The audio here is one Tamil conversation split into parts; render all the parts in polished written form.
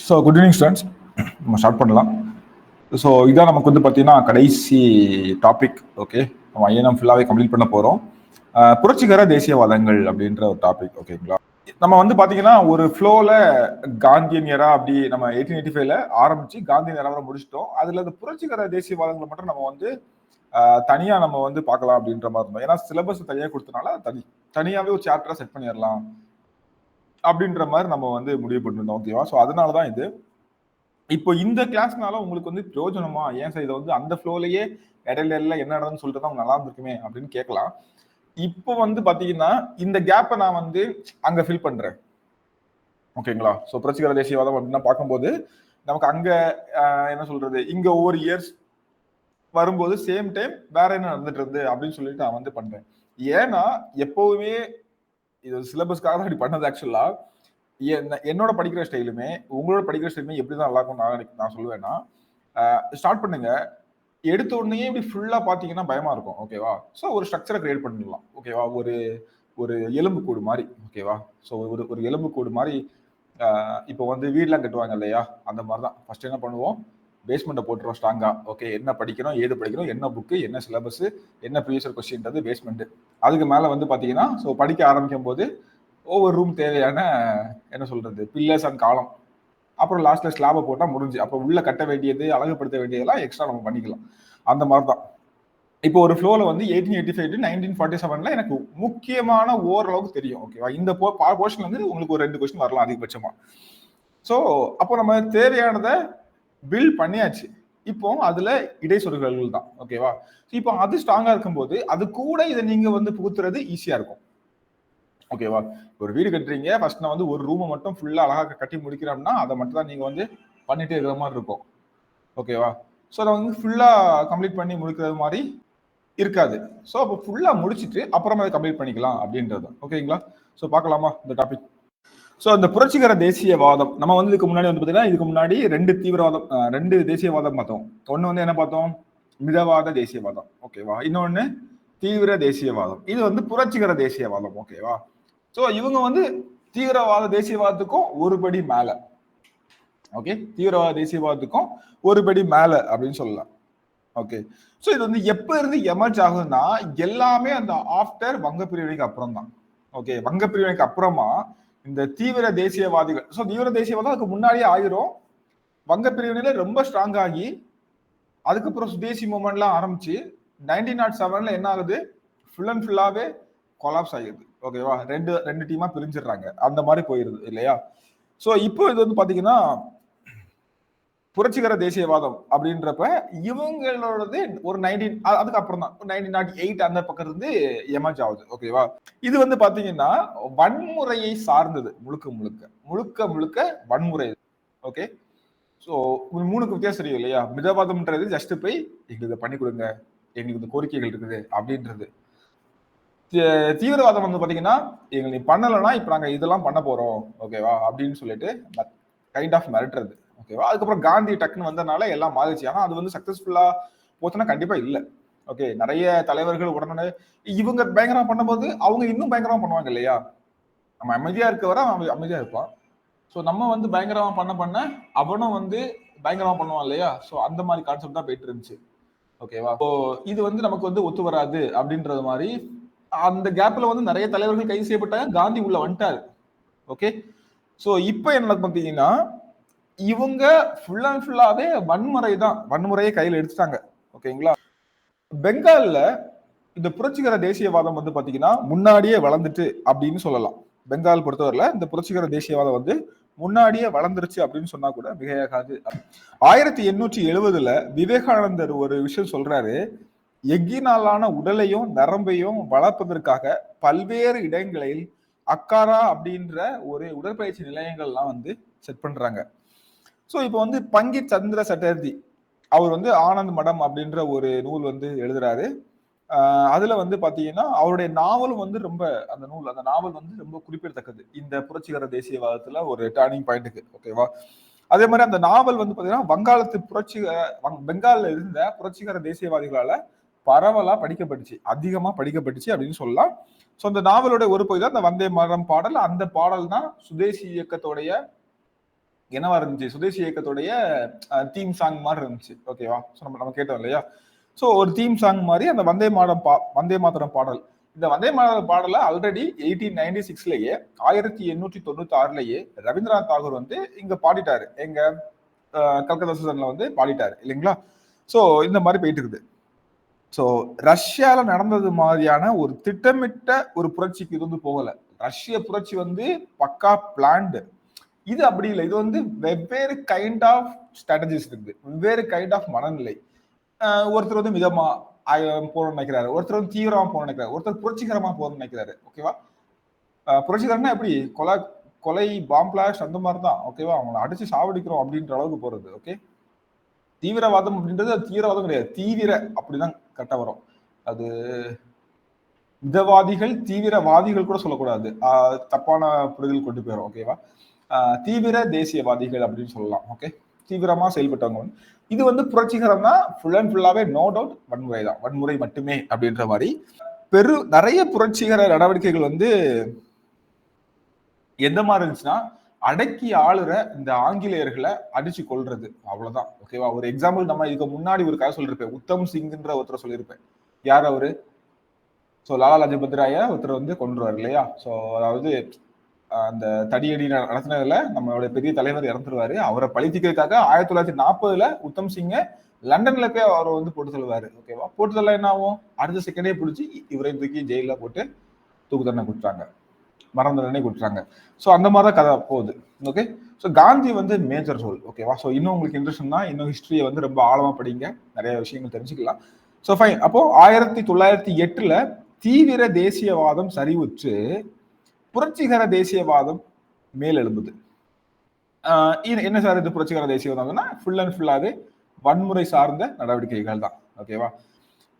ஸோ குட் ஈவினிங் ஸ்டூடெண்ட்ஸ், நம்ம ஸ்டார்ட் பண்ணலாம். ஸோ இதான் நமக்கு வந்து பார்த்தீங்கன்னா கடைசி டாபிக். ஓகே, நம்ம ஐஎன்எம் ஃபுல்லாகவே கம்ப்ளீட் பண்ண போகிறோம். புரட்சிகர தேசியவாதங்கள் அப்படின்ற ஒரு டாபிக். ஓகேங்களா, நம்ம வந்து பார்த்தீங்கன்னா ஒரு ஃப்ளோவில் காந்தியன் எரா அப்படி நம்ம 1885 ஆரம்பிச்சு காந்தியன் எராவை முடிச்சிட்டோம். அதில் இந்த புரட்சிகர தேசியவாதங்களை மட்டும் நம்ம வந்து தனியாக நம்ம வந்து பார்க்கலாம் அப்படின்ற மாதிரி இருந்தோம். ஏன்னா சிலபஸ் தனியாக கொடுத்தனால தனியாகவே ஒரு சாப்டராக செட் பண்ணிடலாம் அப்படின்ற மாதிரி நம்ம வந்து முடிவு பண்ணிருந்தோம். ஓகேவா, ஸோ அதனால தான் இது. இப்போ இந்த கிளாஸ்னால உங்களுக்கு வந்து பிரயோஜனமா, ஏன் சார் இதை வந்து அந்த ஃப்ளோலையே இடையில என்ன நடந்ததுன்னு சொல்லிட்டு தான் நல்லா இருந்திருக்குமே அப்படின்னு கேட்கலாம். இப்போ வந்து பாத்தீங்கன்னா இந்த கேப்பை நான் வந்து அங்க ஃபில் பண்றேன். ஓகேங்களா, ஸோ புரட்சிகர தேசியவாதம் அப்படின்னா பார்க்கும்போது நமக்கு அங்க என்ன சொல்றது, இங்க ஒவ்வொரு இயர்ஸ் வரும்போது சேம் டைம் வேற என்ன நடந்துட்டு இருந்து அப்படின்னு சொல்லிட்டு நான் வந்து பண்றேன். ஏன்னா எப்பவுமே இது சிலபஸ்க்காக தான் இப்படி பண்ணது. ஆக்சுவலா என்னோட படிக்கிற ஸ்டைலுமே உங்களோட படிக்கிற ஸ்டைலுமே எப்படிதான் நல்லா இருக்கும் நான் சொல்லுவேன்னா, ஸ்டார்ட் பண்ணுங்க, எடுத்த உடனே இப்படி ஃபுல்லா பாத்தீங்கன்னா பயமா இருக்கும். ஓகேவா, ஸோ ஒரு ஸ்ட்ரக்சரை கிரியேட் பண்ணிடலாம். ஓகேவா, ஒரு எலும்பு கூடு மாதிரி. ஓகேவா, ஸோ ஒரு எலும்பு கூடு மாதிரி. இப்போ வந்து வீடெல்லாம் கட்டுவாங்க இல்லையா, அந்த மாதிரி தான். ஃபர்ஸ்ட் என்ன பண்ணுவோம், பேஸ்மெண்ட்டை போட்டுருவோம் ஸ்ட்ராங்கா. ஓகே, என்ன படிக்கணும், ஏது படிக்கணும், என்ன புக்கு, என்ன சிலபஸ், என்ன ப்ரீவியஸ் கொஸ்டின்றது பேஸ்மெண்ட். அதுக்கு மேலே வந்து பார்த்தீங்கன்னா ஸோ படிக்க ஆரம்பிக்கும் போது ஒவ்வொரு ரூம் தேவையான என்ன சொல்றது பில்லர்ஸ் அண்ட் காலம், அப்புறம் லாஸ்ட்ல ஸ்லாபை போட்டால் முடிஞ்சு. அப்புறம் உள்ள கட்ட வேண்டியது, அழகுப்படுத்த வேண்டியதெல்லாம் எக்ஸ்ட்ரா நம்ம பண்ணிக்கலாம். அந்த மாதிரி தான் இப்போ ஒரு ஃப்ளோவில் வந்து 1885 to 1947 எனக்கு முக்கியமான ஓரளவுக்கு தெரியும். ஓகேவா, இந்த போர்ஷன் வந்து உங்களுக்கு ஒரு 2 கொஸ்டின் வரலாம் அதிகபட்சமா. ஸோ அப்போ நம்ம தேவையானதை பில்ட் பண்ணியாச்சு. இப்போ அதுல இடைச்சொல்கள் தான். ஓகேவா, இப்போ அது ஸ்ட்ராங்கா இருக்கும்போது அது கூட இதை நீங்க வந்து புகுத்துறது ஈஸியா இருக்கும். ஓகேவா, ஒரு வீடு கட்டுறீங்க, ஃபர்ஸ்ட் நான் வந்து ஒரு ரூமை மட்டும் ஃபுல்லா அழகா கட்டி முடிக்கிறோம்னா அதை மட்டும் தான் நீங்க வந்து பண்ணிட்டே இருக்கிற மாதிரி இருக்கும். ஓகேவா, ஸோ அதை வந்து ஃபுல்லா கம்ப்ளீட் பண்ணி முடிக்கிறது மாதிரி இருக்காது. ஸோ அப்போ ஃபுல்லா முடிச்சுட்டு அப்புறமா அதை கம்ப்ளீட் பண்ணிக்கலாம் அப்படின்றது. ஓகேங்களா, ஸோ பார்க்கலாமா இந்த டாபிக். ஸோ இந்த புரட்சிகர தேசியவாதம் நம்ம வந்து இதுக்கு முன்னாடி வந்து பார்த்தீங்கன்னா இதுக்கு முன்னாடி 2 தேசியவாதம் பார்த்தோம். ஒன்று வந்து என்ன பார்த்தோம், மிதவாத தேசியவாதம். ஓகேவா, இன்னொன்று தீவிர தேசியவாதம். இது வந்து புரட்சிகர தேசியவாதம். ஓகேவா, ஸோ இவங்க வந்து தீவிரவாத தேசியவாதத்துக்கும் ஒரு படி மேல. ஓகே, தீவிரவாத தேசியவாதத்துக்கும் ஒரு படி மேல அப்படின்னு சொல்லலாம். ஓகே, ஸோ இது வந்து எப்ப இருந்து எமர்ஜ் ஆகுதுன்னா எல்லாமே அந்த ஆஃப்டர் வங்க பிரிவினைக்கு அப்புறம் தான். ஓகே, வங்க பிரிவினைக்கு அப்புறமா இந்த தீவிர தேசியவாதிகள், ஸோ தீவிர தேசியவாதம் அதுக்கு முன்னாடியே ஆயிரும். வங்க பிரிவினையில ரொம்ப ஸ்ட்ராங் ஆகி அதுக்கப்புறம் சுதேசி மூவ்மெண்ட்லாம் ஆரம்பிச்சு 1907 என்ன ஆகுது, ஃபுல் அண்ட் ஃபுல்லாவே கொலாப்ஸ் ஆகிடுது. ஓகேவா, ரெண்டு டீமா பிரிஞ்சிடுறாங்க, அந்த மாதிரி போயிருது இல்லையா. ஸோ இப்போ இது வந்து பாத்தீங்கன்னா புரட்சிகர தேசியவாதம் அப்படின்றப்ப இவங்களோடது ஒரு 19 அதுக்கு அப்புறம் தான் 1908 அந்த பக்கம் இருந்து எமர்ஜ் ஆகுது. ஓகேவா, இது வந்து பாத்தீங்கன்னா வன்முறையை சார்ந்தது, முழுக்க வன்முறை. ஓகே, ஸோ 3 வித்தியாசம் தெரியும் இல்லையா. மிதவாதம்ன்றது ஜஸ்ட் போய் எங்களுக்கு இதை பண்ணி கொடுங்க, எங்களுக்கு இந்த கோரிக்கைகள் இருக்குது அப்படின்றது. தீவிரவாதம் வந்து பாத்தீங்கன்னா எங்களுக்கு நீ பண்ணலைன்னா இப்ப நாங்க இதெல்லாம் பண்ண போறோம் ஓகேவா அப்படின்னு சொல்லிட்டு கைண்ட் ஆஃப் மிரட்டுறது. ஓகேவா, அதுக்கப்புறம் காந்தி டக்குன்னு வந்தனால எல்லாம் மாறிச்சு. ஆனா அது வந்து சக்சஸ்ஃபுல்லா போச்சுன்னா கண்டிப்பா இல்லை. ஓகே, நிறைய தலைவர்கள் உடனே இவங்க பயங்கரமா பண்ணும்போது அவங்க இன்னும் பயங்கரமா பண்ணுவாங்க இல்லையா. நம்ம அமைதியா இருக்க வர அவன் அமைதியா இருப்பான். ஸோ நம்ம வந்து பயங்கரமா பண்ண அவனும் வந்து பயங்கரமா பண்ணுவான் இல்லையா. ஸோ அந்த மாதிரி கான்செப்ட் தான் போயிட்டு இருந்துச்சு. ஓகேவா, இப்போ இது வந்து நமக்கு வந்து ஒத்து வராது அப்படின்றது மாதிரி அந்த கேப்ல வந்து நிறைய தலைவர்கள் கைது செய்யப்பட்டாங்க, காந்தி உள்ள வந்துட்டாரு. ஓகே, ஸோ இப்போ என்ன பார்த்தீங்கன்னா இவங்க ஃபுல் அண்ட் ஃபுல்லாவே வன்முறையை கையில் எடுத்துட்டாங்க. ஓகேங்களா, பெங்கால்ல இந்த புரட்சிகர தேசியவாதம் வந்து பாத்தீங்கன்னா முன்னாடியே வளர்ந்துட்டு அப்படின்னு சொல்லலாம். பெங்கால் பொறுத்தவரையில இந்த புரட்சிகர தேசியவாதம் வந்து முன்னாடியே வளர்ந்துருச்சு அப்படின்னு சொன்னா கூட மிகையாகாது. 1870 விவேகானந்தர் ஒரு விஷயம் சொல்றாரு, எஃகினாலான உடலையும் நரம்பையும் வளர்ப்பதற்காக பல்வேறு இடங்களில் அக்காரா அப்படின்ற ஒரு உடற்பயிற்சி நிலையங்கள்லாம் வந்து செட் பண்றாங்க. ஸோ இப்போ வந்து பங்கிட் சந்திர சட்டர்ஜி அவர் வந்து ஆனந்த் மடம் அப்படின்ற ஒரு நூல் வந்து எழுதுறாரு. அதுல வந்து பாத்தீங்கன்னா அவருடைய நாவலும் வந்து அந்த நாவல் வந்து ரொம்ப குறிப்பிடத்தக்கது இந்த புரட்சிகர தேசியவாதத்துல ஒரு டர்னிங் பாயிண்ட்டுக்கு. ஓகேவா, அதே மாதிரி அந்த நாவல் வந்து பாத்தீங்கன்னா பெங்கால்ல இருந்த புரட்சிகர தேசியவாதிகளால பரவலா படிக்கப்பட்டுச்சு, அதிகமா படிக்கப்பட்டுச்சு அப்படின்னு சொல்லலாம். ஸோ அந்த நாவலோட ஒரு பகுதி தான் அந்த வந்தே மாதரம் பாடல். அந்த பாடல் தான் சுதேசி இயக்கத்தோடைய என்னவா இருந்துச்சு, சுதேசி இயக்கத்துடைய தீம் சாங் மாதிரி இருந்துச்சு. ஓகேவா? ஸோ நம்ம கேட்டோம் இல்லையா? ஸோ ஒரு தீம் சாங் மாதிரி அந்த வந்தே மாதரம் பாடல். இந்த வந்தே மாதரம் பாடல ஆல்ரெடி 1896லயே 1896லயே ரவீந்திரநாத் தாகூர் வந்து இங்க பாடிட்டாரு. எங்க கல்கத்தா செஷன்ல வந்து பாடிட்டாரு இல்லைங்களா? ஸோ இந்த மாதிரி போயிட்டு இருக்குது. ஸோ ரஷ்யால நடந்தது மாதிரியான ஒரு திட்டமிட்ட ஒரு புரட்சிக்கு இது வந்து போகல. ரஷ்ய புரட்சி வந்து பக்கா பிளான்டு. இது அப்படி இல்லை. இது வந்து வெவ்வேறு கைண்ட் ஆஃப் ஸ்ட்ராட்டஜிஸ் இருக்குது, வெவ்வேறு கைண்ட் ஆஃப் மனநிலை. ஒருத்தர் வந்து மிதமா போகணும்னு நினைக்கிறாரு, ஒருத்தர் வந்து தீவிரமா போகணும்னு நினைக்கிறாரு, ஒருத்தர் புரட்சிகரமா போகணும்னு நினைக்கிறாரு. ஓகேவா? புரட்சிகரம்னா எப்படி, கொலை பாம் பிளாஸ்ட் அந்த மாதிரி தான். ஓகேவா? அவங்களை அடிச்சு சாவடிக்கிறோம் அப்படின்ற அளவுக்கு போறது. ஓகே, தீவிரவாதம் அப்படின்றது அது தீவிரவாதம் கிடையாது, தீவிர அப்படிதான் கரெக்டா வரும். அது மிதவாதிகள் தீவிரவாதிகள் கூட சொல்லக்கூடாது, தப்பான புரிதல் கொண்டு போயிடும். ஓகேவா? தீவிர தேசியவாதிகள் அப்படின்னு சொல்லலாம். ஓகே, தீவிரமா செயல்பட்டவங்க. இது வந்து புரட்சிகரம்னா ஃபுல் அண்ட் ஃபுல்லாவே நோ டவுட் வன்முறை தான், வன்முறை மட்டுமே அப்படின்ற மாதிரி. நிறைய புரட்சிகர நடவடிக்கைகள் வந்து எந்த மாதிரி இருந்துச்சுன்னா, அடக்கி ஆளுற இந்த ஆங்கிலேயர்களை அடிச்சு கொள்றது, அவ்வளவுதான். ஓகேவா? ஒரு எக்ஸாம்பிள் நம்ம இதுக்கு முன்னாடி ஒரு கதை சொல்லியிருப்பேன், உத்தம் சிங்ன்ற ஒருத்தர் சொல்லியிருப்பேன். யார் அவரு? ஸோ லாலா லஜபத் ராய ஒருத்தர் வந்து கொண்டுருவார் இல்லையா? ஸோ அதாவது அந்த தடியடி நடத்தினதுல நம்மளுடைய பெரிய தலைவர் இறந்துருவாரு. அவரை பழித்திக்கிறதுக்காக 1940 உத்தம் சிங்க லண்டன்ல போய் அவரை வந்து போட்டு தள்ளுவாரு. ஓகேவா? போட்டு தள்ள என்ன ஆகும், அடுத்த செகண்டே பிடிச்சி இவரை தூக்கி ஜெயில போட்டு தூக்கு தண்டனை கொடுத்தாங்க, மரண தண்டனை கொடுத்தாங்க. ஸோ அந்த மாதிரிதான் கதை போகுது. ஓகே, ஸோ காந்தி வந்து மேஜர் ரோல். ஓகேவா? ஸோ இன்னும் உங்களுக்கு இன்ட்ரெஸ்ட்னா இன்னும் ஹிஸ்டரியை வந்து ரொம்ப ஆழமா படிங்க, நிறைய விஷயங்கள் தெரிஞ்சுக்கலாம். So fine. அப்போ 1908 தீவிர தேசியவாதம் சரிவுற்று புரட்சிகர தேசியவாதம் மேலெழும்புது. என்ன சார் இது புரட்சிகர தேசியவாதம்னா, ஃபுல் அண்ட் ஃபுல்லாவே வன்முறை சார்ந்த நடவடிக்கைகள் தான். ஓகேவா?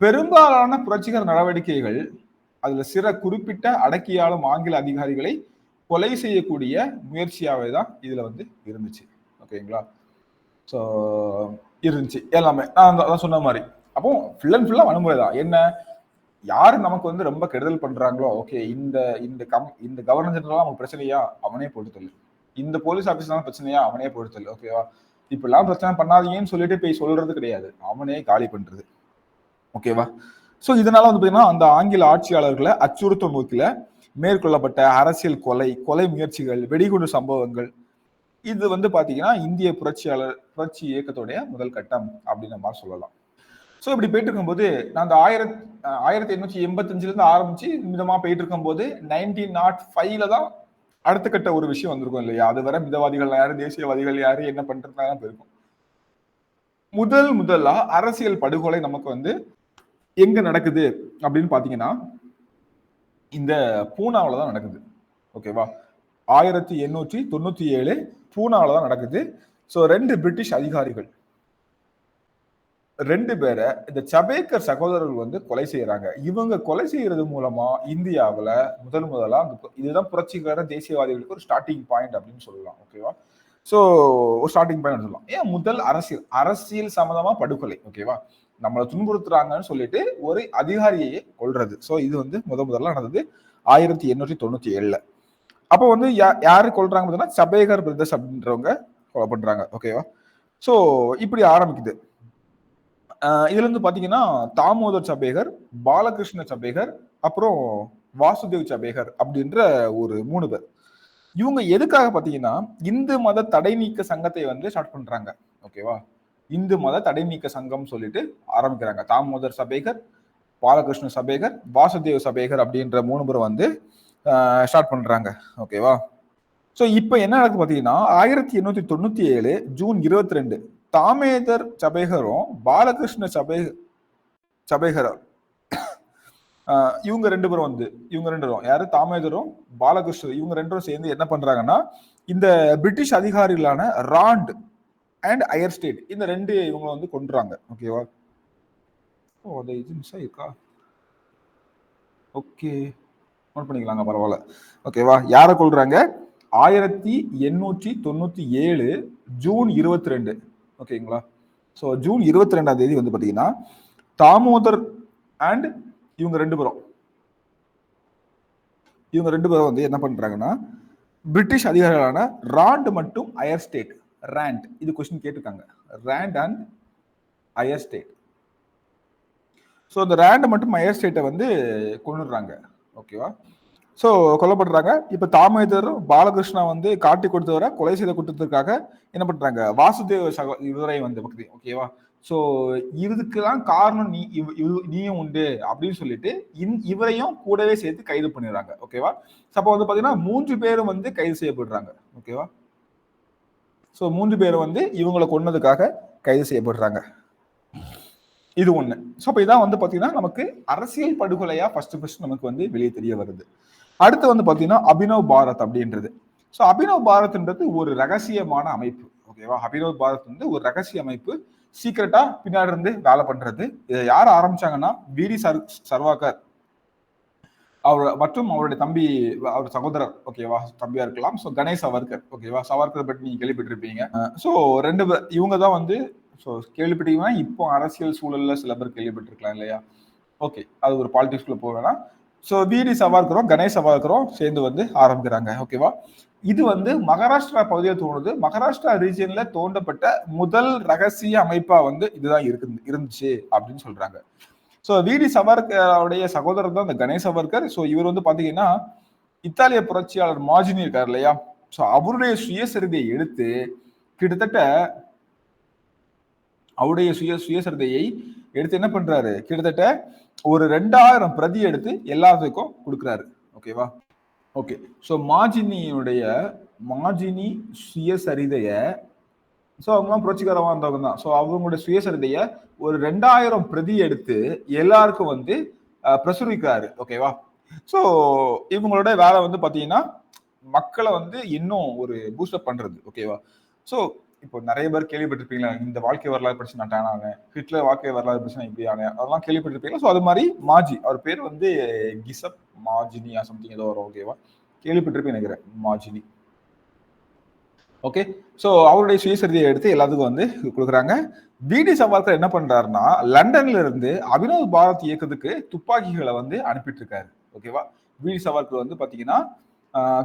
பெரும்பாலான புரட்சிகர நடவடிக்கைகள் அதுல சில குறிப்பிட்ட அடக்கியாளும் ஆங்கில அதிகாரிகளை கொலை செய்யக்கூடிய முயற்சியாவே தான் இதுல வந்து இருந்துச்சு. ஓகேங்களா? ஸோ இருந்துச்சு எல்லாமே நான் சொன்ன மாதிரி. அப்போ ஃபுல் அண்ட் ஃபுல்லா வன்முறை தான். என்ன, யாரு நமக்கு வந்து ரொம்ப கெடுதல் பண்றாங்களோ, ஓகே, இந்த கவர்னர் ஜெனரல் நமக்கு பிரச்சனையா, அவனே போட்டு தள்ளு. இந்த போலீஸ் ஆபீஸ்லாம் பிரச்சனையா, அவனே போட்டு தள்ளு. ஓகேவா? இப்ப எல்லாம் பிரச்சனை பண்ணாதீங்கன்னு சொல்லிட்டு போய் சொல்றது கிடையாது, அவனே காலி பண்றது. ஓகேவா? சோ இதனால வந்து பாத்தீங்கன்னா அந்த ஆங்கில ஆட்சியாளர்களை அச்சுறுத்தும் நோக்கில மேற்கொள்ளப்பட்ட அரசியல் கொலை முயற்சிகள், வெடிகுண்டு சம்பவங்கள், இது வந்து பாத்தீங்கன்னா இந்திய புரட்சி இயக்கத்துடைய முதல் கட்டம் அப்படின்னு மாதிரி சொல்லலாம். ஸோ இப்படி போயிட்டு இருக்கும்போது நான் அந்த 1885 இருந்து ஆரம்பிச்சு மிதமா போயிட்டு இருக்கும்போது 1905 தான் அடுத்த கட்ட ஒரு விஷயம் வந்திருக்கும் இல்லையா? அது வர மிதவாதிகள் யாரு, தேசியவாதிகள் யாரு, என்ன பண்றதுனால போயிருக்கும். முதலா அரசியல் படுகொலை நமக்கு வந்து எங்க நடக்குது அப்படின்னு பாத்தீங்கன்னா இந்த பூனாவில தான் நடக்குது. ஓகேவா? 1897 பூனாவில தான் நடக்குது. ஸோ 2 பிரிட்டிஷ் அதிகாரிகள் 2 பேரை இந்த சபேக்கர் சகோதரர்கள் வந்து கொலை செய்யறாங்க. இவங்க கொலை செய்யறது மூலமா இந்தியாவில் முதலா இதுதான் புரட்சிகர தேசியவாதிகளுக்கு ஒரு ஸ்டார்டிங் பாயிண்ட் அப்படின்னு சொல்லலாம். ஓகேவா? ஸோ ஒரு ஸ்டார்டிங் பாயிண்ட் சொல்லலாம். ஏன் முதல் அரசியல் சம்மந்தமா படுகொலை. ஓகேவா? நம்மளை துன்புறுத்துறாங்கன்னு சொல்லிட்டு ஒரு அதிகாரியை கொல்றது. ஸோ இது வந்து முதல்ல நடந்தது 1897. அப்போ வந்து யாரு கொல்றாங்க பார்த்தீங்கன்னா சபேகர் பிரதர்ஸ் அப்படின்றவங்க கொலை பண்றாங்க. ஓகேவா? ஸோ இப்படி ஆரம்பிக்குது. இதுல இருந்து பாத்தீங்கன்னா தாமோதர் சபேகர், பாலகிருஷ்ண சபேகர், அப்புறம் வாசுதேவ் சபேகர் அப்படின்ற ஒரு 3 பேர். இவங்க எதுக்காக பாத்தீங்கன்னா இந்து மத தடை நீக்க சங்கத்தை வந்து ஸ்டார்ட் பண்றாங்க. ஓகேவா? இந்து மத தடை நீக்க சங்கம் சொல்லிட்டு ஆரம்பிக்கிறாங்க. தாமோதர் சபேகர், பாலகிருஷ்ண சபேகர், வாசுதேவ் சபேகர் அப்படின்ற 3 பேர் வந்து ஸ்டார்ட் பண்றாங்க. ஓகேவா? ஸோ இப்போ என்ன நடக்குது பாத்தீங்கன்னா 1897 ஜூன் 22 தாமேதர் சபேகரும் பாலகிருஷ்ண சபேகரும் இவங்க 2 பேரும் யாரு, தாமேதரும் பாலகிருஷ்ணர், இவங்க 2 பேரும் சேர்ந்து என்ன பண்றாங்கன்னா இந்த பிரிட்டிஷ் அதிகாரிகளான ராண்ட் அண்ட் அயர் ஸ்டேட் இந்த 2 இவங்க வந்து கொன்றாங்க. ஓகேவா? ஓ அது இது மிஸ் ஆயிருக்கா? ஓகே, நோட் பண்ணிக்கலாங்க, பரவாயில்ல. ஓகேவா? யாரை கொல்றாங்க? 1897 ஜூன் 22. ஓகேங்களா? ஸோ ஜூன் 22ஆம் தேதி வந்து பாத்தீங்கன்னா தாமோதர் அண்ட் இவங்க 2 பேரும் வந்து என்ன பண்றாங்கன்னா பிரிட்டிஷ் அதிகாரிகளான ராண்ட் மற்றும் அயர் ஸ்டேட். ராண்ட் இது கொஸ்டின் கேட்டிருக்காங்க. ராண்ட் அண்ட் அயர் ஸ்டேட். ஸோ இந்த ரேண்ட் மற்றும் அயர் ஸ்டேட்டை வந்து கொண்டுடுறாங்க. ஓகேவா? ஸோ கொல்லப்படுறாங்க. இப்போ தாமோதர் பாலகிருஷ்ணா வந்து காட்டி கொடுத்தவரை கொலை செய்த குற்றத்திற்காக என்ன பண்றாங்க, வாசுதேவ இவரை வந்து பக்தி. ஓகேவா? ஸோ இதுக்கெல்லாம் காரணம் நீயும் உண்டு அப்படின்னு சொல்லிட்டு இவரையும் கூடவே சேர்த்து கைது பண்ணிடுறாங்க. ஓகேவா? அப்போ வந்து பாத்தீங்கன்னா 3 பேரும் வந்து கைது செய்யப்படுறாங்க. ஓகேவா? ஸோ 3 பேரும் வந்து இவங்களை கொன்னதுக்காக கைது செய்யப்படுறாங்க. இது ஒண்ணு. ஸோ அப்ப இதான் வந்து பாத்தீங்கன்னா நமக்கு அரசியல் படுகொலையா ஃபர்ஸ்ட் நமக்கு வந்து வெளியே தெரிய வருது. அடுத்து வந்து பாத்தீங்கன்னா அபினவ் பாரத் அப்படின்றது. ஸோ அபினவ் பாரத்ன்றது ஒரு ரகசியமான அமைப்பு. ஓகேவா? அபினவ் பாரத் வந்து ஒரு ரகசிய அமைப்பு. சீக்கிரட்டா பின்னாடி இருந்து வேலை பண்றது. இதை யார் ஆரம்பிச்சாங்கன்னா வீடி சர்வாகர் அவர் மற்றும் அவருடைய தம்பி, அவர் சகோதரர். ஓகேவா? தம்பியா இருக்கலாம். ஸோ கணேஷ் சவர்கர். ஓகேவா? சவர்கர் பற்றி நீங்க கேள்விப்பட்டிருப்பீங்க. ஸோ 2 பேர் இவங்க தான் வந்து ஸோ கேள்விப்பட்டீங்கன்னா இப்போ அரசியல் சூழல்ல சில பேர் கேள்விப்பட்டிருக்கலாம் இல்லையா? ஓகே, அது ஒரு பாலிடிக்ஸ்குள்ள போக வேணாம். ஸோ வீடி சவார்கரும் கணேஷ் சவார்கரும் சேர்ந்து வந்து ஆரம்பிக்கிறாங்க. ஓகேவா? இது வந்து மகாராஷ்டிரா பகுதியில் தோணுது. மகாராஷ்டிரா ரீஜியன்ல தோண்டப்பட்ட முதல் ரகசிய அமைப்பா வந்து இதுதான் இருந்துச்சு அப்படின்னு சொல்றாங்க. ஸோ வீடி சவார்கருடைய சகோதரர் தான் இந்த கணேஷ் சவார்கர். ஸோ இவர் வந்து பாத்தீங்கன்னா இத்தாலிய புரட்சியாளர் மாஜினி இருக்கார் இல்லையா? ஸோ அவருடைய சுயசரிதையை எடுத்து கிட்டத்தட்ட அவருடைய சுயசரிதையை எடுத்து என்ன பண்றாரு, கிட்டத்தட்ட ஒரு 2000 பிரதி எடுத்து எல்லாத்துக்கும் கொடுக்குறாரு. ஓகேவா? ஓகே. ஸோ மாஜினி சுயசரிதைய, ஸோ அவங்கலாம் புரட்சிகரமா இருந்தவங்க தான். ஸோ அவங்களுடைய சுயசரிதைய ஒரு 2000 பிரதி எடுத்து எல்லாருக்கும் வந்து பிரசுரிக்கிறாரு. ஓகேவா? ஸோ இவங்களோட வேலை வந்து பாத்தீங்கன்னா மக்களை வந்து இன்னும் ஒரு பூஸ்டப் பண்றது. ஓகேவா? ஸோ இப்போ நிறைய பேர் கேள்விப்பட்டிருப்பீங்களா, இந்த வாழ்க்கை வரலாறு படிச்சு நான் டேன் ஆனேன், ஹிட்லர் வாழ்க்கை வரலாறு படிச்சு நான் இப்படி ஆனேன், அதெல்லாம் கேள்விப்பட்டிருப்பீங்களா? ஸோ அது மாதிரி மாஜி, அவர் பேர் வந்து கிசப் மாஜினியா சம்திங் ஏதோ வரும். ஓகேவா? கேள்விப்பட்டிருப்பேன் நினைக்கிறேன், மாஜினி. ஓகே. ஸோ அவருடைய சுயசரிதையை எடுத்து எல்லாத்துக்கும் வந்து கொடுக்குறாங்க. வீடி சவார்கர் என்ன பண்றாருன்னா லண்டன்ல இருந்து அபினவ் பாரத் இயக்கத்துக்கு துப்பாக்கிகளை வந்து அனுப்பிட்டு இருக்காரு. ஓகேவா? வீடி சவார்கர் வந்து பாத்தீங்கன்னா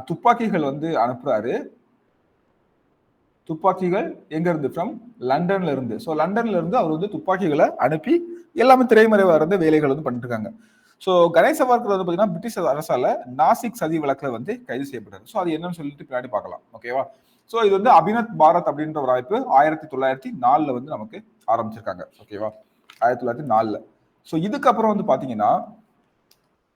துப்பாக்கிகள் வந்து அனுப்புறாரு. துப்பாக்கிகள் எங்க இருந்து? ஃப்ரம் லண்டன்ல இருந்து. ஸோ லண்டன்ல இருந்து அவர் வந்து துப்பாக்கிகளை அனுப்பி எல்லாமே திரைமறைவா இருந்து வேலைகள் வந்து பண்ணிட்டு இருக்காங்க. ஸோ கணேஷ் சவார்கர் வந்து பாத்தீங்கன்னா பிரிட்டிஷ் அரசால நாசிக் சதி வழக்குல வந்து கைது செய்யப்பட்டாரு. ஸோ அது என்னன்னு சொல்லிட்டு பின்னாடி பார்க்கலாம். ஓகேவா? ஸோ இது வந்து அபினவ் பாரத் அப்படின்ற ஒரு அமைப்பு 1904 வந்து நமக்கு ஆரம்பிச்சிருக்காங்க. ஓகேவா? 1904. ஸோ இதுக்கப்புறம் வந்து பாத்தீங்கன்னா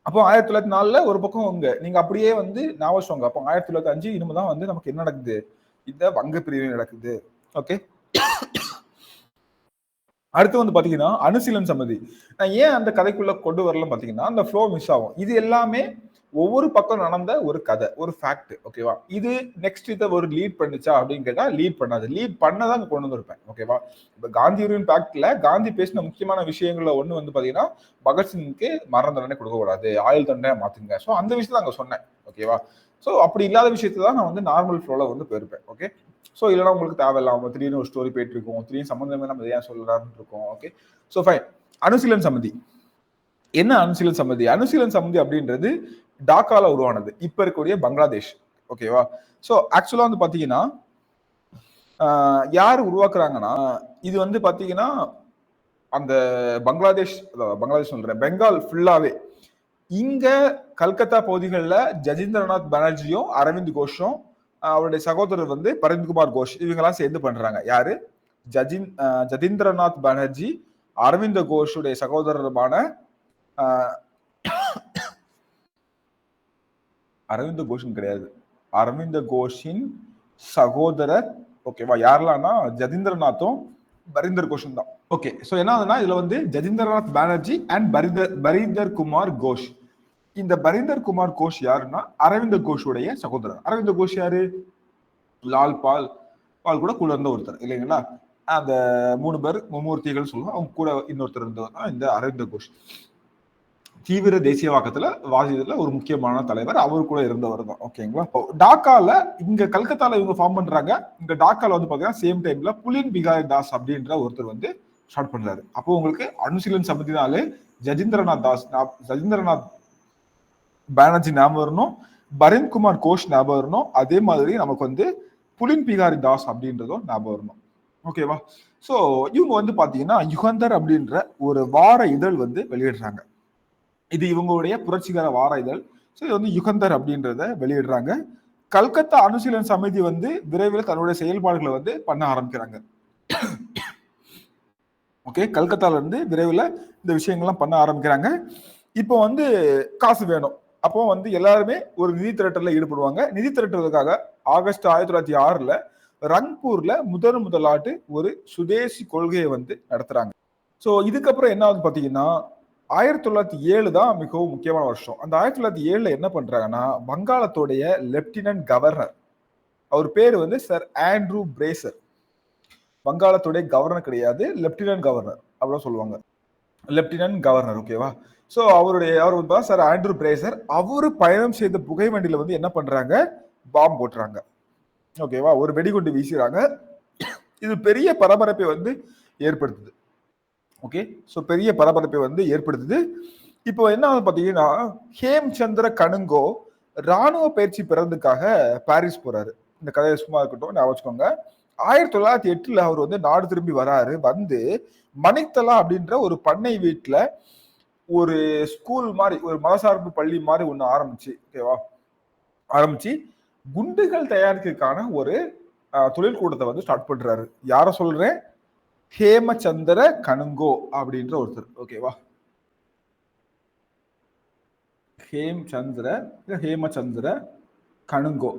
அப்போ 1904 ஒரு பக்கம் நீங்க அப்படியே வந்து ஞாபகம், அப்போ 1905 இனிமேதான் வந்து நமக்கு என்ன நடக்குது, இந்த வங்க பிரிவு நடக்குது. ஓகே. அடுத்து வந்து பாத்தீங்கன்னா அணுசீலன் சம்மதி. நான் ஏன் அந்த கதைக்குள்ள கொண்டு வரல பாத்தீங்கன்னா அந்த ஃப்ளோ மிஸ் ஆகும். இது எல்லாமே ஒவ்வொரு பக்கம் நடந்த ஒரு கதை, ஒரு ஃபேக்ட். ஓகேவா? இது நெக்ஸ்ட் இதை ஒரு லீட் பண்ணுச்சா அப்படின்னு கேட்டா லீட் பண்ணாது. லீட் பண்ணதான் கொண்டு வந்திருப்பேன். ஓகேவா? இப்ப காந்தியூரின் ஃபேக்ட்ல காந்தி பேசின முக்கியமான விஷயங்கள்ல ஒண்ணு வந்து பாத்தீங்கன்னா பகத்சிங்க்கு மரண தண்டனை கொடுக்க கூடாது, ஆயுள் தண்டனை மாத்துங்க. ஸோ அந்த விஷயத்த அங்க சொன்னேன். ஓகேவா? ஸோ அப்படி இல்லாத விஷயத்தை தான் நான் வந்து நார்மல் ஃப்ளோல வந்து போயிருப்பேன். ஓகே. ஸோ இல்லைனா உங்களுக்கு தேவையில்லாம திடீர்னு ஒரு ஸ்டோரி போயிட்டு இருக்கும், திடீர்னு சம்பந்தமே நம்ம ஏன் சொல்லலாம்னு இருக்கும். Okay. So fine. Anushilan Samiti என்ன? அணுசீலன் சம்மதி, அணுசீலன் சம்மதி அப்படின்றது டாக்கால உருவானது, இப்ப இருக்கக்கூடிய பங்களாதேஷ். ஓகேவா? ஸோ ஆக்சுவலா வந்து பாத்தீங்கன்னா யாரு உருவாக்குறாங்கன்னா இது வந்து பாத்தீங்கன்னா அந்த பங்களாதேஷ் சொல்றேன், பெங்கால் ஃபுல்லாவே இங்க கல்கத்தா பகுதிகளில் ஜதீந்திரநாத் பானர்ஜியும் அரவிந்த் கோஷும் அவருடைய சகோதரர் வந்து பரந்த்குமார் கோஷ் இவங்கெல்லாம் சேர்ந்து பண்றாங்க. யாரு? ஜதீந்திரநாத் பானர்ஜி அரவிந்த கோஷுடைய சகோதரருமான அரவிந்த கோஷன் கிடையாது, அரவிந்த கோஷின் சகோதரர். ஓகேவா? யாரெல்லாம்னா ஜதீந்திரநாத்தும் பரீந்தர் கோஷும் தான். ஓகே. ஸோ என்ன ஆகுதுன்னா இதுல வந்து ஜதீந்திரநாத் பானர்ஜி அண்ட் பரீந்தர் குமார் கோஷ். இந்த பரீந்தர் குமார் கோஷ் யாருன்னா அரவிந்த கோஷுடைய சகோதரர். அரவிந்த கோஷ் யாரு? லால் பால் கூட இருந்த ஒருத்தர் இல்லைங்களா? அந்த 3 பேர் மும்மூர்த்திகள் சொல்லுவோம், அவங்க கூட இன்னொருத்தர் இருந்தவர் தான் இந்த அரவிந்த கோஷ். தீவிர தேசியவாக்கத்துல வாசியத்துல ஒரு முக்கியமான தலைவர், அவர் கூட இருந்தவர் தான். ஓகேங்களா? டாக்கால இங்க கல்கத்தால இவங்க ஃபார்ம் பண்றாங்க. இங்க டாக்கால வந்து பாத்தீங்கன்னா சேம் டைம்ல புலின் பிகாரி தாஸ் அப்படின்ற ஒருத்தர் வந்து ஸ்டார்ட் பண்றாரு. அப்போ உங்களுக்கு அணுசீலன் சமிதினாலே ஜதீந்திரநாத் பானர்ஜி ஞாபகம் வரணும், பரந்த்குமார் கோஷ் ஞாபகம் வரணும். அதே மாதிரி நமக்கு வந்து புலின் பிகாரி தாஸ் அப்படின்றதும் ஞாபகம் வரணும். ஓகேவா? ஸோ இவங்க வந்து பாத்தீங்கன்னா யுகந்தர் அப்படின்ற ஒரு வார இதழ் வந்து வெளியிடுறாங்க. இது இவங்களுடைய புரட்சிகர வார இதழ். ஸோ இது வந்து யுகந்தர் அப்படின்றத வெளியிடுறாங்க. கல்கத்தா அனுசீலன் சமிதி வந்து விரைவில் தன்னுடைய செயல்பாடுகளை வந்து பண்ண ஆரம்பிக்கிறாங்க. ஓகே, கல்கத்தால இருந்து விரைவில் இந்த விஷயங்கள்லாம் பண்ண ஆரம்பிக்கிறாங்க. இப்போ வந்து காசு வேணும். அப்போ வந்து எல்லாருமே ஒரு நிதி திரட்டல ஈடுபடுவாங்க. நிதி திரட்டுறதுக்காக ஆகஸ்ட் 1906 ரங்பூர்ல முதலாட்டு ஒரு சுதேசி கொள்கையை வந்து நடத்துறாங்க. ஸோ இதுக்கப்புறம் என்ன ஆகுது பாத்தீங்கன்னா 1907 தான் மிகவும் முக்கியமான வருஷம். அந்த 1907 என்ன பண்றாங்கன்னா வங்காளத்துடைய லெப்டினன்ட் கவர்னர், அவர் பேரு வந்து சர் ஆண்ட்ரூ பிரேசர். வங்காளத்துடைய கவர்னர் கிடையாது, லெப்டினன்ட் கவர்னர் அப்படின்னு சொல்லுவாங்க. Lieutenant governor. ஓகேவா? ஸோ அவர் தான் சார் ஆண்ட்ரூ பிரேசர். அவரு பயணம் செய்த புகை வண்டியில வந்து என்ன பண்றாங்க, பாம்பு போட்டுறாங்க. ஓகேவா? ஒரு வெடிகுண்டு வீசுறாங்க. இது பெரிய பரபரப்பை வந்து ஏற்படுத்துது. ஓகே, ஸோ பெரிய பரபரப்பை வந்து ஏற்படுத்துது. இப்போ என்ன பாத்தீங்கன்னா ஹேம்சந்திர கனுங்கோ ராணுவ பயிற்சி பெறதுக்காக பாரிஸ் போறாரு. இந்த கதையை சும்மா இருக்கட்டும், ஞாபகம் வச்சுக்கோங்க. 1908 அவர் வந்து நாடு திரும்பி வராரு. வந்து மணித்தலா அப்படின்ற ஒரு பண்ணை வீட்டுல ஒரு ஸ்கூல் மாதிரி, ஒரு மதசார்பு பள்ளி மாதிரி ஒண்ணு ஆரம்பிச்சு, ஓகேவா, ஆரம்பிச்சு குண்டுகள் தயாரிக்கிறதுக்கான ஒரு தொழில் கூடத்தை வந்து ஸ்டார்ட் பண்றாரு. யார சொல்றேன்? ஹேமச்சந்திர கனுங்கோ அப்படின்ற ஒருத்தர். ஓகேவா? ஹேமச்சந்திர கனுங்கோ.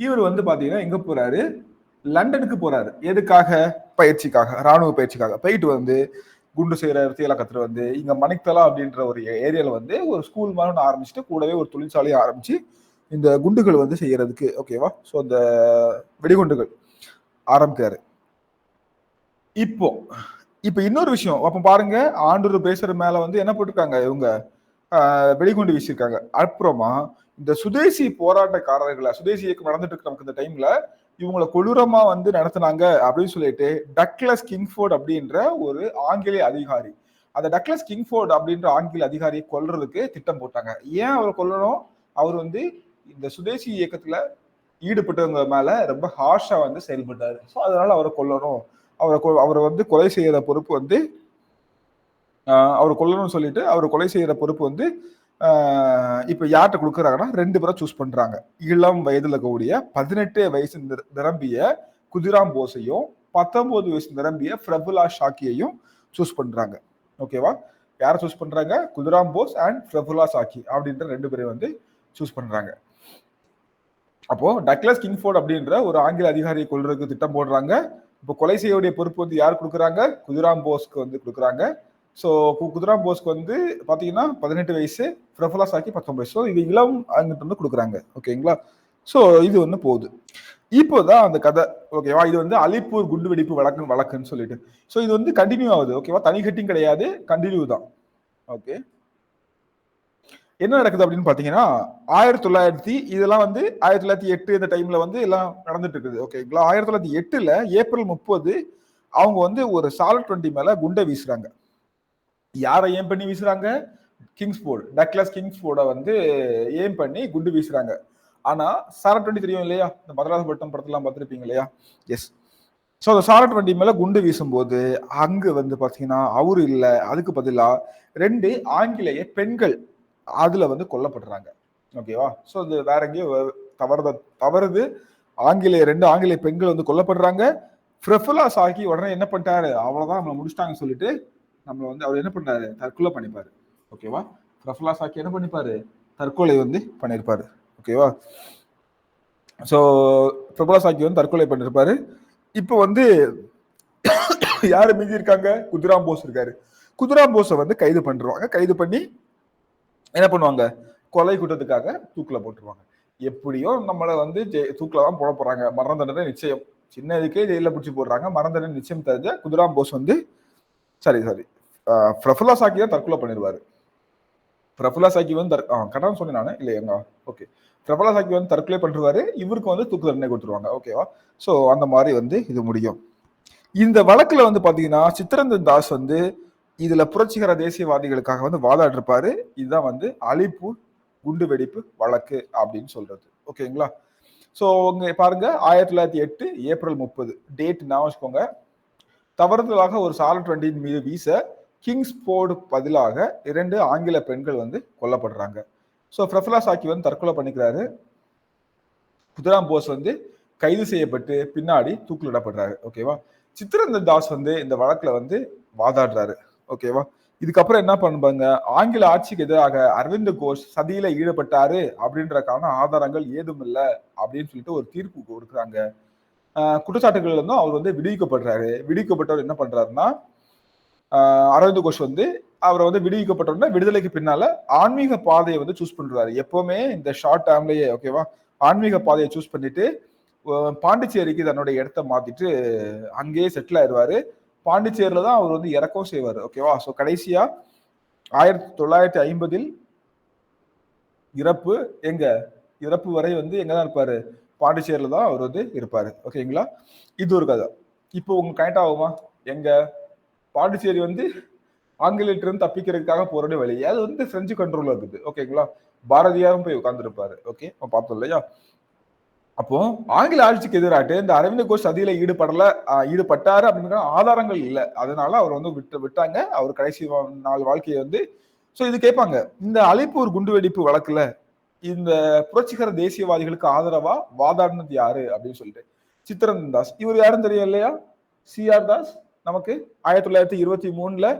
இவர் வந்து பாத்தீங்கன்னா எங்க போறாரு, லண்டனுக்கு போறாரு. எதுக்காக? பயிற்சிக்காக, ராணுவ பயிற்சிக்காக. போயிட்டு வந்து குண்டு செய்யற வித்தையெல்லாம் கத்துட்டு வந்து இங்க மணிக்தலா அப்படின்ற ஒரு ஏரியால வந்து ஒரு ஸ்கூல் மாதிரி ஒன்று ஆரம்பிச்சுட்டு கூடவே ஒரு தொழிற்சாலையை ஆரம்பிச்சு இந்த குண்டுகள் வந்து செய்யறதுக்கு, ஓகேவா, ஸோ அந்த வெடிகுண்டுகள் ஆரம்பிக்காரு. இப்போ இன்னொரு விஷயம் அப்ப பாருங்க, ஆண்டூர் பேசுற மேல வந்து என்ன போட்டிருக்காங்க, இவங்க வெடிகுண்டு வீசியிருக்காங்க. அப்புறமா இந்த சுதேசி போராட்டக்காரர்களை, சுதேசி இயக்கம் நடந்துட்டு இருக்கு நமக்கு இந்த டைம்ல, இவங்களை கொடூரமா வந்து நடத்தினாங்க அப்படின்னு சொல்லிட்டு டக்ளஸ் கிங்ஃபோர்ட் அப்படின்ற ஒரு ஆங்கிலேய அதிகாரி, அந்த டக்ளஸ் கிங்ஃபோர்ட் அப்படின்ற ஆங்கில அதிகாரியை கொல்றதுக்கு திட்டம் போட்டாங்க. ஏன் அவர் கொல்லணும்? அவர் வந்து இந்த சுதேசி இயக்கத்துல ஈடுபட்டவங்க மேல ரொம்ப ஹார்ஷா வந்து செயல்பட்டாரு. ஸோ அதனால அவரை கொல்லணும், அவரை வந்து கொலை செய்யற பொறுப்பு வந்து அவர் கொல்லணும்னு சொல்லிட்டு அவர் கொலை செய்யற பொறுப்பு வந்து இப்ப யார்கிட்ட கொடுக்குறாங்கன்னா 2 பேரை சூஸ் பண்றாங்க. இளம் வயதுல கூடிய 18 வயசு நிரம்பிய குதிராம் போஸையும் 19 வயசு நிரம்பிய பிரபுலா ஷாக்கியையும் சூஸ் பண்றாங்க. ஓகேவா? யார சூஸ் பண்றாங்க? குதிராம் போஸ் அண்ட் பிரபுலா ஷாக்கி அப்படின்ற 2 பேரை வந்து சூஸ் பண்றாங்க. அப்போ டக்ளஸ் கிங்ஃபோர்ட் அப்படின்ற ஒரு ஆங்கில அதிகாரியை கொல்றதுக்கு திட்டம் போடுறாங்க. இப்போ கொலை செய்யக்கூடிய பொறுப்பு வந்து யார் கொடுக்குறாங்க? குதிராம் போஸ்க்கு வந்து கொடுக்குறாங்க. ஸோ குதிராம் போஸ்க்கு வந்து பாத்தீங்கன்னா 18 வயசு, பிரபுலா சாக்கி 19 வயசு. ஸோ இது இளம் அங்கிட்ட வந்து கொடுக்குறாங்க. ஓகேங்களா? ஸோ இது வந்து போகுது. இப்போதான் அந்த கதை, ஓகேவா, இது வந்து அலிப்பூர் குண்டு வெடிப்பு வழக்குன்னு சொல்லிட்டு. ஸோ இது வந்து கண்டினியூ ஆகுது. ஓகேவா? தனி கட்டிங் கிடையாது, கண்டினியூ தான். ஓகே, என்ன நடக்குது அப்படின்னு பாத்தீங்கன்னா 1900 இதெல்லாம் வந்து 1908 இந்த டைம்ல வந்து எல்லாம் நடந்துட்டு இருக்குது. ஓகேங்களா? 1908 ஏப்ரல் 30 அவங்க வந்து ஒரு சாலட் 20 மேல குண்டை வீசுறாங்க. யாரை ஏம் பண்ணி வீசுறாங்க? கிங்ஸ்போர்ட், டக்ளஸ் கிங்ஸ்போர்டை வந்து ஏம் பண்ணி குண்டு வீசுறாங்க. ஆனா சாலட் 20 தெரியும் இல்லையா, இந்த மதராசபட்டினம் படத்தெல்லாம் பார்த்துருப்பீங்க இல்லையா? எஸ். ஸோ அந்த சாலட் 20 மேல குண்டு வீசும்போது அங்கு வந்து பாத்தீங்கன்னா அவரு இல்ல, அதுக்கு பதிலா 2 ஆங்கிலேய பெண்கள் அதுல வந்து கொல்லப்படுறாங்க. ஓகேவா? ஸோ அது வேற எங்கேயோ தவறுது. 2 ஆங்கிலேய பெண்கள் வந்து கொல்லப்படுறாங்க. பிரபுலா சாக்கி உடனே என்ன பண்ணிட்டாரு, அவ்வளவுதான் நம்மளை முடிச்சிட்டாங்கன்னு சொல்லிட்டு நம்மள வந்து அவர் என்ன பண்ணாரு, தற்கொலை பண்ணிப்பாரு. ஓகேவா? பிரபுலா சாக்கி என்ன பண்ணிப்பாரு, தற்கொலை வந்து பண்ணிருப்பாரு. ஓகேவா? ஸோ பிரபுலா சாக்கி வந்து தற்கொலை பண்ணிருப்பாரு. இப்போ வந்து யாரு மீதி இருக்காங்க? குதிராம் போஸ் இருக்காரு. குதிராம் போஸை வந்து கைது பண்ணிடுவாங்க. கைது பண்ணி என்ன பண்ணுவாங்க, கொலை குற்றத்துக்காக தூக்கில போட்டுருவாங்க. எப்படியோ நம்மளை வந்து தூக்கில தான் போட போறாங்க, மரண தண்டனை நிச்சயம். சின்ன இதுக்கே ஜெயில பிடிச்சி போடுறாங்க, மரண தண்டனை நிச்சயம் தெரிஞ்ச குதிராம் போஸ் வந்து சாரி பிரபுலா சாக்கி தான் தற்கொலை பண்ணிடுவாரு. பிரபுலா சாக்கி வந்து கரெக்டாக சொன்னேன் நானு இல்லையாங்க? ஓகே, பிரபுலா சாக்கி வந்து தற்கொலை பண்ணிடுவாரு, இவருக்கு வந்து தூக்கு தண்டனை கொடுத்துருவாங்க. ஓகேவா? ஸோ அந்த மாதிரி வந்து இது முடியும். இந்த வழக்குல வந்து பாத்தீங்கன்னா சித்தரஞ்சன் தாஸ் வந்து இதுல புரட்சிகர தேசியவாதிகளுக்காக வந்து வாதாடிருப்பாரு. இதுதான் வந்து அலிப்பூர் குண்டு வெடிப்பு வழக்கு அப்படின்னு சொல்றது. ஓகேங்களா? ஸோ இங்க பாருங்க 1908 ஏப்ரல் 30 டேட் நான் வச்சுக்கோங்க. தவறுதலாக ஒரு சார்லட் வண்டியின் மீது வீச கிங்ஸ்போர்டு பதிலாக 2 ஆங்கில பெண்கள் வந்து கொல்லப்படுறாங்க. ஸோ பிரஃபுல்லா சாக்கி வந்து தற்கொலை பண்ணிக்கிறாரு. குதிராம் போஸ் வந்து கைது செய்யப்பட்டு பின்னாடி தூக்கிலிடப்படுறாரு. ஓகேவா? சித்திரேந்திர தாஸ் வந்து இந்த வழக்குல வந்து வாதாடுறாரு. ஓகேவா? இதுக்கப்புறம் என்ன பண்ணுவாங்க, ஆங்கில ஆட்சிக்கு எதிராக அரவிந்த் கோஷ் சதியில ஈடுபட்டாரு அப்படின்றக்கான ஆதாரங்கள் ஏதும் இல்லை அப்படின்னு சொல்லிட்டு ஒரு தீர்ப்பு கொடுக்குறாங்க. குற்றச்சாட்டுகள் இருந்தும் அவர் வந்து விடுவிக்கப்படுறாரு. விடுவிக்கப்பட்டவர் என்ன பண்றாருன்னா, அரவிந்த் கோஷ் வந்து அவரை வந்து விடுவிக்கப்பட்ட விடுதலைக்கு பின்னால ஆன்மீக பாதையை வந்து சூஸ் பண்றாரு. எப்பவுமே இந்த ஷார்ட் டேர்ம்லயே ஓகேவா, ஆன்மீக பாதையை சூஸ் பண்ணிட்டு பாண்டிச்சேரிக்கு தன்னுடைய இடத்த மாத்திட்டு அங்கேயே செட்டில் ஆயிடுவாரு. பாண்டிச்சேரியில தான் அவர் வந்து இறக்கவும் செய்வார். ஓகேவா? ஸோ கடைசியா 1950 இறப்பு எங்க இறப்பு வரை வந்து எங்கதான் இருப்பாரு, பாண்டிச்சேரியில தான் அவர் வந்து இருப்பாரு. ஓகேங்களா? இது ஒரு கதை. இப்போ உங்களுக்கு கனெக்ட் ஆகுமா? எங்க பாண்டிச்சேரி வந்து ஆங்கிலேயர்கிட்ட இருந்து தப்பிக்கிறதுக்காக போறதே வழி, அது வந்து பிரெஞ்சு கண்ட்ரோல்ல இருக்குது. ஓகேங்களா? பாரதியாரும் போய் உட்கார்ந்துருப்பாரு. ஓகே, பார்த்தோம் இல்லையா? அப்போ ஆங்கில ஆட்சிக்கு எதிராட்டு இந்த அரவிந்த் கோஷ் சதியில ஈடுபட்டாரு அப்படிங்கிற ஆதாரங்கள் இல்லை. அதனால அவர் வந்து விட்டாங்க. அவர் கடைசி நாள் வாழ்க்கையை வந்து இது கேட்பாங்க. இந்த அலிப்பூர் குண்டுவெடிப்பு வழக்குல இந்த புரட்சிகர தேசியவாதிகளுக்கு ஆதரவா வாதாடினது யாரு அப்படின்னு சொல்லிட்டு சித்திரேந்திர தாஸ். இவர் யாரும் தெரியும் இல்லையா? CR தாஸ். நமக்கு 1923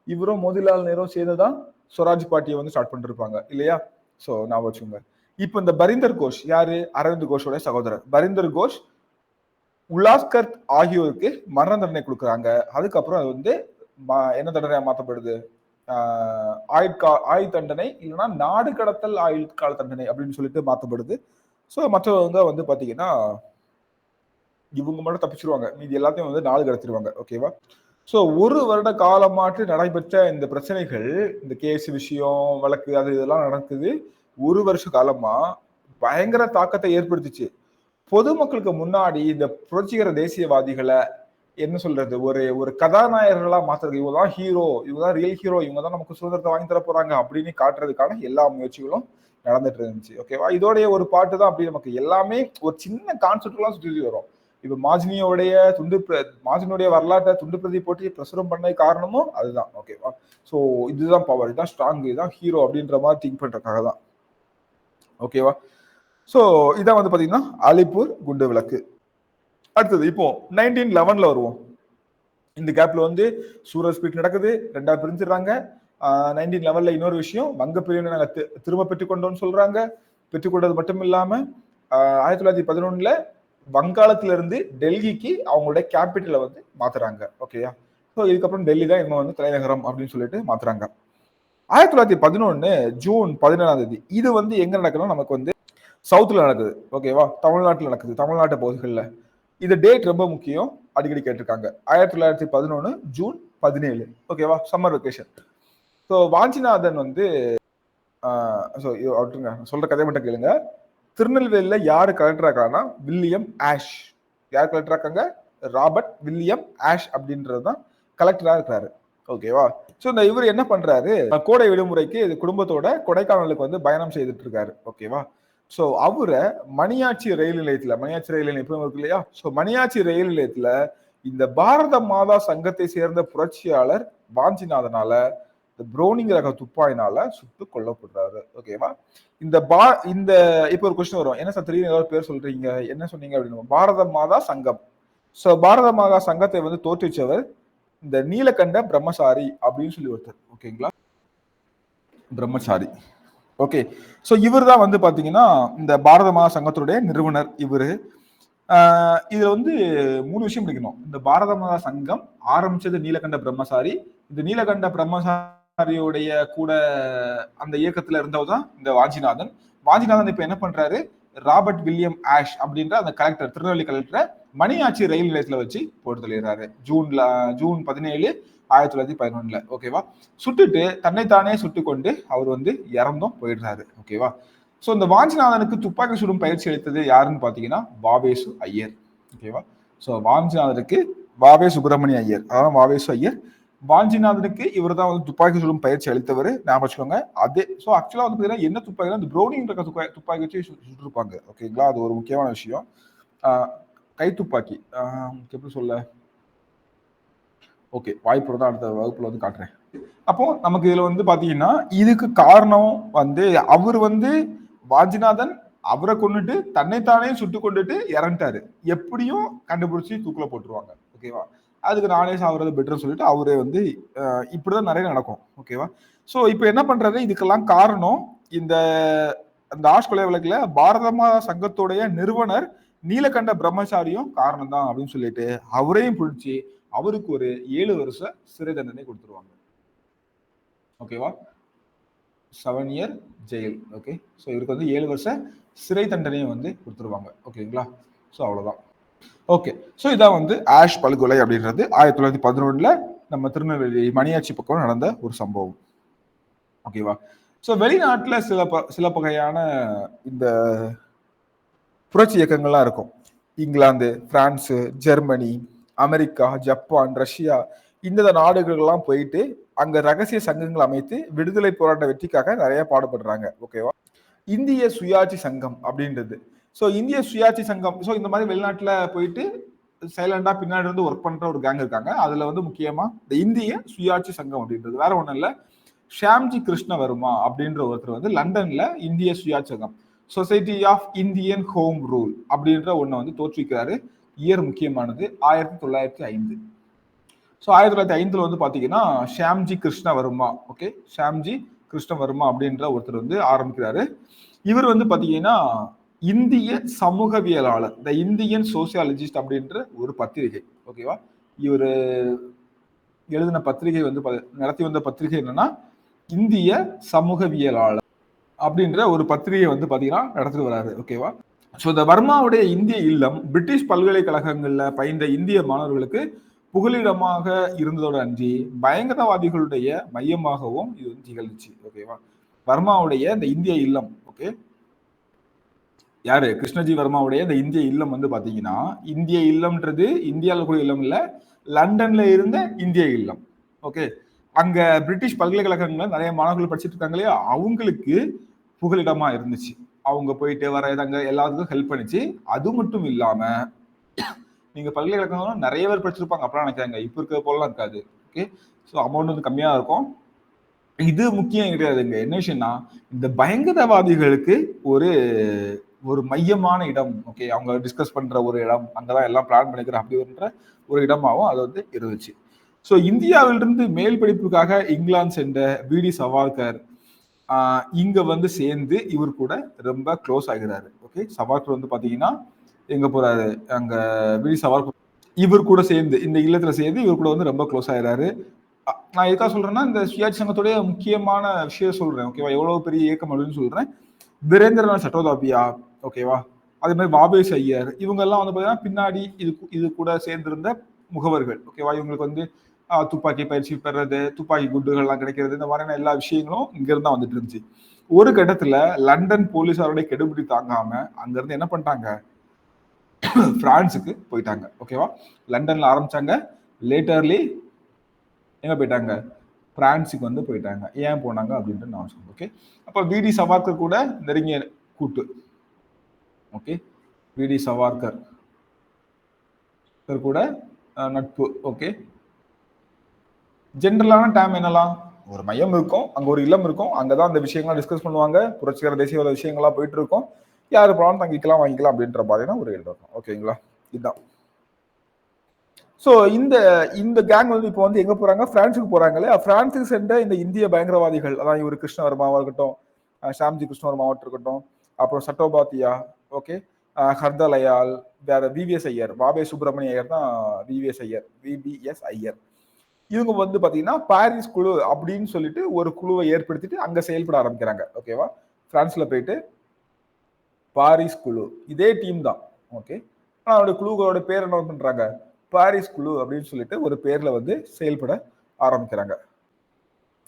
இவரும் மோதிலால் நேரும் சேர்ந்துதான் ஸ்வராஜ் பார்ட்டியை வந்து ஸ்டார்ட் பண்ணிருப்பாங்க இல்லையா? சோ நான் வச்சுங்க. இப்ப இந்த பரிந்தர் கோஷ் யாரு? அரவிந்த் கோஷோட சகோதரர் பரிந்தர் கோஷ் உலாஸ்கர் ஆகியோருக்கு மரண தண்டனை கொடுக்குறாங்க. அதுக்கப்புறம் அது வந்து என்ன தண்டனையா மாற்றப்படுது? ஆயுள் தண்டனை இல்லைன்னா நாடு கடத்தல் ஆயுள் கால தண்டனை அப்படின்னு சொல்லிட்டு மாற்றப்படுது. ஸோ மற்றவங்க வந்து பாத்தீங்கன்னா இவங்க மட்டும் தப்பிச்சிருவாங்க, மீதி எல்லாத்தையும் வந்து நாடு கடத்திடுவாங்க. ஓகேவா? ஸோ 1 வருட காலமாற்று நடைபெற்ற இந்த பிரச்சனைகள், இந்த கேஸ் விஷயம் வழக்கு அது இதெல்லாம் நடக்குது. 1 வருஷ காலமா பயங்கர தாக்கத்தை ஏற்படுத்திச்சு. பொதுமக்களுக்கு முன்னாடி இந்த புரட்சிகர தேசியவாதிகளை என்ன சொல்றது, ஒரு கதாநாயகர்களா மாத்துறது, இவங்கதான் ஹீரோ, இவங்கதான் ரியல் ஹீரோ, இவங்கதான் நமக்கு சுதந்திரத்தை வாங்கி தர போறாங்க அப்படின்னு காட்டுறதுக்கான எல்லா முயற்சிகளும் நடந்துட்டு இருந்துச்சு. ஓகேவா? இதோடைய ஒரு பாட்டு தான் அப்படி நமக்கு எல்லாமே ஒரு சின்ன கான்செப்ட் எல்லாம் சுற்றி வரும். இப்ப மாஜினியோடைய வரலாற்றை துண்டு பிரதி போட்டு பிரசுரம் பண்ண காரணமும் அதுதான். ஓகேவா? சோ இதுதான் பவர், இதுதான் ஸ்ட்ராங், இதுதான் ஹீரோ அப்படின்ற மாதிரி திங்க் பண்றதுக்காக தான். ஓகேவா? சோ இதான் வந்து பாத்தீங்கன்னா அலிப்பூர் குண்டு விளக்கு. அடுத்தது இப்போ 1911 வருவோம். இந்த கேப்ல வந்து சூரஜ் ஸ்பீட் நடக்குது, 2ஆ பிரிஞ்சிடறாங்க. 1911 இன்னொரு விஷயம், வங்க பிரிவினை நாங்க திரும்ப பெற்றுக்கொண்டோம்னு சொல்றாங்க. பெற்றுக்கொண்டது மட்டும் இல்லாம 1911 வங்காளத்துல இருந்து டெல்லிக்கு அவங்களுடைய கேபிட்டலை வந்து மாத்துறாங்க. ஓகேயா? ஸோ இதுக்கப்புறம் டெல்லி தான் இன்னும் வந்து தலைநகரம் அப்படின்னு சொல்லிட்டு மாத்துறாங்க. 1911 ஜூன் 17 இது வந்து எங்க நடக்குதுன்னா நமக்கு வந்து சவுத்துல நடக்குது. ஓகேவா? தமிழ்நாட்டில் நடக்குது, தமிழ்நாட்டு பகுதிகளில். இந்த டேட் ரொம்ப முக்கியம், அடிக்கடி கேட்டிருக்காங்க. 1911 ஜூன் 17. ஓகேவா? Summer vacation. ஸோ வாஞ்சிநாதன் வந்து சொல்ற கதை மட்டும் கேளுங்க. திருநெல்வேலியில யாரு கலெக்டர் இருக்காங்கன்னா வில்லியம் ஆஷ். யார் கலெக்டர் இருக்காங்க? ராபர்ட் வில்லியம் ஆஷ் அப்படின்றதுதான் கலெக்டரா இருக்கிறாரு. ஓகேவா? ஸோ இந்த இவர் என்ன பண்றாரு, கோடை விடுமுறைக்கு குடும்பத்தோட கொடைக்கானலுக்கு வந்து பயணம் செய்துட்டு இருக்காரு. ஓகேவா? ஸோ அவரை மணியாச்சி ரயில் நிலையத்துல, மணியாச்சி ரயில் நிலையம் எப்பவும் இருக்கு இல்லையா? ஸோ மணியாச்சி ரயில் நிலையத்துல இந்த பாரத மாதா சங்கத்தை சேர்ந்த புரட்சியாளர் வாஞ்சிநாதனால இந்த ப்ரௌனிங் ரக துப்பாயினால சுட்டு கொல்லப்படுறாரு. ஓகேவா? இந்த இப்ப ஒரு கொஸ்டின் வரும், என்ன சார் திடீர்னு ஏதாவது பேர் சொல்றீங்க, என்ன சொன்னீங்க அப்படின்னு. பாரத மாதா சங்கம். ஸோ பாரத மாதா சங்கத்தை வந்து தோற்றுவிச்சவர் இந்த நீலகண்ட பிரம்மசாரி அப்படின்னு சொல்லி ஒருத்தர். ஓகேங்களா? பிரம்மசாரி. ஓகே. ஸோ இவர் தான் வந்து பாத்தீங்கன்னா இந்த பாரத மாதா சங்கத்துடைய நிறுவனர். இவரு இதுல வந்து 3 விஷயம் படிக்கணும். இந்த பாரத மாதா சங்கம் ஆரம்பிச்சது நீலகண்ட பிரம்மசாரி. இந்த நீலகண்ட பிரம்மசாரியுடைய கூட அந்த இயக்கத்துல இருந்தவர் தான் இந்த வாஞ்சிநாதன். வாஞ்சிநாதன் இப்ப என்ன பண்றாரு, ராபர்ட் வில்லியம் ஆஷ் அப்படின்ற அந்த கலெக்டர், திருநெல்வேலி கலெக்டரை மணியாச்சி ரயில் நிலையத்துல வச்சு போட்டு தள்ளிடுறாரு. ஜூன் 17 1911. ஓகேவா? சுட்டுட்டு தன்னைத்தானே சுட்டு கொண்டு அவர் வந்து இறந்தும் போயிடுறாரு. ஓகேவா? ஸோ இந்த வாஞ்சிநாதனுக்கு துப்பாக்கி சுடும் பயிற்சி அளித்தது யாருன்னு பாத்தீங்கன்னா வாவேசு ஐயர். ஓகேவா? ஸோ வாஞ்சிநாதனுக்கு வாவே சுப்பிரமணிய ஐயர், அதான் வாவேசு ஐயர் வாஞ்சிநாதனுக்கு இவர் தான் வந்து துப்பாக்கி சுடும் பயிற்சி அளித்தவர், ஞாபகம் வச்சுக்கோங்க. அதே ஸோ ஆக்சுவலா வந்து பார்த்தீங்கன்னா என்ன துப்பாக்கினா இந்த ப்ரௌனின்ற துப்பாக்கி வச்சு சுட்டிருப்பாங்க. ஓகேங்களா, அது ஒரு முக்கியமான விஷயம். கை துப்பாக்கி எப்படி சொல்ல, ஓகே வாய்ப்பு இருந்தால் அடுத்த வகுப்புல வந்து காட்டுறேன். அப்போ நமக்கு இதுல வந்து பாத்தீங்கன்னா இதுக்கு காரணம் வந்து அவர் வந்து வாஞ்சிநாதன் அவரை கொண்டுட்டு தன்னைத்தானே சுட்டு கொண்டுட்டு இறந்துட்டாரு. எப்படியும் கண்டுபிடிச்சி தூக்குல போட்டுருவாங்க. ஓகேவா, அதுக்கு நானே சாவுறது பெட்டர்னு சொல்லிட்டு அவரே வந்து இப்படிதான் நிறைய நடக்கும். ஓகேவா, ஸோ இப்போ என்ன பண்றது, இதுக்கெல்லாம் காரணம் இந்த அந்த ஆஷ் கொலை வழக்குல பாரதமா சங்கத்துடைய நிறுவனர் நீலகண்ட பிரம்மச்சாரியும் காரணம் தான் அப்படின்னு சொல்லிட்டு அவரையும் பிடிச்சி அவருக்கு ஒரு 7 வருஷ சிறை தண்டனை கொடுத்துருவாங்க. ஓகேவா, 7 இயர் ஜெயில். ஓகே, ஸோ இவருக்கு வந்து 7 வருஷ சிறை தண்டனையை வந்து கொடுத்துருவாங்க. ஓகேங்களா, ஸோ அவ்வளோதான். ஓகே, ஸோ இதான் வந்து ஆஷ் படுகொலை அப்படின்றது 1911 நம்ம திருநெல்வேலி மணியாச்சி பக்கம் நடந்த ஒரு சம்பவம். ஓகேவா, ஸோ வெளிநாட்டில் சில வகையான இந்த புரட்சி இயக்கங்கள்லாம் இருக்கும். England, France, Germany, America, Japan, Russia இந்த நாடுகள்லாம் போயிட்டு அங்க ரகசிய சங்கங்கள் அமைத்து விடுதலை போராட்ட வெற்றிக்காக நிறைய பாடுபடுறாங்க. ஓகேவா, இந்திய சுயாட்சி சங்கம் அப்படின்றது. ஸோ இந்திய சுயாட்சி சங்கம், ஸோ இந்த மாதிரி வெளிநாட்டுல போயிட்டு சைலண்டா பின்னாடி இருந்து ஒர்க் பண்ற ஒரு கேங் இருக்காங்க. அதுல வந்து முக்கியமா இந்த இந்திய சுயாட்சி சங்கம் அப்படின்றது வேற ஒண்ணும் இல்ல, ஷியாம்ஜி கிருஷ்ணவர்மா அப்படின்ற ஒருத்தர் வந்து லண்டன்ல இந்திய சுயாட்சி சங்கம் society of Indian home rule அப்படின்ற ஒண்ணை வந்து தோற்றுவிக்கிறாரு. இயர் முக்கியமானது 1905. ஸோ 1905 வந்து பாத்தீங்கன்னா ஷியாம்ஜி கிருஷ்ணவர்மா, ஓகே, ஷியாம்ஜி கிருஷ்ணவர்மா அப்படின்ற ஒருத்தர் வந்து ஆரம்பிக்கிறாரு. இவர் வந்து பாத்தீங்கன்னா இந்திய சமூகவியலாளர், த இந்தியன் சோசியாலஜிஸ்ட் அப்படின்ற ஒரு பத்திரிகை. ஓகேவா, இவர் எழுதின பத்திரிகை வந்து நடத்தி வந்த பத்திரிகை என்னன்னா இந்திய சமூகவியலாளர் அப்படின்ற ஒரு பத்திரிகை வந்து பாத்தீங்கன்னா நடத்திட்டு வராரு. ஓகேவா, ஸோ இந்த வர்மாவுடைய இந்திய இல்லம் பிரிட்டிஷ் பல்கலைக்கழகங்கள்ல பயின்ற இந்திய மாணவர்களுக்கு புகலிடமாக இருந்ததோடு அன்றி பயங்கரவாதிகளுடைய மையமாகவும் இது வந்து திகழ்ந்துச்சு. ஓகேவா, வர்மாவுடைய இந்த இந்திய இல்லம், ஓகே, யாரு கிருஷ்ணஜி வர்மாவுடைய இந்த இந்திய இல்லம் வந்து பாத்தீங்கன்னா இந்திய இல்லம்ன்றது இந்தியாவில் கூட இல்லம் இல்ல, லண்டன்ல இருந்த இந்திய இல்லம். ஓகே, அங்க பிரிட்டிஷ் பல்கலைக்கழகங்கள்ல நிறைய மாணவர்கள் படிச்சுட்டு இருக்காங்க இல்லையா, அவங்களுக்கு புகலிடமா இருந்துச்சு. அவங்க போயிட்டு வர இதாங்க எல்லாத்துக்கும் ஹெல்ப் பண்ணிச்சு. அது மட்டும் இல்லாம நீங்க பல்கலைக்கழகம் நிறைய பேர் படிச்சிருப்பாங்க அப்பலாம் நினைக்கிறாங்க, இப்ப இருக்க போலாம் இருக்காது. ஓகே, ஸோ அமௌண்ட் வந்து கம்மியா இருக்கும். இது முக்கியம் கிடையாதுங்க. என்ன விஷயம்னா இந்த பயங்கரவாதிகளுக்கு ஒரு ஒரு மையமான இடம், ஓகே, அவங்க டிஸ்கஸ் பண்ற ஒரு இடம், அங்கதான் எல்லாம் பிளான் பண்ணிக்கிற அப்படின்ற ஒரு இடமாவும் அது வந்து இருந்துச்சு. ஸோ இந்தியாவிலிருந்து மேல் படிப்புக்காக இங்கிலாந்து சென்ற வி.டி. சவார்கர் இங்க வந்து சேர்ந்து இவர் கூட ரொம்ப க்ளோஸ் ஆகிறாரு. ஓகே, சவார்கர் வந்து பாத்தீங்கன்னா எங்க போறாரு, அங்க வி.டி. சவார்கர் இவர் கூட சேர்ந்து இந்த இல்லத்துல சேர்ந்து இவர் கூட வந்து ரொம்ப க்ளோஸ் ஆகிறாரு. நான் எதுக்காக சொல்றேன்னா இந்த சுயாட்சி சங்கத்துடைய முக்கியமான விஷயம் சொல்றேன். ஓகேவா, எவ்வளவு பெரிய இயக்கம் அப்படின்னு சொல்றேன். வீரேந்திரநாத் சட்டோதாபியா, ஓகேவா, அதே மாதிரி பாபேஷ் ஐயர், இவங்க எல்லாம் வந்து பாத்தீங்கன்னா பின்னாடி இது கூட சேர்ந்திருந்த முகவர்கள். ஓகேவா, இவங்களுக்கு வந்து துப்பாக்கி பயிற்சி பெறது, துப்பாக்கி குண்டுகள்லாம் கிடைக்கிறது, இந்த மாதிரியான எல்லா விஷயங்களும் இங்க இருந்தா வந்துட்டு இருந்துச்சு. ஒரு கட்டத்துல லண்டன் போலீசாரோட கெடுபிடி தாங்காம அங்க இருந்து என்ன பண்ணிட்டாங்க, பிரான்ஸுக்கு போயிட்டாங்க. ஓகேவா, லண்டன்ல ஆரம்பிச்சாங்க, லேட்டர்லி எங்க போயிட்டாங்க, பிரான்ஸுக்கு வந்து போயிட்டாங்க. ஏன் போனாங்க அப்படின்ட்டு நான் சொல்றேன். ஓகே, அப்ப வி.டி. சவார்கர் கூட நெருங்கிய கூட்டு. ஓகே, வி.டி. சவார்கர் கூட நட்பு. ஓகே, ஜென்ரலான டேம் என்னலாம், ஒரு மையம் இருக்கும், அங்க ஒரு இல்லம் இருக்கும், அங்கதான் அந்த விஷயங்கள்லாம் டிஸ்கஸ் பண்ணுவாங்க, புரட்சிகர தேசியவாத விஷயங்கள்லாம் போயிட்டு இருக்கும், யாரு போனாலும் தங்கிக்கலாம் வாங்கிக்கலாம் அப்படின்ற மாதிரியான ஒரு இடம் இருக்கும். ஓகேங்களா, இதுதான். ஸோ இந்த இந்த கேங் வந்து இப்போ வந்து எங்க போறாங்க, பிரான்ஸுக்கு போறாங்க இல்லையா, பிரான்ஸுக்கு சென்ற இந்த இந்திய பயங்கரவாதிகள், அதான் இவர் கிருஷ்ணவர்மாவா இருக்கட்டும், ஷாம்ஜி கிருஷ்ணவர்மாவா இருக்கட்டும், அப்புறம் சட்டோபாத்தியா, ஓகே, ஹர்தலயால், வேற விவிஎஸ் ஐயர், பாபே சுப்பிரமணிய ஐயர் தான் விவிஎஸ் ஐயர், விபிஎஸ் ஐயர், இவங்க வந்து பாத்தீங்கன்னா பாரிஸ் குழு அப்படின்னு சொல்லிட்டு ஒரு குழுவை ஏற்படுத்திட்டு அங்க செயல்பட ஆரம்பிக்கிறாங்க. ஓகேவா, பிரான்ஸ்ல போயிட்டு பாரிஸ் குழு இதே டீம் தான். ஓகே, அவருடைய குழுக்களோட பேர் என்ன பண்றாங்க, பாரிஸ் குழு அப்படின்னு சொல்லிட்டு ஒரு பேர்ல வந்து செயல்பட ஆரம்பிக்கிறாங்க.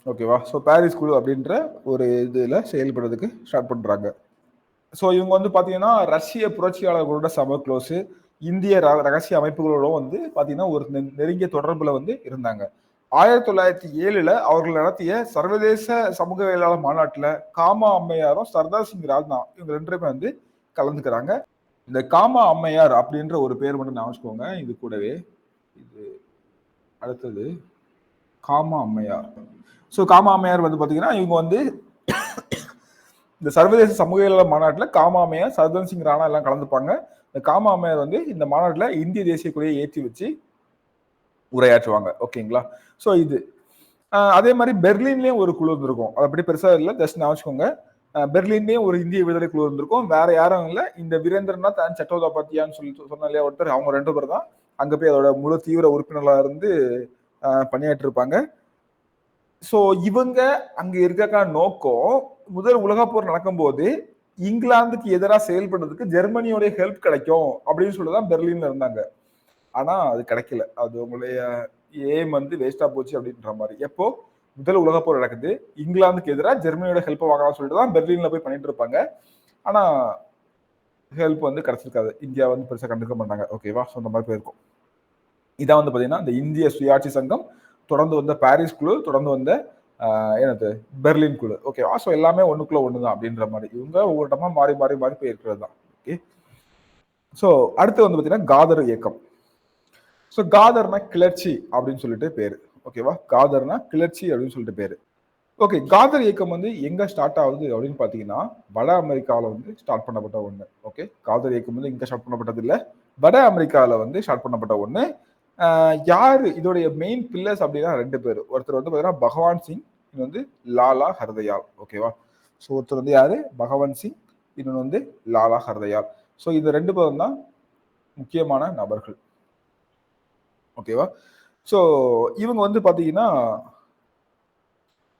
ஓகேவா, ஸோ பாரிஸ் குழு அப்படின்ற ஒரு இதுல செயல்படுறதுக்கு ஸ்டார்ட் பண்றாங்க. ஸோ இவங்க வந்து பாத்தீங்கன்னா ரஷ்ய புரட்சியாளர்களோட சம க்ளோஸ், இந்திய ரகசிய அமைப்புகளோட வந்து பாத்தீங்கன்னா ஒரு நெருங்கிய தொடர்புல வந்து இருந்தாங்க. 1907 அவர்கள் நடத்திய சர்வதேச சமூகவியலாளர் மாநாட்டுல காமா அம்மையாரும் சர்தார் சிங் ராஜ்னா இவங்க 2 பேருமே வந்து கலந்துக்கிறாங்க. இந்த காமா அம்மையார் அப்படின்ற ஒரு பேர் மட்டும் ஞாபகம் வச்சுக்கோங்க. இது கூடவே இது அடுத்தது காமா அம்மையார். ஸோ காமா அம்மையார் வந்து பாத்தீங்கன்னா இவங்க வந்து இந்த சர்வதேச சமூகவியலாளர் மாநாட்டுல காமா அம்மையார், சர்தார் சிங் ராணா எல்லாம் கலந்துப்பாங்க. இந்த காமா அம்மையார் வந்து இந்த மாநாட்டுல இந்திய தேசிய கொடியை ஏற்றி வச்சு உரையாற்றுவாங்க. ஓகேங்களா? ஸோ இது அதே மாதிரி பெர்லின்லயும் ஒரு குழு இருந்திருக்கும். அதை பற்றி பெருசா இல்லை, ஜஸ்ட் ஞாபகம் வச்சுக்கோங்க. பெர்லின்லயும் ஒரு இந்திய விடுதலை குழு இருந்திருக்கும். வேற யாரும் இல்லை, இந்த வீரேந்திரநாத் அண்ட் சட்டோபாத்தியான்னு சொல்லி சொன்ன இல்லையா ஒருத்தர், அவங்க 2 பேர் தான் அங்க போய் அதோட முழு தீவிர உறுப்பினர்களா இருந்து பணியாற்றி இருப்பாங்க. ஸோ இவங்க அங்க இருக்கான நோக்கம், முதல் உலகப் போர் நடக்கும்போது இங்கிலாந்துக்கு எதிராக செயல்படுறதுக்கு ஜெர்மனியோட ஹெல்ப் கிடைக்கும் அப்படின்னு சொல்லிதான் பெர்லின்ல இருந்தாங்க. ஆனா அது கிடைக்கல. அது உங்களுடைய ஏம் வந்து வேஸ்டா போச்சு அப்படின்ற மாதிரி. எப்போ முதல் உலகப் போர் நடக்குது, இங்கிலாந்துக்கு எதிராக ஜெர்மனியோட ஹெல்ப் வாங்கலாம் சொல்லிட்டு தான் பெர்லின்ல போய் பண்ணிட்டு இருப்பாங்க. ஆனா ஹெல்ப் வந்து கிடைச்சிருக்காது. இந்தியா வந்து பெருசா கண்டுக்க மாட்டாங்க. ஓகேவா? ஸோ அந்த மாதிரி போயிருக்கும். இதான் வந்து பாத்தீங்கன்னா இந்த இந்திய சுயாட்சி சங்கம், தொடர்ந்து வந்த பாரிஸ் குழு, தொடர்ந்து வந்த என்னது பெர்லின் குழு. ஓகேவா? ஸோ எல்லாமே ஒண்ணுக்குள்ள ஒண்ணுதான் அப்படின்ற மாதிரி. இவங்க ஒவ்வொரு இடமா மாறி மாறி மாறி போய் இருக்கிறது தான். ஓகே. ஸோ அடுத்து வந்து பாத்தீங்கன்னா காதர் இயக்கம். ஸோ காதர்னா கிளர்ச்சி அப்படின்னு சொல்லிட்டு பேரு. ஓகேவா? காதர்னா கிளர்ச்சி அப்படின்னு சொல்லிட்டு பேரு. ஓகே, காதர் இயக்கம் வந்து எங்க ஸ்டார்ட் ஆகுது அப்படின்னு பாத்தீங்கன்னா வட அமெரிக்காவில் வந்து ஸ்டார்ட் பண்ணப்பட்ட ஒண்ணு. ஓகே, காதர் இயக்கம் வந்து இங்க ஸ்டார்ட் பண்ணப்பட்டது இல்ல, வட அமெரிக்காவில் வந்து ஸ்டார்ட் பண்ணப்பட்ட ஒண்ணு. யாரு இதோடைய மெயின் பில்லர்ஸ் அப்படின்னா 2 பேர். ஒருத்தர் வந்து பாத்தீங்கன்னா பகவான் சிங், இது வந்து லாலா ஹர்தயால். ஓகேவா? ஸோ ஒருத்தர் வந்து யாரு, பகவான் சிங், இன்னொன்று வந்து லாலா ஹர்தயால். ஸோ இந்த 2 பேரும் தான் முக்கியமான நபர்கள். ஓகேவா? ஸோ இவங்க வந்து பாத்தீங்கன்னா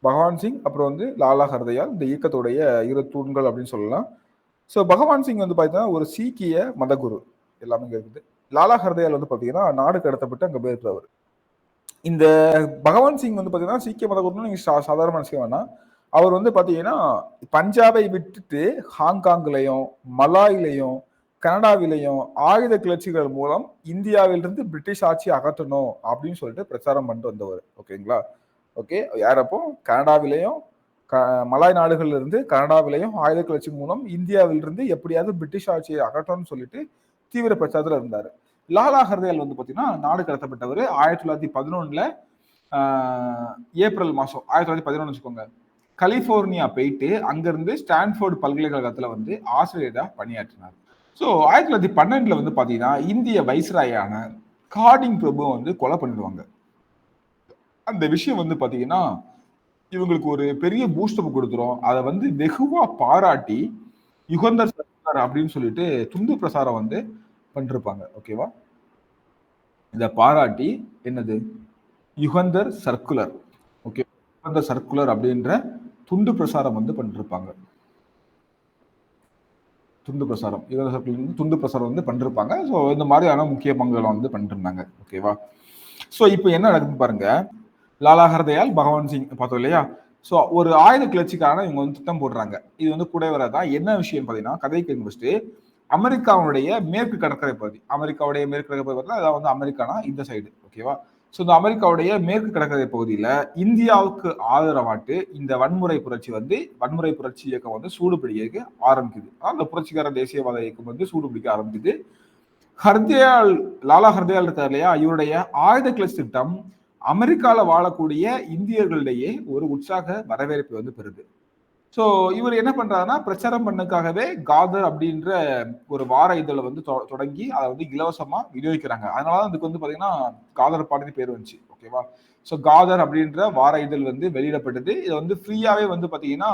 பகவான் சிங் அப்புறம் வந்து லாலா ஹர்தயால் இந்த இயக்கத்துடைய 2 தூண்கள் அப்படின்னு சொல்லலாம். ஸோ பகவான் சிங் வந்து பார்த்தீங்கன்னா ஒரு சீக்கிய மதகுரு, எல்லாமே இங்க இருக்குது. லாலா ஹர்தயால் வந்து பார்த்தீங்கன்னா நாடு கடத்தப்பட்டு அங்கே போயிருக்கிறவர். இந்த பகவான் சிங் வந்து பார்த்தீங்கன்னா சீக்கிய மதகுருன்னு நீங்க சாதாரண நினைச்சுக்க வேணாம். அவர் வந்து பார்த்தீங்கன்னா பஞ்சாபை விட்டுட்டு ஹாங்காங்லையும் மலாயிலையும் கனடாவிலையும் ஆயுத கிளர்ச்சிகள் மூலம் இந்தியாவிலிருந்து பிரிட்டிஷ் ஆட்சி அகற்றணும் அப்படின்னு சொல்லிட்டு பிரச்சாரம் பண்ணிட்டு வந்தவர். ஓகேங்களா? ஓகே, யாரப்போ கனடாவிலையும் மலாய் நாடுகள்ல இருந்து கனடாவிலையும் ஆயுத கிளர்ச்சி மூலம் இந்தியாவிலிருந்து எப்படியாவது பிரிட்டிஷ் ஆட்சியை அகற்றணும்னு சொல்லிட்டு தீவிர பிரச்சாரத்துல இருந்தாரு. லாலா ஹர்தயால் வந்து பாத்தீங்கன்னா நாடு கடத்தப்பட்டவர் 1911 ஏப்ரல் மாசம் 1911 வச்சுக்கோங்க. கலிபோர்னியா போயிட்டு அங்கிருந்து ஸ்டான்ஃபோர்டு பல்கலைக்கழகத்துல வந்து ஆசிரியரா பணியாற்றினார். ஸோ 1912 வந்து பாத்தீங்கன்னா இந்திய வைஸ்ராயான கார்டிங் பிரபு வந்து கொலை பண்ணிடுவாங்க. அந்த விஷயம் வந்து பாத்தீங்கன்னா இவங்களுக்கு ஒரு பெரிய பூஸ்டப் கொடுத்துரும். அதை வந்து வெகுவா பாராட்டி யுகந்தர் சர்க்கார் அப்படின்னு சொல்லிட்டு துண்டு பிரசாரம் வந்து பண்ணிருப்பாங்க. ஓகேவா? இதை பாராட்டி என்னது Jugantar circular. Okay, Jugantar circular அப்படின்ற துண்டு பிரசாரம் வந்து பண்ணிருப்பாங்க. துண்டு பிரசாரம், யுகந்தர் சர்க்குலர் துண்டு பிரசாரம் வந்து பண்ணிருப்பாங்க. ஸோ இந்த மாதிரியான முக்கிய பங்குகளை வந்து பண்ணிட்டு இருந்தாங்க. ஓகேவா? ஸோ இப்போ என்ன நடக்குது பாருங்க. லாலா ஹர்தயால், பகவான் சிங் பார்த்தோம் இல்லையா? ஸோ ஒரு ஆயுத கிளர்ச்சிக்கான இவங்க வந்து திட்டம் போடுறாங்க. இது வந்து கூட வரதான் என்ன விஷயம் பார்த்தீங்கன்னா, கதைக்கு ஃபர்ஸ்ட் அமெரிக்காவுடைய மேற்கு கடற்கரை பகுதி, அமெரிக்காவுடைய மேற்கு கடற்கரை பகுதியில் அதாவது வந்து அமெரிக்கானா இந்த சைடு. ஓகேவா? ஸோ இந்த அமெரிக்காவுடைய மேற்கு கடற்கரை பகுதியில் இந்தியாவுக்கு ஆதரவாட்டு இந்த வன்முறை புரட்சி இயக்கம் வந்து சூடுபிடிக்க ஆரம்பிக்குது. அந்த புரட்சிகர தேசியவாத இயக்கம் வந்து சூடுபிடிக்க ஆரம்பிக்குது. ஹர்தயால், லாலா ஹர்தயால் இருக்கார் இல்லையா, இவருடைய ஆயுத கிளர்ச்சி திட்டம் அமெரிக்கால வாழக்கூடிய இந்தியர்களிடையே ஒரு உற்சாக வரவேற்பு வந்து பெறுது. ஸோ இவர் என்ன பண்றாருன்னா பிரச்சாரம் பண்ணதுக்காகவே காதர் அப்படின்ற ஒரு வார இதழை வந்து தொடங்கி அதை வந்து இலவசமா விநியோகிக்கிறாங்க. அதனாலதான் அதுக்கு வந்து பாத்தீங்கன்னா காதர் பாட்டுன்னு பேர் வந்துச்சு. ஓகேவா? ஸோ காதர் அப்படின்ற வார இதழ் வந்து வெளியிடப்பட்டது. இதை வந்து ஃப்ரீயாவே வந்து பாத்தீங்கன்னா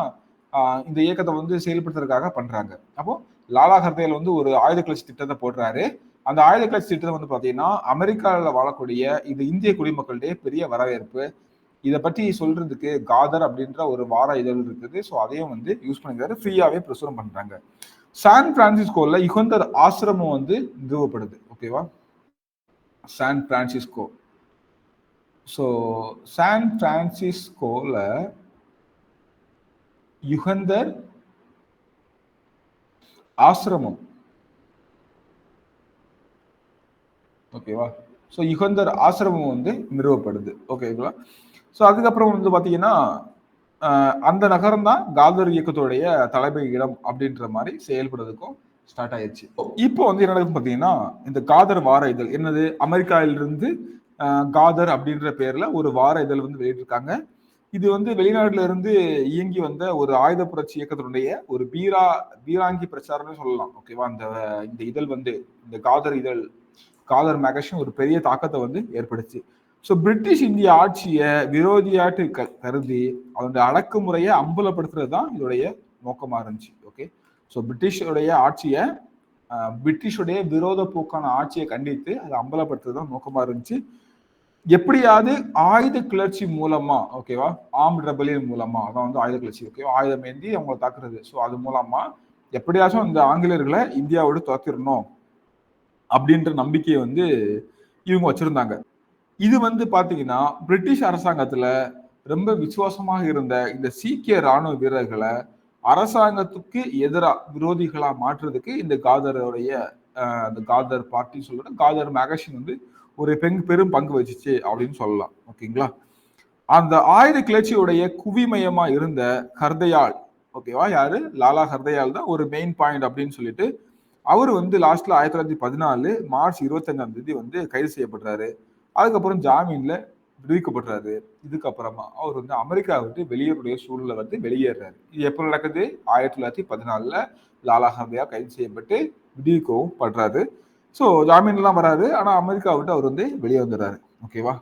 இந்த இயக்கத்தை வந்து செயல்படுத்துறதுக்காக பண்றாங்க. அப்போ லாலா ஹர்தயால் வந்து ஒரு ஆயுத கிளர்ச்சி திட்டத்தை போடுறாரு. அந்த ஆயுத கிளர்ச்சி திட்டம் வந்து பாத்தீங்கன்னா அமெரிக்காவில் வாழக்கூடிய இந்த இந்திய குடிமக்களிடையே பெரிய வரவேற்பு. இதை பற்றி சொல்றதுக்கு காதர் அப்படின்ற ஒரு வார இதழ் இருக்குது. ஸோ அதையும் வந்து யூஸ் பண்ணிக்கிறாரு, ஃப்ரீயாவே பிரசுரம் பண்றாங்க. சான் பிரான்சிஸ்கோல யுகந்தர் ஆசிரமம் வந்து நிறுவப்படுது. ஓகேவா? San Francisco. ஸோ சான் பிரான்சிஸ்கோல யுகந்தர் ஆசிரமம். ஓகேவா? ஸோ யுகந்தர் ஆசிரமம் வந்து நிறுவப்படுது. ஓகேங்களா? ஸோ அதுக்கப்புறம் வந்து பார்த்தீங்கன்னா அந்த நகரம் தான் காதர் இயக்கத்துடைய தலைமை இடம் அப்படின்ற மாதிரி செயல்படுறதுக்கும் ஸ்டார்ட் ஆயிடுச்சு. இப்போ வந்து என்ன நடக்குதுன்னு பார்த்தீங்கன்னா, இந்த காதர் வார இதழ் என்னது அமெரிக்காவிலிருந்து காதர் அப்படின்ற பேர்ல ஒரு வார இதழ் வந்து வெளியிட்டிருக்காங்க. இது வந்து வெளிநாட்டுல இருந்து இயங்கி வந்த ஒரு ஆயுத புரட்சி இயக்கத்தினுடைய ஒரு பீராங்கி பிரச்சாரம்னு சொல்லலாம். ஓகேவா? இந்த இதழ் வந்து இந்த காதர் இதழ் காதர் மேகசின் ஒரு பெரிய தாக்கத்தை வந்து ஏற்படுச்சு. ஸோ பிரிட்டிஷ் இந்திய ஆட்சியை விரோதியாட்டு கருதி அதனுடைய அடக்குமுறையை அம்பலப்படுத்துறது தான் இதோடைய நோக்கமா இருந்துச்சு. ஓகே, ஸோ பிரிட்டிஷோடைய ஆட்சியை பிரிட்டிஷுடைய விரோத போக்கான ஆட்சியை கண்டித்து அதை அம்பலப்படுத்துறது தான் நோக்கமா இருந்துச்சு. எப்படியாவது ஆயுத கிளர்ச்சி மூலமா, ஓகேவா, ஆர்ம்ட் ரெபலியன் மூலமா, அதான் வந்து ஆயுத கிளர்ச்சி, ஓகேவா, ஆயுதம் ஏந்தி அவங்களை தாக்குறது. ஸோ அது மூலமா எப்படியாச்சும் இந்த ஆங்கிலேயர்களை இந்தியாவோட துரத்திடணும் அப்படின்ற நம்பிக்கையை வந்து இவங்க வச்சிருந்தாங்க. இது வந்து பாத்தீங்கன்னா பிரிட்டிஷ் அரசாங்கத்துல ரொம்ப விசுவாசமாக இருந்த இந்த சீக்கிய ராணுவ வீரர்களை அரசாங்கத்துக்கு எதிராக விரோதிகளா மாற்றுறதுக்கு இந்த காதருடைய அந்த காதர் பார்ட்டி சொல்ற காதர் மேகசின் வந்து ஒரு பெரும் பங்கு வச்சுச்சு அப்படின்னு சொல்லலாம். ஓகேங்களா? அந்த ஆயுத கிளர்ச்சியுடைய குவிமையமா இருந்த ஹர்தயால், ஓகேவா, யாரு, லாலா ஹர்தயால் தான் ஒரு மெயின் பாயிண்ட் அப்படின்னு சொல்லிட்டு அவர் வந்து லாஸ்ட்ல 1914 மார்ச் 25 வந்து கைது செய்யப்படுறாரு. அதுக்கப்புறம் ஜாமீன்ல விடுவிக்கப்படுறாரு. இதுக்கப்புறமா அவர் வந்து அமெரிக்கா விட்டு வெளியேறுடைய சூழ்நிலை வந்து வெளியேறாரு. இது எப்போ நடக்குது? 1914 லாலா ஹர்தயால் கைது செய்யப்பட்டு விடுவிக்கவும் படுறாரு. ஸோ ஜாமீன்லாம் வராது. ஆனா அமெரிக்கா விட்டு அவர் வந்து வெளியே வந்துடுறாரு. ஓகேவா?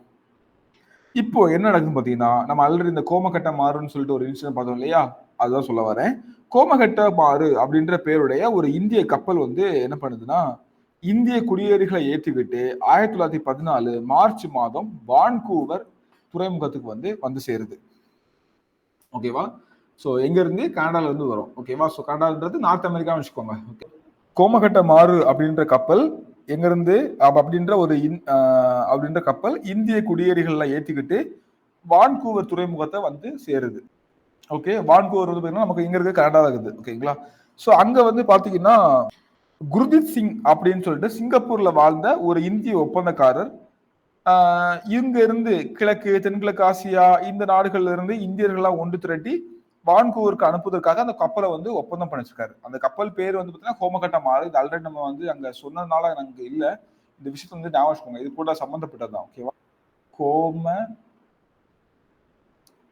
இப்போ என்ன நடக்குதுன்னு பார்த்தீங்கன்னா, நம்ம ஆல்ரெடி இந்த கோமகட்ட மாறுன்னு சொல்லிட்டு ஒரு இன்சிடென்ட் பார்த்தோம் இல்லையா? அதுதான் சொல்ல வரேன். கோமகட்ட மாறு அப்படின்ற பேருடைய ஒரு இந்திய கப்பல் வந்து என்ன பண்ணுதுன்னா, இந்திய குடியேறிகளை ஏற்றிவிட்டு 1914 மார்ச் மாதம் வான்கூவர் துறைமுகத்துக்கு வந்து சேருது. ஓகேவா? ஸோ எங்க இருந்து? கனடால இருந்து வரும். ஓகேவா? ஸோ கனடான்றது நார்த் அமெரிக்கான்னு வச்சுக்கோங்க. ஓகே. கோமகட்ட மாறு அப்படின்ற கப்பல் எங்கிருந்து அப்படின்ற ஒரு அப்படின்ற கப்பல் இந்திய குடியேறிகளை ஏற்றிக்கிட்டு வான்கூவர் துறைமுகத்தை வந்து சேருது. ஓகே, வான்கூவர் வந்து பாத்தீங்கன்னா நமக்கு இங்க இருக்கு கனடா இருக்குது. ஓகேங்களா? ஸோ அங்க வந்து பாத்தீங்கன்னா குர்தீப் சிங் அப்படின்னு சொல்லிட்டு சிங்கப்பூர்ல வாழ்ந்த ஒரு இந்திய ஒப்பந்தக்காரர் இங்க இருந்து கிழக்கு தென்கிழக்கு ஆசியா இந்த நாடுகள்ல இருந்து இந்தியர்கள்லாம் ஒன்று திரட்டி வான்கூவருக்கு அனுப்புவதற்காக அந்த கப்பலை வந்து ஒப்பந்தம் பண்ணிச்சிருக்காரு. அந்த கப்பல் பேர் வந்து பாத்தீங்கன்னா கோமகட்ட மாறு. இது ஆல்ரெடி நம்ம வந்து அங்க சொன்னதுனால எனக்கு இல்ல, இந்த விஷயத்த வந்து ஞாபகம் வச்சுக்கோங்க. இது கூட சம்பந்தப்பட்டதுதான். ஓகேவா? கோம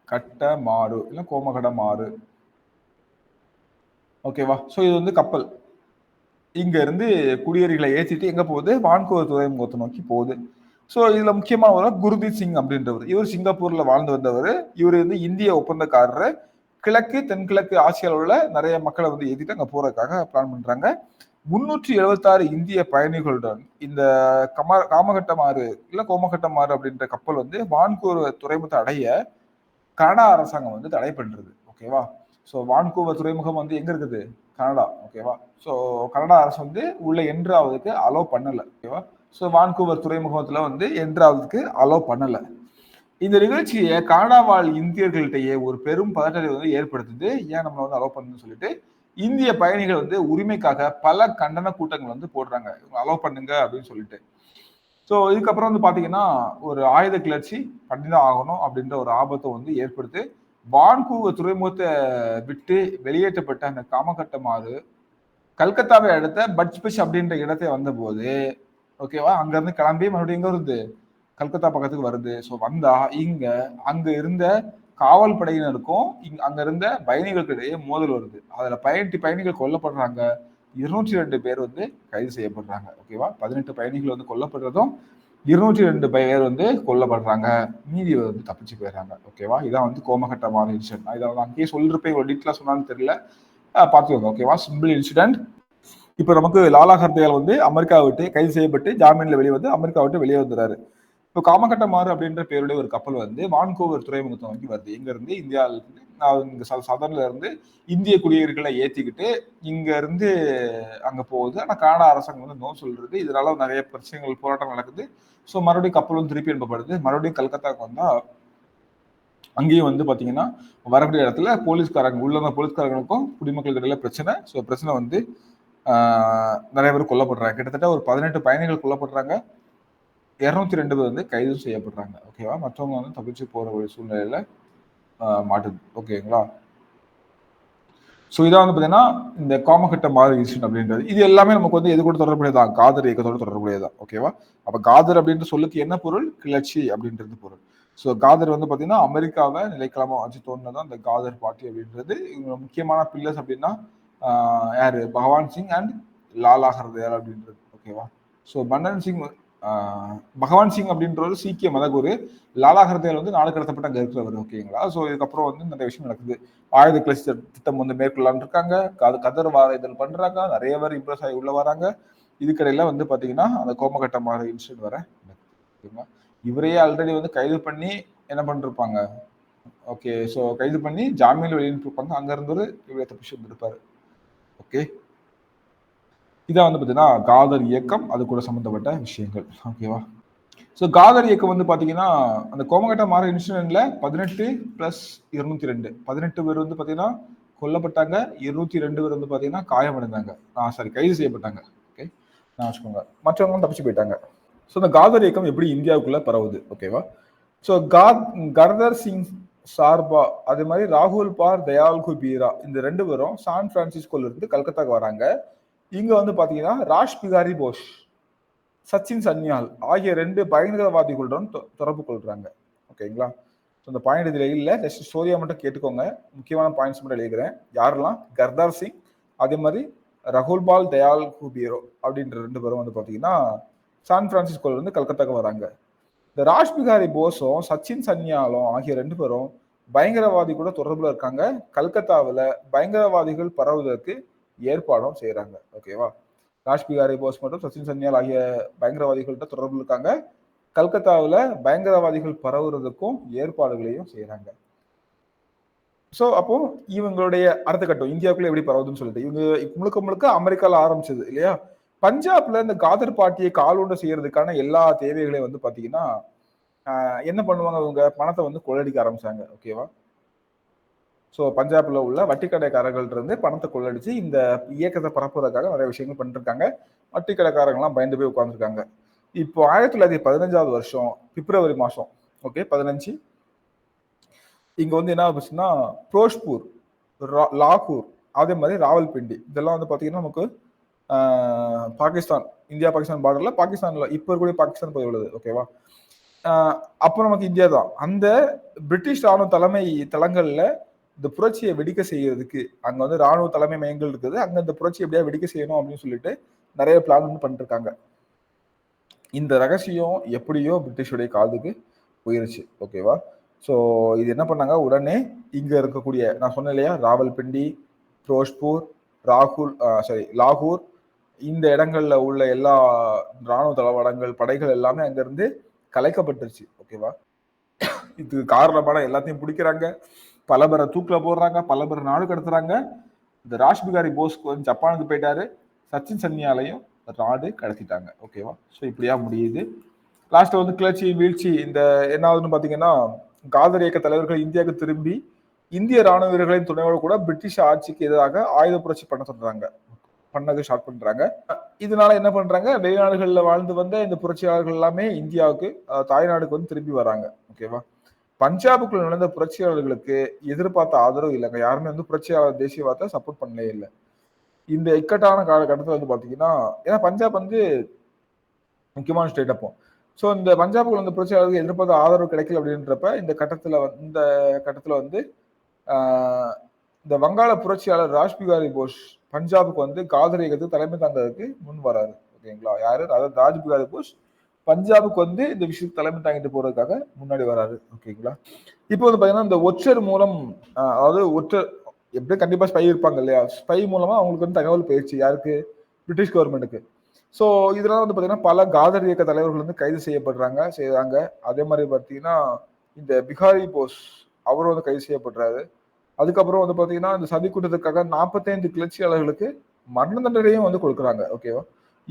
கட்ட மாறு இல்ல கோமகட மாறு. ஓகேவா? சோ இது வந்து கப்பல் இங்க இருந்து குடியேறிகளை ஏற்றிட்டு எங்க போகுது? வான்கூவர் துறைமுகத்தை நோக்கி போகுது. ஸோ இதுல முக்கியமான குர்தீப் சிங் அப்படின்றவர். இவர் சிங்கப்பூர்ல வாழ்ந்து வந்தவர். இவர் வந்து இந்திய ஒப்பந்தக்காரர். கிழக்கு தென்கிழக்கு ஆசியாவில் உள்ள நிறைய மக்களை வந்து ஏற்றிட்டு அங்க போறதுக்காக பிளான் பண்றாங்க. 376 இந்திய பயணிகளுடன் இந்த காமகட்டமாறு இல்ல கோமகட்டமாறு அப்படின்ற கப்பல் வந்து வான்கூவர் துறைமுகத்தை அடைய கனடா அரசாங்கம் வந்து தடை பண்றது. ஓகேவா? ஸோ வான்கூவர் துறைமுகம் வந்து எங்க இருக்குது? கனடா. ஓகேவா? ஸோ கனடா அரசு வந்து உள்ள என்ட்ராவதுக்கு அலோவ் பண்ணல. ஓகேவா? ஸோ வான்கூவர் துறைமுகத்துல வந்து என்ட்ராவதுக்கு அலோவ் பண்ணல. இந்த நிகழ்ச்சியை கனடா வாழ் இந்தியர்கள்டையே ஒரு பெரும் பதற்றத்தை வந்து ஏற்படுத்துது. ஏன் நம்மளை வந்து அலோவ் பண்ணுன்னு சொல்லிட்டு இந்திய பயணிகள் வந்து உரிமைக்காக பல கண்டன கூட்டங்கள் வந்து போடுறாங்க. அலோவ் பண்ணுங்க அப்படின்னு சொல்லிட்டு. ஸோ இதுக்கப்புறம் வந்து பாத்தீங்கன்னா ஒரு ஆயுத கிளர்ச்சி பண்ணிதான் ஆகணும் அப்படின்ற ஒரு ஆபத்தை வந்து ஏற்படுத்து. வான்கூவர் துறைமுகத்தை விட்டு வெளியேற்றப்பட்ட அந்த காமகட்டமாறு கல்கத்தாவை அடுத்த பட்ச்பிஷ் அப்படின்ற இடத்தை வந்தபோது, ஓகேவா, அங்க இருந்து கிளம்பி மறுபடியும் எங்க வருது? கல்கத்தா பக்கத்துக்கு வருது. ஸோ வந்தா அங்க இருந்த காவல் படையினருக்கும் அங்க இருந்த பயணிகளுக்கு இடையே மோதல் வருது. அதுல 18 பயணிகள் கொல்லப்படுறாங்க. 202 பேர் வந்து கைது செய்யப்படுறாங்க. ஓகேவா? 18 பயணிகள் வந்து கொல்லப்படுறதும் 202 பேர் வந்து கொல்லப்படுறாங்க. மீதி வந்து தப்பிச்சு போயிடுறாங்க. ஓகேவா? இதான் வந்து கோமகட்டமான இன்சிடென்ட். இதை அங்கேயே சொல்லிருப்பேன், இவ்வளவு டீட்டெயிலா சொன்னான்னு தெரியல, பார்த்துக்கோங்க. ஓகேவா? Simple incident. இப்போ நமக்கு லாலா ஹர்தயால் வந்து அமெரிக்கா விட்டு கைது செய்யப்பட்டு ஜாமீன்ல வெளியே வந்து அமெரிக்கா விட்டு வெளியே வந்துறாரு. இப்போ காமகட்டமாறு அப்படின்ற பேருடைய ஒரு கப்பல் வந்து வான்கூவர் துறைமுகத்தை நோக்கி வருது. இங்க இருந்து இந்தியாவிலிருந்து இங்க சதன்ல இருந்து இந்திய குடியேறிகளை ஏற்றிக்கிட்டு இங்க இருந்து அங்க போகுது. ஆனா கனடா அரசாங்கம் வந்து நோ சொல்றது. இதனால நிறைய பிரச்சனைகள், போராட்டம் நடக்குது. ஸோ மறுபடியும் கப்பல் வந்து திருப்பி அனுப்பப்படுது. மறுபடியும் கல்கத்தாவுக்கு வந்தா அங்கேயும் வந்து பாத்தீங்கன்னா வரக்கூடிய இடத்துல போலீஸ்காரங்க உள்ள போலீஸ்காரங்களுக்கும் குடிமக்களுக்கு இடையில பிரச்சனை. ஸோ பிரச்சனை வந்து நிறைய பேர் கொல்லப்படுறாங்க. கிட்டத்தட்ட ஒரு 18 பயணிகள் கொல்லப்படுறாங்க. 202 பேர் வந்து கைது செய்யப்படுறாங்க. ஓகேவா? மற்றவங்க வந்து தப்பிச்சு போற ஒரு சூழ்நிலையில மாட்டுது. ஓகேங்களா? ஸோ இதான் வந்து பார்த்தீங்கன்னா, இந்த காமகட்ட மாறு இன்சிடென்ட் அப்படின்றது. இது எல்லாமே நமக்கு வந்து எது கூட தொடர்புடையதான்? காதர் இயக்கத்தோட தொடர்புடையதான். ஓகேவா? அப்ப காதர் அப்படின்ற சொல்லுக்கு என்ன பொருள்? கிளர்ச்சி அப்படின்றது பொருள். ஸோ காதர் வந்து பார்த்தீங்கன்னா, அமெரிக்காவை நிலைக்களமா வச்சு தோணுனதான் இந்த காதர் பார்ட்டி அப்படின்றது. இவங்க முக்கியமான பில்லர்ஸ் அப்படின்னா, யாரு? பகவான் சிங் அண்ட் லாலா ஹர்தயால் அப்படின்றது. ஓகேவா? ஸோ பண்டன் சிங் பகவான் சிங் அப்படின்றவர் சீக்கிய மதகுரு. லாலா ஹர்தயால் வந்து நாடு கடத்தப்பட்ட அங்கே இருக்கிறவர். ஓகேங்களா? ஸோ இதுக்கப்புறம் வந்து நிறைய விஷயம் நடக்குது. ஆயுத கிளர்ச்சி திட்டம் வந்து மேற்கொள்ளலான்னு இருக்காங்க. கதர் வார இதழ் பண்றாங்க. நிறைய பேர் இம்ப்ரெஸ் ஆகி உள்ள வராங்க. இதுக்கடையில வந்து பாத்தீங்கன்னா அந்த கோமகட்ட மாறு இன்சிடென்ட் வர நடக்குது. இவரையே ஆல்ரெடி வந்து கைது பண்ணி என்ன பண்ணிருப்பாங்க? ஓகே, ஸோ கைது பண்ணி ஜாமீன்ல வெளியே இருப்பாங்க. அங்க இருந்தவர் இவரை தப்பிச்சு வந்திருப்பாரு. ஓகே, இதான் வந்து பாத்தீங்கன்னா காதர் இயக்கம், அது கூட சம்பந்தப்பட்ட விஷயங்கள். ஓகேவா? ஸோ காதர் இயக்கம் வந்து பாத்தீங்கன்னா அந்த கோமகட்ட மாறு இன்சிடென்ட்ல 18 பிளஸ் 202 18 பேர் வந்து பாத்தீங்கன்னா கொல்லப்பட்டாங்க. 202 பேர் வந்து பாத்தீங்கன்னா காயமடைந்தாங்க. சாரி, கைது செய்யப்பட்டாங்க. ஓகே, நான் வச்சுக்கோங்க. மற்றவங்க தப்பிச்சு போயிட்டாங்க. ஸோ இந்த காதர் இயக்கம் எப்படி இந்தியாவுக்குள்ள பரவுது? ஓகேவா? ஸோ கர்தர் சிங் சார்பா, அதே மாதிரி ராகுல் பார் தயால்கு பீரா, இந்த 2 பேரும் சான் பிரான்சிஸ்கோல இருந்து கல்கத்தாக்கு வராங்க. இங்க வந்து பாத்தீங்கன்னா ராஷ் பிகாரி போஸ், சச்சின் சன்னியால் ஆகிய 2 பயங்கரவாதிகளுடன் தொடர்பு கொள்றாங்க. ஓகேங்களா? இந்த பாயிண்ட் இதுல இல்ல, ஜஸ்ட் ஸ்டோரியா மட்டும் கேட்டுக்கோங்க. முக்கியமான பாயிண்ட்ஸ் மட்டும் எழுதிக்கிறேன். யாரெல்லாம்? கர்தார் சிங், அதே மாதிரி ரகுல்பால் தயால் ஹூபியரோ அப்படின்ற 2 பேரும் வந்து பாத்தீங்கன்னா சான் பிரான்சிஸ்கோல இருந்து கல்கத்தாக்கு வராங்க. இந்த ராஜ் பிகாரி போஸும் சச்சின் சன்னியாலும் ஆகிய 2 பேரும் பயங்கரவாதி கூட தொடர்புல இருக்காங்க. கல்கத்தாவில் பயங்கரவாதிகள் பரவுவதற்கு ஏற்பாடும் செய்யறாங்க. ஓகேவா? ராஜ் பிகாரி போஸ் மற்றும் சச்சின் சன்னியால் ஆகிய பயங்கரவாதிகள்கிட்ட தொடர்பு இருக்காங்க. கல்கத்தாவில் பயங்கரவாதிகள் பரவுறதுக்கும் ஏற்பாடுகளையும் செய்யறாங்க. ஸோ அப்போ இவங்களுடைய அடுத்த கட்டம் இந்தியாவுக்குள்ள எப்படி பரவுதுன்னு சொல்லிட்டு இவங்க முழுக்க முழுக்க அமெரிக்கால ஆரம்பிச்சது இல்லையா? பஞ்சாப்ல இந்த காதர் பார்ட்டியை காலூண்ட செய்யறதுக்கான எல்லா தேவைகளையும் வந்து பாத்தீங்கன்னா என்ன பண்ணுவாங்க? அவங்க பணத்தை வந்து கொள்ளடிக்க ஆரம்பிச்சாங்க. ஓகேவா? ஸோ பஞ்சாப்ல உள்ள வட்டிக்கடைக்காரர்கள் இருந்து பணத்தை கொள்ளடிச்சு இந்த இயக்கத்தை பரப்புவதற்காக நிறைய விஷயங்கள் பண்ணிருக்காங்க. வட்டிக்கடைக்காரங்களாம் பயந்து போய் உட்கார்ந்துருக்காங்க. இப்போ 1915 வருஷம் பிப்ரவரி மாசம், ஓகே 15, இங்க வந்து என்ன ஆச்சுன்னா பிரோஷ்பூர், லாகூர், அதே மாதிரி ராவல்பிண்டி, இதெல்லாம் வந்து பாத்தீங்கன்னா நமக்கு பாகிஸ்தான், இந்தியா பாகிஸ்தான் பார்டர்ல, பாகிஸ்தான்ல இப்ப இருக்கக்கூடிய பாகிஸ்தான் பகுதி உள்ளது. ஓகேவா? அப்போ நமக்கு இந்தியா தான். அந்த பிரிட்டிஷ் ராணுவ தலைமை தளங்கள்ல இந்த புரட்சியை வெடிக்க செய்யறதுக்கு அங்க வந்து ராணுவ தலைமை மையங்கள் இருக்குது. அங்க இந்த புரட்சி எப்படியா வெடிக்க செய்யணும் அப்படின்னு சொல்லிட்டு நிறைய பிளான் வந்து பண்ணிட்டு இருக்காங்க. இந்த ரகசியம் எப்படியோ பிரிட்டிஷுடைய காதுக்கு போயிருச்சு. ஓகேவா? ஸோ இது என்ன பண்ணாங்க? உடனே இங்க இருக்கக்கூடிய நான் சொன்னேன் இல்லையா, ராவல்பிண்டி, பிரோஷ்பூர், லாகூர், இந்த இடங்கள்ல உள்ள எல்லா ராணுவ தளவாடங்கள், படைகள் எல்லாமே அங்க இருந்து கலைக்கப்பட்டுருச்சு. ஓகேவா? இதுக்கு காரணமான எல்லாத்தையும் பிடிக்கிறாங்க, பல பேரை தூக்கில போடுறாங்க, பல பேரை நாடு கடத்துறாங்க. இந்த ராஜ் பிகாரி போஸ்க்கு வந்து ஜப்பானுக்கு போயிட்டாரு. சச்சின் சன்னியாலையும் நாடு கடத்திட்டாங்க. ஓகேவா? ஸோ இப்படியா முடியுது. லாஸ்ட்ல வந்து கிளர்ச்சி வீழ்ச்சி இந்த என்ன ஆகுதுன்னு பாத்தீங்கன்னா, காதர் இயக்க தலைவர்கள் இந்தியாவுக்கு திரும்பி இந்திய ராணுவ வீரர்களின் துணையோடு கூட பிரிட்டிஷ் ஆட்சிக்கு எதிராக ஆயுத புரட்சி பண்ண சொல்றாங்க, பண்ணது ஸ்டார்ட் பண்றாங்க. இதனால என்ன பண்றாங்க? வெளிநாடுகள்ல வாழ்ந்து வந்த இந்த புரட்சியாளர்கள் எல்லாமே இந்தியாவுக்கு தாய்நாடுக்கு வந்து திரும்பி வராங்க. ஓகேவா? பஞ்சாபுக்குள்ள நடந்த புரட்சியாளர்களுக்கு எதிர்பார்த்த ஆதரவு இல்லைங்க. யாருமே வந்து புரட்சியாளர் தேசியவாதத்தை சப்போர்ட் பண்ணவே இல்லை. இந்த இக்கட்டான காலகட்டத்தில் வந்து பாத்தீங்கன்னா, ஏன்னா பஞ்சாப் வந்து முக்கியமான ஸ்டேட் அப்போ. ஸோ இந்த பஞ்சாபுக்குள்ள வந்து புரட்சியாளர்களுக்கு எதிர்பார்த்த ஆதரவு கிடைக்கல அப்படின்றப்ப இந்த கட்டத்துல வந்து இந்த வங்காள புரட்சியாளர் ராஜ் பிகாரி போஸ் பஞ்சாபுக்கு வந்து காதர் இயக்கத்துக்கு தலைமை தாங்கிறதுக்கு முன் வராரு. ஓகேங்களா? யாரு? அதாவது ராஜ் பிகாரி போஸ் பஞ்சாபுக்கு வந்து இந்த விஷயத்துக்கு தலைமை தாங்கிட்டு போறதுக்காக முன்னாடி வராரு. ஓகேங்களா? இப்போ வந்து பாத்தீங்கன்னா இந்த ஒற்றர் மூலம், அதாவது ஒற்றர் எப்படியும் கண்டிப்பா ஸ்பை இருப்பாங்க இல்லையா? ஸ்பை மூலமா அவங்களுக்கு வந்து தகவல் போயிடுச்சு. யாருக்கு? பிரிட்டிஷ் கவர்மெண்ட்டுக்கு. ஸோ இதனால வந்து பாத்தீங்கன்னா பல காதர் இயக்க தலைவர்கள் வந்து கைது செய்யறாங்க. அதே மாதிரி பாத்தீங்கன்னா இந்த பிகாரி போஸ் அவரும் வந்து கைது செய்யப்படுறாரு. அதுக்கப்புறம் வந்து பாத்தீங்கன்னா இந்த சதி கூட்டத்துக்காக 45 கிளர்ச்சியாளர்களுக்கு மரண தண்டனையும் வந்து கொடுக்குறாங்க. ஓகேவா?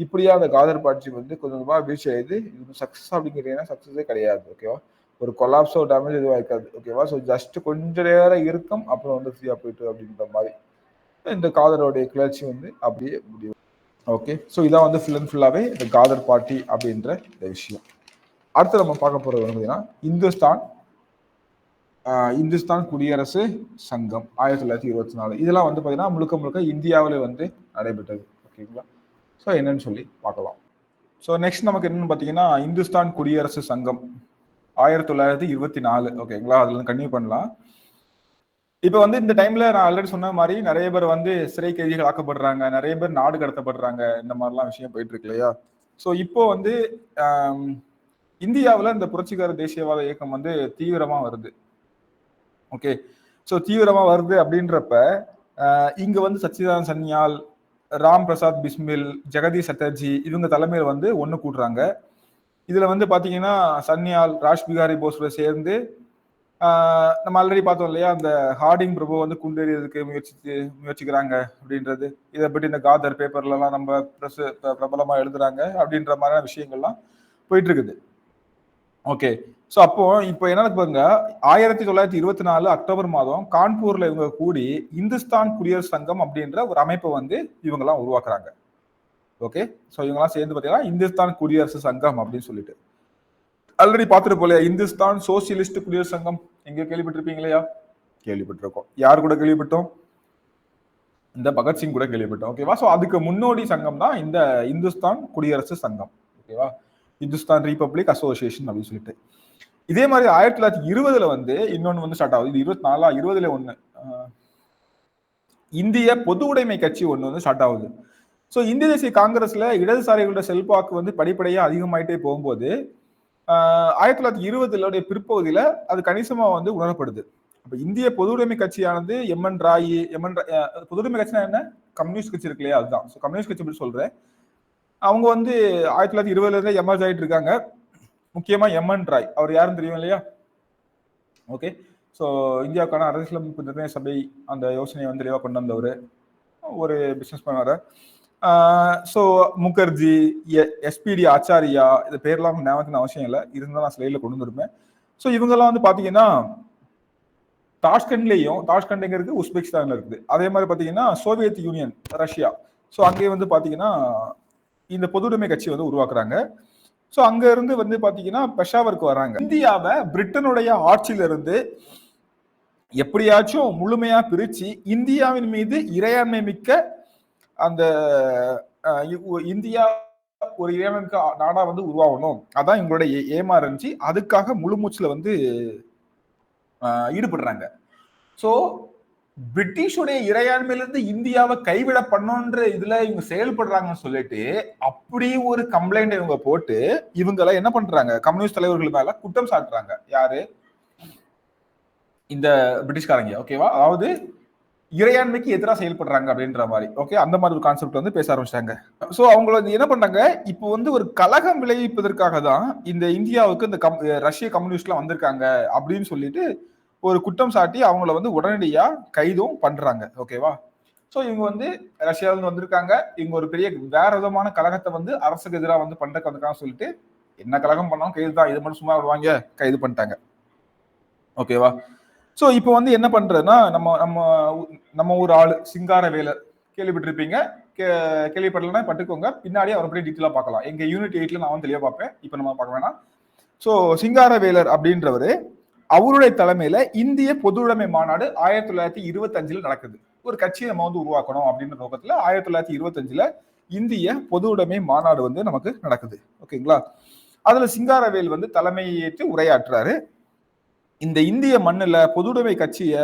இப்படியா அந்த காதர் பார்ட்டி வந்து கொஞ்சம் கொஞ்சமா வீழ்ச்சி ஆயிடுது. இது சக்சஸ் அப்படிங்கிறீங்கன்னா சக்சஸே கிடையாது. ஓகேவா? ஒரு கொலாப்ஸோ டேமேஜ் எதுவும் இருக்காது. ஓகேவா? ஸோ ஜஸ்ட் கொஞ்ச நேரம் இருக்கும், அப்புறம் வந்து ஃப்ரீயா போயிட்டு அப்படின்ற மாதிரி இந்த காதரோடைய கிளர்ச்சி வந்து அப்படியே முடியும். ஓகே, ஸோ இதான் வந்து ஃபுல் அண்ட் ஃபுல்லாவே இந்த காதர் பார்ட்டி அப்படின்ற இந்த விஷயம். அடுத்து நம்ம பார்க்க போறது வந்து பார்த்தீங்கன்னா இந்துஸ்தான் குடியரசு சங்கம் 1924. இதெல்லாம் வந்து பார்த்தீங்கன்னா முழுக்க முழுக்க இந்தியாவில் வந்து நடைபெற்றது. ஓகேங்களா? ஸோ என்னன்னு சொல்லி பார்க்கலாம். ஸோ நெக்ஸ்ட் நமக்கு என்னன்னு பார்த்தீங்கன்னா இந்துஸ்தான் குடியரசு சங்கம் 1924. ஓகேங்களா? அதுல இருந்து கன்டினியூ பண்ணலாம். இப்போ வந்து இந்த டைம்ல நான் ஆல்ரெடி சொன்ன மாதிரி நிறைய பேர் வந்து சிறை கைதிகள் ஆக்கப்படுறாங்க, நிறைய பேர் நாடு கடத்தப்படுறாங்க, இந்த மாதிரிலாம் விஷயம் போயிட்டு இருக்கு இல்லையா? ஸோ இப்போ வந்து இந்தியாவில் இந்த புரட்சிகர தேசியவாத இயக்கம் வந்து தீவிரமா வருது. ஓகே, ஸோ தீவிரமா வருது அப்படின்றப்ப இங்க வந்து சச்சிதானந்த சன்யால், ராம் பிரசாத் பிஸ்மில், ஜெகதீஷ் சட்டர்ஜி இவங்க தலைமையில் வந்து ஒன்று கூட்டுறாங்க. இதுல வந்து பாத்தீங்கன்னா சன்யால், ராஜ் பிகாரி போஸ்ல சேர்ந்து நம்ம ஆல்ரெடி பார்த்தோம் இல்லையா, அந்த ஹார்டிங் பிரபு வந்து குண்டெறியதுக்கு முயற்சிக்கிறாங்க அப்படின்றது. இதை பற்றி இந்த காதர் பேப்பர்லாம் நம்ம பிரபலமா எழுதுறாங்க அப்படின்ற மாதிரியான விஷயங்கள்லாம் போயிட்டு இருக்குது. ஓகே, ஸோ அப்போ இப்போ என்ன பாருங்க, 1924 அக்டோபர் மாதம் கான்பூர்ல இவங்க கூடி இந்துஸ்தான் குடியரசு சங்கம் அப்படின்ற ஒரு அமைப்பை வந்து இவங்கெல்லாம் உருவாக்குறாங்க. ஓகே, ஸோ இவங்கெல்லாம் சேர்ந்து பார்த்தீங்கன்னா இந்துஸ்தான் குடியரசு சங்கம் அப்படின்னு சொல்லிட்டு ஆல்ரெடி பார்த்துட்டு போலையா, இந்துஸ்தான் சோசியலிஸ்ட் குடியரசு சங்கம் எங்க கேள்விப்பட்டிருப்பீங்க இல்லையா? கேள்விப்பட்டிருக்கோம். யார் கூட கேள்விப்பட்டோம்? இந்த பகத்சிங் கூட கேள்விப்பட்டோம். ஓகேவா? ஸோ அதுக்கு முன்னோடி சங்கம் தான் இந்த இந்துஸ்தான் குடியரசு சங்கம். ஓகேவா? இந்துஸ்தான் ரிபப்ளிக் அசோசியேஷன் அப்படின்னு சொல்லிட்டு. இதே மாதிரி 1920 வந்து இன்னொன்னு வந்து ஸ்டார்ட் ஆகுது. இது 20 ஒண்ணு இந்திய பொது உடைமை கட்சி ஒண்ணு வந்து ஸ்டார்ட் ஆகுது. ஸோ இந்திய தேசிய காங்கிரஸ்ல இடதுசாரிகளோட செல்வாக்கு வந்து படிப்படியா அதிகமாயிட்டே போகும்போது 1920 பிற்பகுதியில அது கணிசமா வந்து உணரப்படுது. அப்ப இந்திய பொது உடைமை கட்சியானது எம்என் ராய், பொது உடைமை கட்சினா என்ன? கம்யூனிஸ்ட் கட்சி இருக்கு இல்லையா, அதுதான். ஸோ கம்யூனிஸ்ட் கட்சி பற்றி சொல்றேன். அவங்க வந்து 1920 எமர்ஜ் ஆயிட்டு இருக்காங்க. முக்கியமா எம்என் ராய், அவர் யாருன்னு தெரியும் இல்லையா? ஓகே, ஸோ இந்தியாவுக்கான அரசியலமைப்பு நிர்ணய சபை அந்த யோசனையை வந்து தெளிவாக கொண்டு வந்தவர், ஒரு பிசினஸ் பண்ணார். ஸோ முகர்ஜி, எஸ்பிடி ஆச்சாரியா, இந்த பேர்லாம் ஞாபகத்துக்கு அவசியம் இல்லை, இருந்தால் நான் ஸ்லைடில் கொண்டு வந்துருப்பேன். ஸோ இவங்கெல்லாம் வந்து பார்த்தீங்கன்னா தாஷ்கண்ட்லேயும், தாஷ்கண்ட்ங்கிறது உஸ்பெகிஸ்தான்ல இருக்குது. அதே மாதிரி பார்த்தீங்கன்னா சோவியத் யூனியன், ரஷ்யா, ஸோ அங்கேயே வந்து பார்த்தீங்கன்னா இந்த பொதுவுடைமை கட்சி வந்து உருவாக்குறாங்க. ஸோ அங்க இருந்து வந்து பாத்தீங்கன்னா பெஷாவருக்கு வராங்க. இந்தியாவை பிரிட்டனுடைய ஆட்சியில இருந்து எப்படியாச்சும் முழுமையா பிரிச்சு இந்தியாவின் மீது இறையாண்மை மிக்க அந்த இந்தியா ஒரு இறையாண்மை மிக்க நாடா வந்து உருவாகணும், அதான் எங்களுடைய ஏமா இருந்துச்சு. அதுக்காக முழு மூச்சுல வந்து ஈடுபடுறாங்க. ஸோ பிரிட்டிஷுடைய இறையாண்மையிலிருந்து இந்தியாவை கைவிட பண்ணோன்ற இதுல இவங்க செயல்படுறாங்கன்னு சொல்லிட்டு அப்படி ஒரு கம்ப்ளைண்ட் இவங்க போட்டு இவங்களை என்ன பண்றாங்க, கம்யூனிஸ்ட் தலைவர்கள் மேல குற்றம் சாட்டுறாங்க. யாரு? இந்த பிரிட்டிஷ்காரங்க. ஓகேவா? அதாவது இறையாண்மைக்கு எதிராக செயல்படுறாங்க அப்படின்ற மாதிரி. ஓகே, அந்த மாதிரி ஒரு கான்செப்ட் வந்து பேச ஆரம்பிச்சிட்டாங்க. ஸோ அவங்கள என்ன பண்றாங்க, இப்போ வந்து ஒரு கலகம் விளைவிப்பதற்காக தான் இந்த இந்தியாவுக்கு இந்த ரஷ்ய கம்யூனிஸ்ட்லாம் வந்திருக்காங்க அப்படின்னு சொல்லிட்டு ஒரு குற்றம் சாட்டி அவங்கள வந்து உடனடியா கைதும் பண்றாங்க. ஓகேவா? ஸோ இவங்க வந்து ரஷ்யாவிலிருந்து வந்திருக்காங்க, இவங்க ஒரு பெரிய வேற விதமான கழகத்தை வந்து அரசுக்கு எதிராக வந்து பண்றதுக்கு வந்திருக்காங்க சொல்லிட்டு என்ன கழகம் பண்ணாலும் கைது தான், இது மட்டும் சும்மா விடுவாங்க, கைது பண்ணிட்டாங்க. ஓகேவா? ஸோ இப்போ வந்து என்ன பண்றதுன்னா நம்ம ஒரு ஆளு சிங்காரவேலர் கேள்விப்பட்டிருப்பீங்க, கேள்விப்படலன்னா பட்டுக்கோங்க, பின்னாடி அவரை பற்றி டீட்டெயிலா பார்க்கலாம். எங்க யூனிட் 8ல நான் வந்து தெளிவா பார்ப்பேன், இப்போ நம்ம பார்க்க வேணாம். ஸோ சிங்காரவேலர் அப்படின்றவரு, அவருடைய தலைமையில இந்திய பொதுவுடைமை மாநாடு 1925 நடக்குது. ஒரு கட்சியை நம்ம வந்து உருவாக்கணும் அப்படின்ற நோக்கத்துல 1925 இந்திய பொதுவுடைமை மாநாடு வந்து நமக்கு நடக்குது. ஓகேங்களா? அதுல சிங்காரவேல் வந்து தலைமையேற்று உரையாற்றுறாரு. இந்த இந்திய மண்ணுல பொதுவுடைமை கட்சியை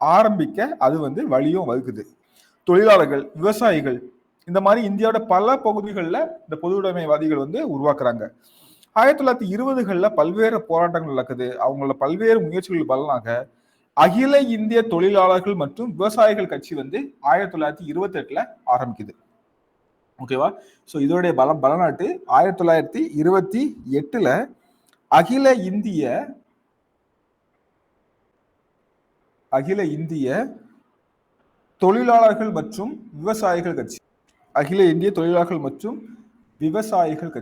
ஆரம்பிக்க அது வந்து வழியும் வகுக்குது. தொழிலாளர்கள், விவசாயிகள், இந்த மாதிரி இந்தியாவோட பல பகுதிகளில் இந்த பொதுவுடைமைவாதிகள் வந்து உருவாக்குறாங்க. 1920 பல்வேறு போராட்டங்கள் நடக்குது. அவங்களோட பல்வேறு முயற்சிகள் பலனாக அகில இந்திய தொழிலாளர்கள் மற்றும் விவசாயிகள் கட்சி வந்து 1928 ஆரம்பிக்குது. ஓகேவா? ஸோ இதோடைய பலனாட்டு 1928 அகில இந்திய தொழிலாளர்கள் மற்றும் விவசாயிகள் கட்சி, அகில இந்திய தொழிலாளர்கள் மற்றும் விவசாயிகள்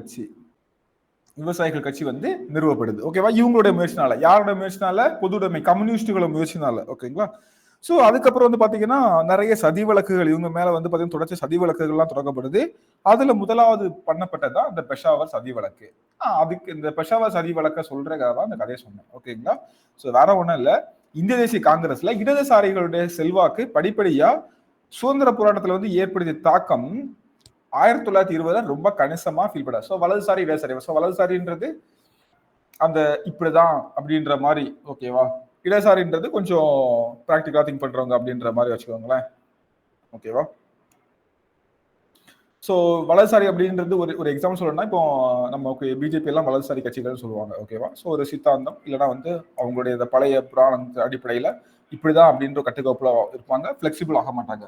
கட்சி வந்து நிறுவப்படுது. ஓகேவா? இவங்களுடைய முயற்சினால, யாரோட முயற்சினால? பொதுவுடைமை கம்யூனிஸ்டுகளோட முயற்சினால. ஓகேங்களா? ஸோ அதுக்கப்புறம் வந்து பாத்தீங்கன்னா நிறைய சதி வழக்குகள் இவங்க மேல வந்து பாத்தீங்கன்னா தொடர்ச்சி சதி வழக்குகள்லாம் தொடங்கப்படுது. அதுல முதலாவது பண்ணப்பட்டதுதான் இந்த பெஷாவர் சதி வழக்கு. அதுக்கு இந்த பெஷாவர் சதி வழக்க சொல்றதுக்காக தான் இந்த கதையை சொன்னேன். ஓகேங்களா? ஸோ வேற ஒண்ணும் இல்ல. இந்திய தேசிய காங்கிரஸ்ல இடதுசாரிகளுடைய செல்வாக்கு படிப்படியா சுதந்திர போராட்டத்துல வந்து ஏற்படுத்திய தாக்கம் 1920 ரொம்ப கணிசமா ஃபீல் பண்ண. ஸோ வலதுசாரி இடதுசாரி. ஸோ வலதுசாரின்றது அந்த இப்படிதான் அப்படின்ற மாதிரி, ஓகேவா? இடதுசாரின்றது கொஞ்சம் பிராக்டிகலா திங்க் பண்றவங்க அப்படின்ற மாதிரி வச்சுக்கோங்களேன். ஓகேவா? ஸோ வலதுசாரி அப்படின்றது ஒரு எக்ஸாம்பிள் சொல்லணும்னா, இப்போ நமக்கு பிஜேபி எல்லாம் வலதுசாரி கட்சிகள் சொல்லுவாங்க. ஓகேவா? ஸோ ஒரு சித்தாந்தம் இல்லைன்னா வந்து அவங்களுடைய இந்த பழைய புராணம் அடிப்படையில இப்படிதான் அப்படின்ற கட்டுக்கோப்புல இருப்பாங்க. பிளெக்சிபிள் ஆக மாட்டாங்க.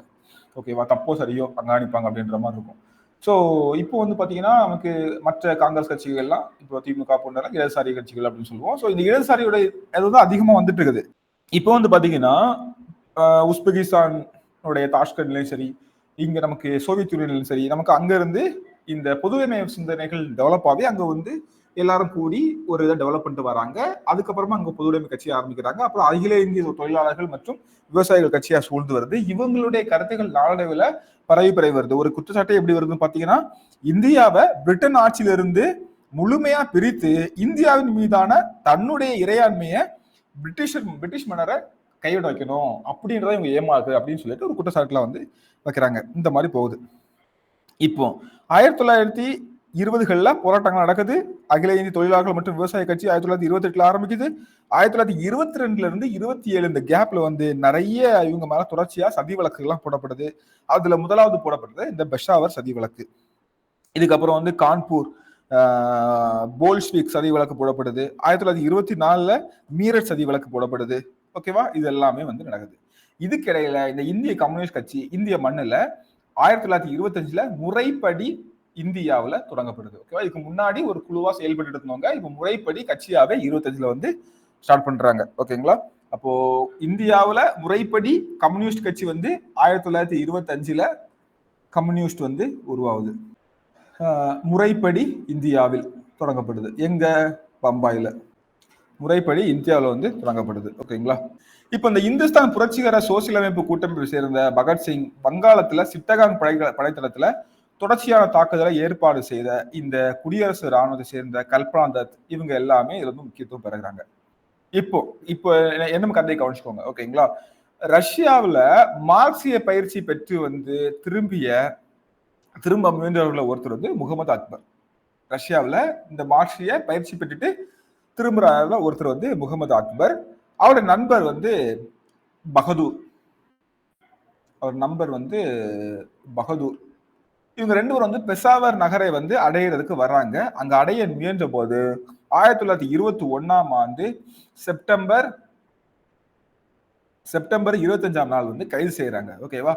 ஓகேவா? தப்போ சரியோ கண்காணிப்பாங்க அப்படின்ற மாதிரி இருக்கும். ஸோ இப்போ வந்து பாத்தீங்கன்னா நமக்கு மற்ற காங்கிரஸ் கட்சிகள்லாம் இப்போ திமுக போன்ற இடதுசாரி கட்சிகள் அப்படின்னு சொல்லுவோம். ஸோ இந்த இடதுசாரியோட இதுதான் அதிகமா வந்துட்டு இருக்குது. இப்போ வந்து பாத்தீங்கன்னா உஸ்பெகிஸ்தான் தாஷ்கண்ட்லயும் சரி, இங்க நமக்கு சோவியத் யூனியன்லயும் சரி, நமக்கு அங்க இருந்து இந்த பொதுமைய சிந்தனைகள் டெவலப் ஆகி அங்க வந்து எல்லாரும் கூடி ஒரு இதை டெவலப் பண்ணிட்டு வராங்க. அதுக்கப்புறமா அங்க பொதுவுடைமை கட்சி ஆரம்பிக்கிறாங்க. அப்புறம் அகில இந்திய தொழிலாளர்கள் மற்றும் விவசாயிகள் கட்சியா சூழ்ந்து வருது. இவங்களுடைய கருத்துக்கள் நாளடைவில் பரவி வருது. ஒரு குற்றச்சாட்டு எப்படி வருதுன்னு பாத்தீங்கன்னா, இந்தியாவை பிரிட்டன் ஆட்சியிலிருந்து முழுமையா பிரித்து இந்தியாவின் மீதான தன்னுடைய இறையாண்மையை பிரிட்டிஷ் மன்னரை கைவிட வைக்கணும் அப்படின்றத இவங்க ஏமாறு அப்படின்னு சொல்லிட்டு ஒரு குற்றச்சாட்டுல வந்து வைக்கிறாங்க. இந்த மாதிரி போகுது. இப்போ 1920 போராட்டங்கள் நடக்குது. அகில இந்திய தொழிலாளர்கள் மற்றும் விவசாய கட்சி 1928 ஆரம்பிக்குது. 1922 இருந்து 27 இந்த கேப்ல வந்து நிறைய இவங்க மேல தொடர்ச்சியா சதி வழக்குகள்லாம் போடப்படுது. அதுல முதலாவது போடப்படுது இந்த பெஷாவர் சதி வழக்கு. இதுக்கப்புறம் வந்து கான்பூர் போல்ஸ்விக் சதி வழக்கு போடப்படுது. 1924 மீரட் சதி வழக்கு போடப்படுது. ஓகேவா? இது எல்லாமே வந்து நடக்குது. இதுக்கிடையில இந்த இந்திய கம்யூனிஸ்ட் கட்சி இந்திய மண்ணுல 1925 முறைப்படி இந்தியாவில் தொடங்கப்படுது. ஓகேவா? இதுக்கு முன்னாடி ஒரு குழுவா செயல்பட்டு இருந்தவங்க இப்ப முறைப்படி கட்சியாவே 25 வந்து ஸ்டார்ட் பண்றாங்க. ஓகேங்களா? அப்போ இந்தியாவில் முறைப்படி கம்யூனிஸ்ட் கட்சி வந்து 1925 கம்யூனிஸ்ட் வந்து உருவாகுது. முறைப்படி இந்தியாவில் தொடங்கப்படுது. எங்க? பம்பாயில முறைப்படி இந்தியாவில் வந்து தொடங்கப்படுது. ஓகேங்களா? இப்ப இந்த இந்துஸ்தான் புரட்சிகர சோசியல் அமைப்பு கூட்டமைப்பை சேர்ந்த பகத்சிங் வங்காளத்துல சிட்டகாங் படைத்தளத்துல தொடர்ச்சியான தாக்குதலை ஏற்பாடு செய்த இந்த குடியரசு இராணுவத்தை சேர்ந்த கல்பனா தத் இவங்க எல்லாமே இதுல வந்து முக்கியத்துவம் பெறுகிறாங்க. இப்போ என்ன கதையை கவனிச்சுக்கோங்க. ஓகேங்களா? ரஷ்யாவில் மார்க்சிய பயிற்சி பெற்று வந்து திரும்ப முயன்றவர்களை ஒருத்தர் வந்து முகமது அக்பர். ரஷ்யாவில் இந்த மார்க்சிய பயிற்சி பெற்றுட்டு திரும்புற ஒருத்தர் வந்து முகமது அக்பர். அவருடைய நண்பர் வந்து பகதூர். இவங்க ரெண்டு பேரும் வந்து பெஷாவர் நகரை வந்து அடையிறதுக்கு வர்றாங்க. அங்க அடைய முயன்ற போது 1921 செப்டம்பர் 25 வந்து கைது செய்யறாங்க. ஓகேவா?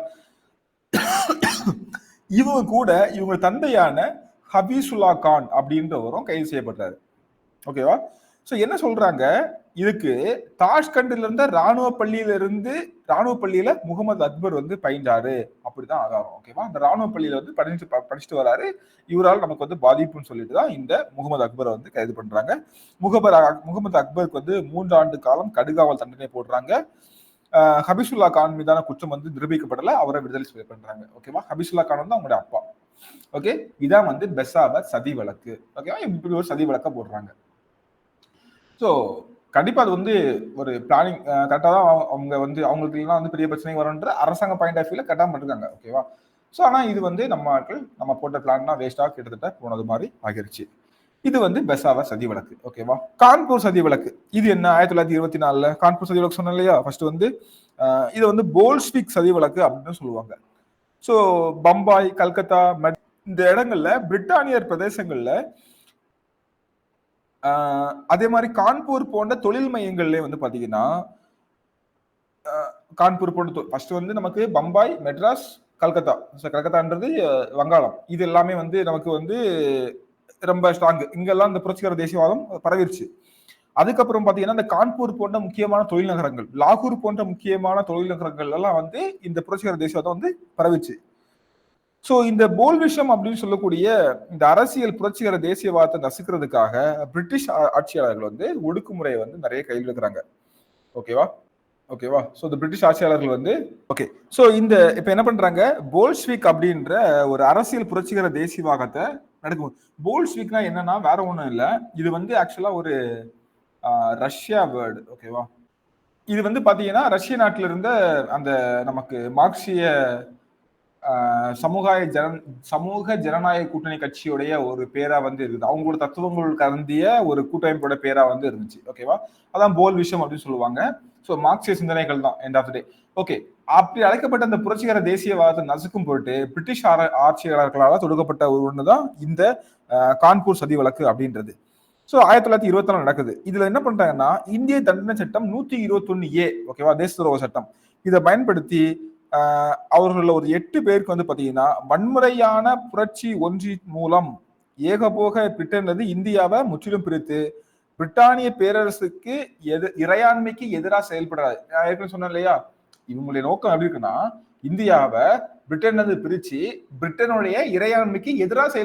இவங்க கூட இவங்க தந்தையான ஹபீசுல்லா கான் அப்படின்றவரும் கைது செய்யப்பட்டாரு. ஓகேவா? ஸோ என்ன சொல்றாங்க, இதுக்கு தாஷ்கண்ட்ல இருந்த ராணுவ பள்ளியில முகமது அக்பர் வந்து பயின்றாரு அப்படிதான் ஆதாரம். ஓகேவா? அந்த ராணுவ பள்ளியில வந்து படிச்சுட்டு வராரு. இவரால் நமக்கு வந்து பாதிப்புன்னு சொல்லிட்டு தான் இந்த முகமது அக்பரை வந்து கைது பண்றாங்க. முகமது அக்பருக்கு வந்து 3 ஆண்டு காலம் கடுகாவல் தண்டனை போடுறாங்க. ஹபீசுல்லா கான் மீதான குற்றம் வந்து நிரூபிக்கப்படல. அவரை விடுதலை பண்றாங்க. ஓகேவா? ஹபீசுல்லா கான் வந்து அவங்களுடைய அப்பா. ஓகே, இதான் வந்து பெஷாவர் சதி வழக்கு. ஓகேவா? இப்படி ஒரு சதி வழக்க போடுறாங்க. ஸோ கண்டிப்பா அது வந்து ஒரு பிளானிங் கரெக்டாக தான் அவங்க வந்து அவங்களுக்கு எல்லாம் வந்து பெரிய பிரச்சனை வரும்ன்ற அரசாங்க பாயிண்ட் ஆஃப் வியூல கரெக்டாக பண்ணிருக்காங்க. ஓகேவா? ஸோ ஆனால் இது வந்து நம்ம போட்ட பிளான்னா வேஸ்டா கிட்டத்தட்ட போனது மாதிரி ஆகிருச்சு. இது வந்து பெஷாவர் சதி வழக்கு. ஓகேவா? கான்பூர் சதி வழக்கு இது என்ன? 1924 கான்பூர் சதி வழக்கு சொன்னேன் இல்லையா? ஃபர்ஸ்ட் வந்து இது வந்து போல்ஸ்விக் சதி வழக்கு அப்படின்னு சொல்லுவாங்க. ஸோ பம்பாய், கல்கத்தா, இந்த இடங்கள்ல பிரிட்டானியர் பிரதேசங்கள்ல அதே மாதிரி கான்பூர் போன்ற தொழில் மையங்கள்ல வந்து பாத்தீங்கன்னா கான்பூர் போன்ற ஃபர்ஸ்ட் வந்து நமக்கு பம்பாய், மெட்ராஸ், கல்கத்தான்றது வங்காளம். இது எல்லாமே வந்து நமக்கு வந்து ரொம்ப ஸ்ட்ராங். இங்கெல்லாம் இந்த புரட்சிகர தேசியவாதம் பரவிருச்சு. அதுக்கப்புறம் பாத்தீங்கன்னா இந்த கான்பூர் போன்ற முக்கியமான தொழில் நகரங்கள், லாகூர் போன்ற முக்கியமான தொழில் நகரங்கள் எல்லாம் வந்து இந்த புரட்சிகர தேசியவாதம் வந்து பரவிச்சு. ஸோ இந்த போல்விஷம் அப்படின்னு சொல்லக்கூடிய இந்த அரசியல் புரட்சிகர தேசியவாதத்தை நசுக்கிறதுக்காக பிரிட்டிஷ் ஆட்சியாளர்கள் வந்து ஒடுக்குமுறையை வந்து நிறைய கையில் எடுக்கிறாங்க. ஓகேவா? ஓகேவா. ஸோ இந்த பிரிட்டிஷ் ஆட்சியாளர்கள் வந்து ஓகே. ஸோ இந்த இப்ப என்ன பண்றாங்க, போல்ஸ்விக் அப்படின்ற ஒரு அரசியல் புரட்சிகர தேசியவாதத்தை நடக்கும். போல்ஸ்விக்னா என்னன்னா வேற ஒண்ணும் இல்ல. இது வந்து ஆக்சுவலா ஒரு ரஷ்யா வேர்டு. ஓகேவா. இது வந்து பாத்தீங்கன்னா ரஷ்ய நாட்டில இருந்த அந்த நமக்கு மார்க்சிய சமூக ஜனநாயக கூட்டணி கட்சியுடைய ஒரு பேரா வந்து இருக்குது. அவங்களோட தத்துவங்கள் கலந்திய ஒரு கூட்டமைப்போட பேரா வந்து இருந்துச்சு. ஓகேவா. அதான் போல் விஷயம் அப்படின்னு சொல்லுவாங்க. ஸோ மார்க்சிய சிந்தனைகள் தான் end of the day. Okay. அப்படி அழைக்கப்பட்ட அந்த புரட்சிகர தேசியவாதத்தை நசுக்கும் பொருட்டு பிரிட்டிஷ் ஆட்சியாளர்களால் தொடுக்கப்பட்ட ஒரு ஒண்ணுதான் இந்த கான்பூர் சதி வழக்கு அப்படின்றது. ஸோ 1924 நடக்குது. இதுல என்ன பண்றாங்கன்னா இந்திய தண்டனை சட்டம் 121A ஓகேவா, தேச துரோக சட்டம், இதை பயன்படுத்தி அவர்கள் ஒரு 8 பேருக்கு வந்து பாத்தீங்கன்னா வன்முறையான புரட்சி ஒன்றி மூலம் ஏகபோக பிரிட்டன்ல இந்தியாவை முற்றிலும் பிரித்து பிரிட்டானிய பேரரசுக்கு இறையாண்மைக்கு எதிராக செயல்படாது. நான் ஏற்கனவே சொன்னேன் இல்லையா, இவங்களுடைய நோக்கம் எப்படி இருக்குன்னா இந்தியாவை பிரிட்டன்ல பிரிச்சு பிரிட்டனுடைய இறையாண்மைக்கு எதிராக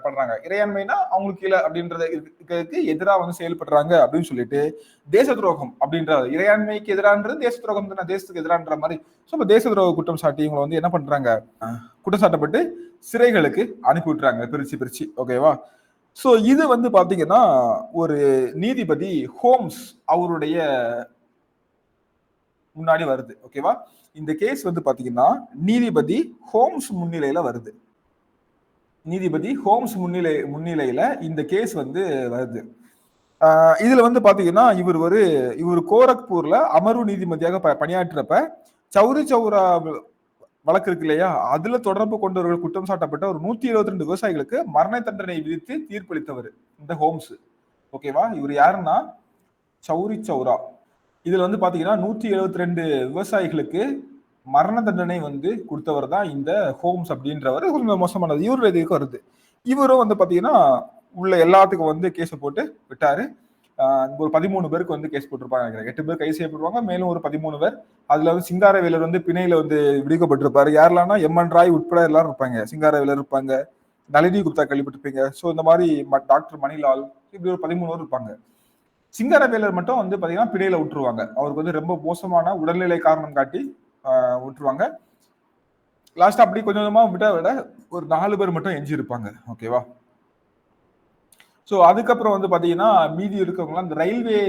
பண்றாங்க. இறையாண்மைனா அவங்களுக்கு கீழே அப்படின்றதுக்கு எதிராக வந்து செயல்படுறாங்க அப்படின்னு சொல்லிட்டு தேச துரோகம் அப்படின்ற இறையாண்மைக்கு எதிரான்றது தேச துரோகம் தானே, தேசத்துக்கு எதிரான்ற மாதிரி. ஸோ தேச துரோக குற்றம் சாட்டி இவங்களை வந்து என்ன பண்றாங்க, குற்றம் சாட்டப்பட்டு சிறைகளுக்கு அனுப்பி விட்டுறாங்க பிரிச்சு. ஓகேவா. ஸோ இது வந்து பாத்தீங்கன்னா ஒரு நீதிபதி ஹோம்ஸ் அவருடைய முன்னாடி வருது. ஓகேவா. இந்த கேஸ் வந்து பாத்தீங்கன்னா நீதிபதி ஹோம்ஸ் முன்னிலையில வருது. நீதிபதி ஹோம்ஸ் முன்னிலையில இந்த கேஸ் வந்து வருது. இதுல வந்து பாத்தீங்கன்னா இவர் கோரக்பூர்ல அமர்வு நீதிபதியாக பணியாற்றுறப்ப சௌரி சௌரா வழக்கு இருக்கு இல்லையா, அதுல தொடர்பு கொண்டவர்கள் குற்றம் சாட்டப்பட்ட ஒரு 172 விவசாயிகளுக்கு மரண தண்டனை விதித்து தீர்ப்பளித்தவர் இந்த ஹோம்ஸ். ஓகேவா. இவர் யாருன்னா சௌரி சௌரா. இதுல வந்து பாத்தீங்கன்னா 172 விவசாயிகளுக்கு மரண தண்டனை வந்து கொடுத்தவர் தான் இந்த ஹோம்ஸ் அப்படின்றவர். கொஞ்சம் மோசமானது. இவருடைய இதுக்கு வருது. இவரும் வந்து பாத்தீங்கன்னா உள்ள எல்லாத்துக்கும் வந்து கேஸை போட்டு விட்டாரு. ஒரு 13 பேருக்கு வந்து கேஸ் போட்டிருப்பாங்க நினைக்கிறேன். 8 பேர் கைது செய்யப்படுவாங்க, மேலும் ஒரு 13 பேர். அதுல வந்து சிங்காரவேலர் வந்து பிணையில வந்து விடுவிக்கப்பட்டிருப்பாரு. யாரெல்லாம்னா எம்என் ராய் உட்பட எல்லாரும் இருப்பாங்க. சிங்காரவேலர் இருப்பாங்க, நளினி குப்தா கேள்விப்பட்டிருப்பீங்க. ஸோ இந்த மாதிரி டாக்டர் மணிலால், இப்படி ஒரு 13 பேர் இருப்பாங்க. சிங்காரவேலர் மட்டும் வந்து பாத்தீங்கன்னா பிணையில விட்டுருவாங்க. அவருக்கு வந்து ரொம்ப மோசமான உடல்நிலை காரணம் காட்டி விட்டுருவாங்க. லாஸ்ட் அப்படி கொஞ்சம் கொஞ்சமா விட ஒரு 4 பேர் மட்டும் எஞ்சி இருப்பாங்க. ஓகேவா. ஸோ அதுக்கப்புறம் வந்து பாத்தீங்கன்னா மீதி இருக்கவங்களாம் இந்த ரயில்வே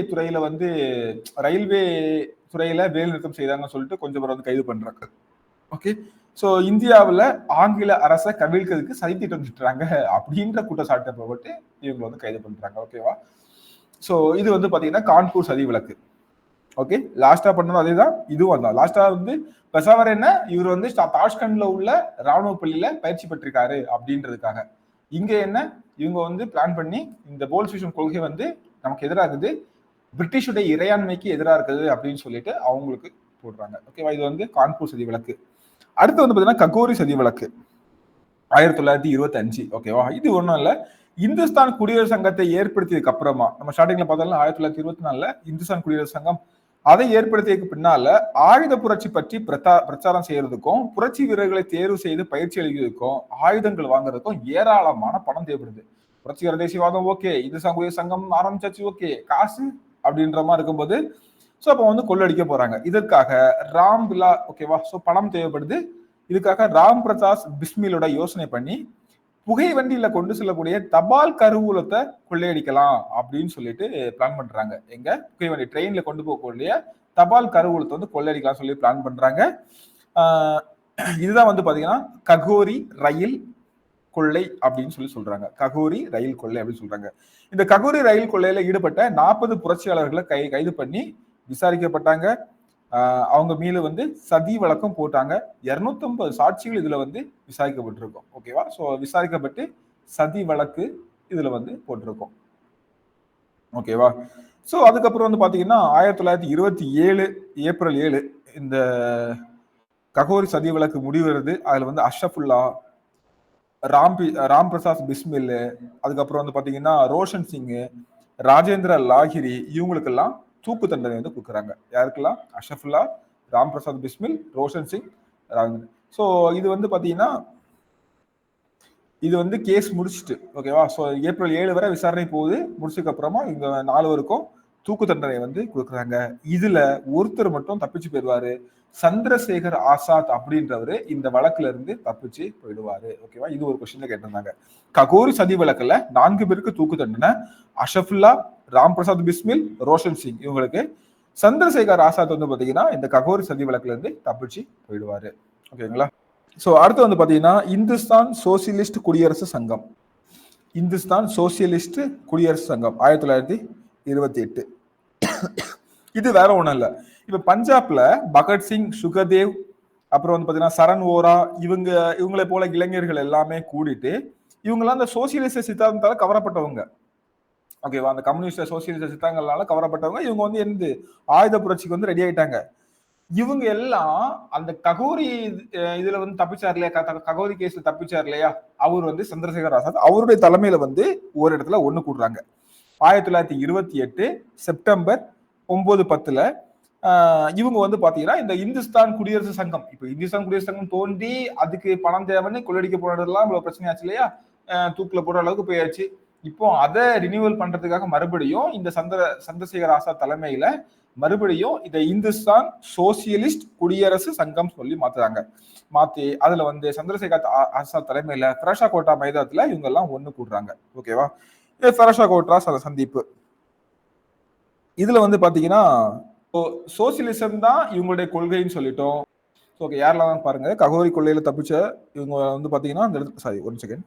துறையில வேலை நிறுத்தம் செய்தாங்கன்னு சொல்லிட்டு கொஞ்சம் பேர் வந்து கைது பண்றாங்க. ஓகே. ஸோ இந்தியாவில் ஆங்கில அரசை கவிழ்க்கிறதுக்கு சதி திட்டம் திட்டுறாங்க அப்படின்ற குற்றச்சாட்டை போட்டு இவங்க வந்து கைது பண்றாங்க. ஓகேவா. ஸோ இது வந்து பாத்தீங்கன்னா கான்பூர் சதி வழக்கு. ஓகே. லாஸ்டா பண்ணதும் அதேதான், இதுவும் தான். லாஸ்டா வந்து பெசாவர் என்ன, இவர் வந்து தாஷ்கண்ட்ல உள்ள ராணுவ பள்ளியில பயிற்சி பெற்றிருக்காரு அப்படின்றதுக்காக. இங்க என்ன, இவங்க வந்து பிளான் பண்ணி இந்த போல்ஷிசம் கொள்கை வந்து நமக்கு எதிராக இருக்குது, பிரிட்டிஷுடைய இறையாண்மைக்கு எதிராக இருக்குது அப்படின்னு சொல்லிட்டு அவங்களுக்கு போடுறாங்க. ஓகேவா. இது வந்து கான்பூர் சதி வழக்கு. அடுத்து வந்து பாத்தீங்கன்னா ககோரி சதி வழக்கு 1925. ஓகேவா. இது ஒண்ணும் இல்ல, இந்துஸ்தான் குடியரசு சங்கத்தை ஏற்படுத்தியதுக்கு அப்புறமா, நம்ம ஸ்டார்டிங்ல பார்த்தாலும் 1924 இந்துஸ்தான் குடியரசு சங்கம், அதை ஏற்படுத்தியதுக்கு பின்னால ஆயுத புரட்சி பற்றி பிரச்சாரம் செய்யறதுக்கும் புரட்சி வீரர்களை தேர்வு செய்து பயிற்சி அளிக்கிறதுக்கும் ஆயுதங்கள் வாங்குறதுக்கும் ஏராளமான பணம் தேவைப்படுது. புரட்சிகர தேசியவாதம் ஓகே, இந்துஸ்தான் குடியரசு சங்கம் ஆரம்பிச்சாச்சு, ஓகே, காசு அப்படின்ற மாதிரி இருக்கும்போது ஸோ அப்போ வந்து கொள்ளடிக்க போறாங்க. இதற்காக ராம் விலா, ஓகேவா, ஸோ பணம் தேவைப்படுது. இதுக்காக ராம் பிரசாத் பிஸ்மிலோட யோசனை பண்ணி புகை வண்டியில கொண்டு செல்லக்கூடிய தபால் கருவூலத்தை கொள்ளையடிக்கலாம் அப்படின்னு சொல்லிட்டு பிளான் பண்றாங்க. எங்க புகை வண்டி ட்ரெயின்ல கொண்டு போகக்கூடிய தபால் கருவூலத்தை வந்து கொள்ளையடிக்கலாம் சொல்லி பிளான் பண்றாங்க. இதுதான் வந்து பாத்தீங்கன்னா ககோரி ரயில் கொள்ளை அப்படின்னு சொல்றாங்க. ககோரி ரயில் கொள்ளை அப்படின்னு சொல்றாங்க. இந்த ககோரி ரயில் கொள்ளையில ஈடுபட்ட 40 புரட்சியாளர்களை கைது பண்ணி விசாரிக்கப்பட்டாங்க. அவங்க மீது வந்து சதி வழக்கம் போட்டாங்க. 250 சாட்சிகள் இதுல வந்து விசாரிக்கப்பட்டிருக்கும். ஓகேவா. ஸோ விசாரிக்கப்பட்டு சதி வழக்கு இதுல வந்து போட்டிருக்கோம். ஓகேவா. ஸோ அதுக்கப்புறம் வந்து பாத்தீங்கன்னா 1927 ஏப்ரல் 7 இந்த ககோரி சதி வழக்கு முடிவுறது. அதுல வந்து அஷ்ரஃபுல்லா, ராம் பிரசாத் பிஸ்மில், அதுக்கப்புறம் வந்து பாத்தீங்கன்னா ரோஷன் சிங், ராஜேந்திர லாகிரி, இவங்களுக்கெல்லாம் தூக்கு தண்டனை வந்து கொடுக்குறாங்க. யாருக்கெல்லாம்? அஷ்ரஃபுல்லா, ராம் பிரசாத் பிஸ்மில், ரோஷன் சிங், ராஜேந்திர. ஸோ இது வந்து பாத்தீங்கன்னா இது வந்து கேஸ் முடிச்சுட்டு, ஓகேவா. ஸோ ஏப்ரல் 7 வரை விசாரணை போகுது. முடிச்சதுக்கு அப்புறமா இந்த 4 பேருக்கும் தூக்கு தண்டனை வந்து கொடுக்குறாங்க. இதுல ஒருத்தர் மட்டும் தப்பிச்சு போயிடுவாரு. சந்திரசேகர் ஆசாத் அப்படின்றவரு இந்த வழக்குல இருந்து தப்பிச்சு போயிடுவாரு. ஓகேவா? இது ஒரு கொஸ்டின்ல கேட்டிருந்தாங்க. ககோரி சதி வழக்குல 4 பேருக்கு தூக்கு தண்டனை. அஷஃபுல்லா, ராம் பிரசாத் பிஸ்மில், ரோஷன் சிங் இவங்களுக்கு. சந்திரசேகர் ஆசாத் வந்து பாத்தீங்கன்னா இந்த ககோரி சதி வழக்குல இருந்து தப்பிச்சு போயிடுவாரு. ஓகேங்களா? சோ அடுத்து வந்து பாத்தீங்கன்னா இந்துஸ்தான் சோசியலிஸ்ட் குடியரசு சங்கம். இந்துஸ்தான் சோசியலிஸ்ட் குடியரசு சங்கம் 1928. இது வேற ஒண்ணும் இல்ல. இப்ப பஞ்சாப்ல பகத்சிங், சுகதேவ், அப்புறம் வந்து பாத்தீங்கன்னா சரண் ஓரா இவங்களை போல இளைஞர்கள் எல்லாமே கூடிட்டு இவங்கெல்லாம் அந்த சோசியலிச சித்தாந்தத்தால கவரப்பட்டவங்க. ஓகேவா? அந்த கம்யூனிஸ்ட் சோசியலிச சித்தாந்தங்களால கவரப்பட்டவங்க. இவங்க வந்து எந்த ஆயுத புரட்சிக்கு வந்து ரெடி ஆயிட்டாங்க. இவங்க எல்லாம் அந்த ககோரி இதுல வந்து தப்பிச்சார் இல்லையா, ககோரி கேஸ்ல தப்பிச்சார் இல்லையா, அவர் வந்து சந்திரசேகர் ஆசாத் அவருடைய தலைமையில வந்து ஒரு இடத்துல ஒண்ணு கூடுறாங்க. 1928 செப்டம்பர் 9-10 இவங்க வந்து பாத்தீங்கன்னா இந்த இந்துஸ்தான் குடியரசு சங்கம், இப்ப இந்துஸ்தான் குடியரசு சங்கம் தோண்டி அதுக்கு பணம் தேவைன்னு கொள்ளடிக்க போனதெல்லாம் இவ்வளவு பிரச்சனை ஆச்சு இல்லையா, தூக்குல போடுற அளவுக்கு போயாச்சு. இப்போ அதை ரினியூவல் பண்றதுக்காக மறுபடியும் இந்த சந்திரசேகர் ஆசாத் தலைமையில மறுபடியும் இந்த இந்துஸ்தான் சோசியலிஸ்ட் குடியரசு சங்கம் சொல்லி மாத்துறாங்க. மாத்தி அதுல வந்து சந்திரசேகர் ஆசாத் தலைமையில ஃபெரோஷா கோட்டா மைதானத்துல இவங்க எல்லாம் ஒண்ணு கூடுறாங்க. ஓகேவா? ஃபெரோஷா கோட்டா சந்திப்பு. இதுல வந்து பாத்தீங்கன்னா சோசியலிசம் தான் இவங்களுடைய கொள்கைன்னு சொல்லிட்டோம். ஓகே, யாரெல்லாம் பாருங்க ககோரி கொள்ளையில தப்பிச்ச இவங்க வந்து பாத்தீங்கன்னா sorry one second.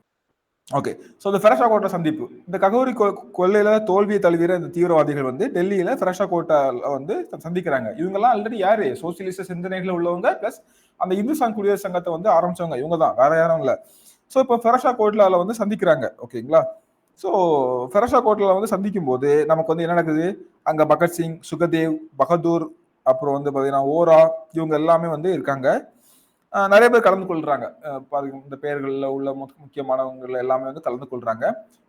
Okay, so இந்த ஃபெரோஷா கோட்டா சந்திப்பு, இந்த ககோரி கொள்ளையில தோல்வியை தழுவிற இந்த தீவிரவாதிகள் வந்து டெல்லியில ஃபெரோஷா கோட்டால வந்து சந்திக்கிறாங்க. இவங்கெல்லாம் ஆல்ரெடி யாரு சோசியலிச சிந்தனைகள் உள்ளவங்க, பிளஸ் அந்த இந்துஸ்தான் குடியரசு சங்கத்தை வந்து ஆரம்பிச்சவங்க இவங்க தான், வேற யாரும் இல்ல. ஸோ இப்போ ஃபெரோஷா கோட்லால வந்து சந்திக்கிறாங்க. ஓகேங்களா? ஸோ ஃபெரோஷா கோட்ல வந்து சந்திக்கும் போது நமக்கு வந்து என்ன நடக்குது, அங்க பகத்சிங், சுகதேவ், பகதூர், அப்புறம் வந்து பாத்தீங்கன்னா ஓரா இவங்க எல்லாமே வந்து இருக்காங்க. நிறைய பேர் கலந்து கொள்றாங்க. இந்த பெயர்கள்ல உள்ள முக்கியமானவங்க எல்லாமே வந்து கலந்து கொள்றாங்க.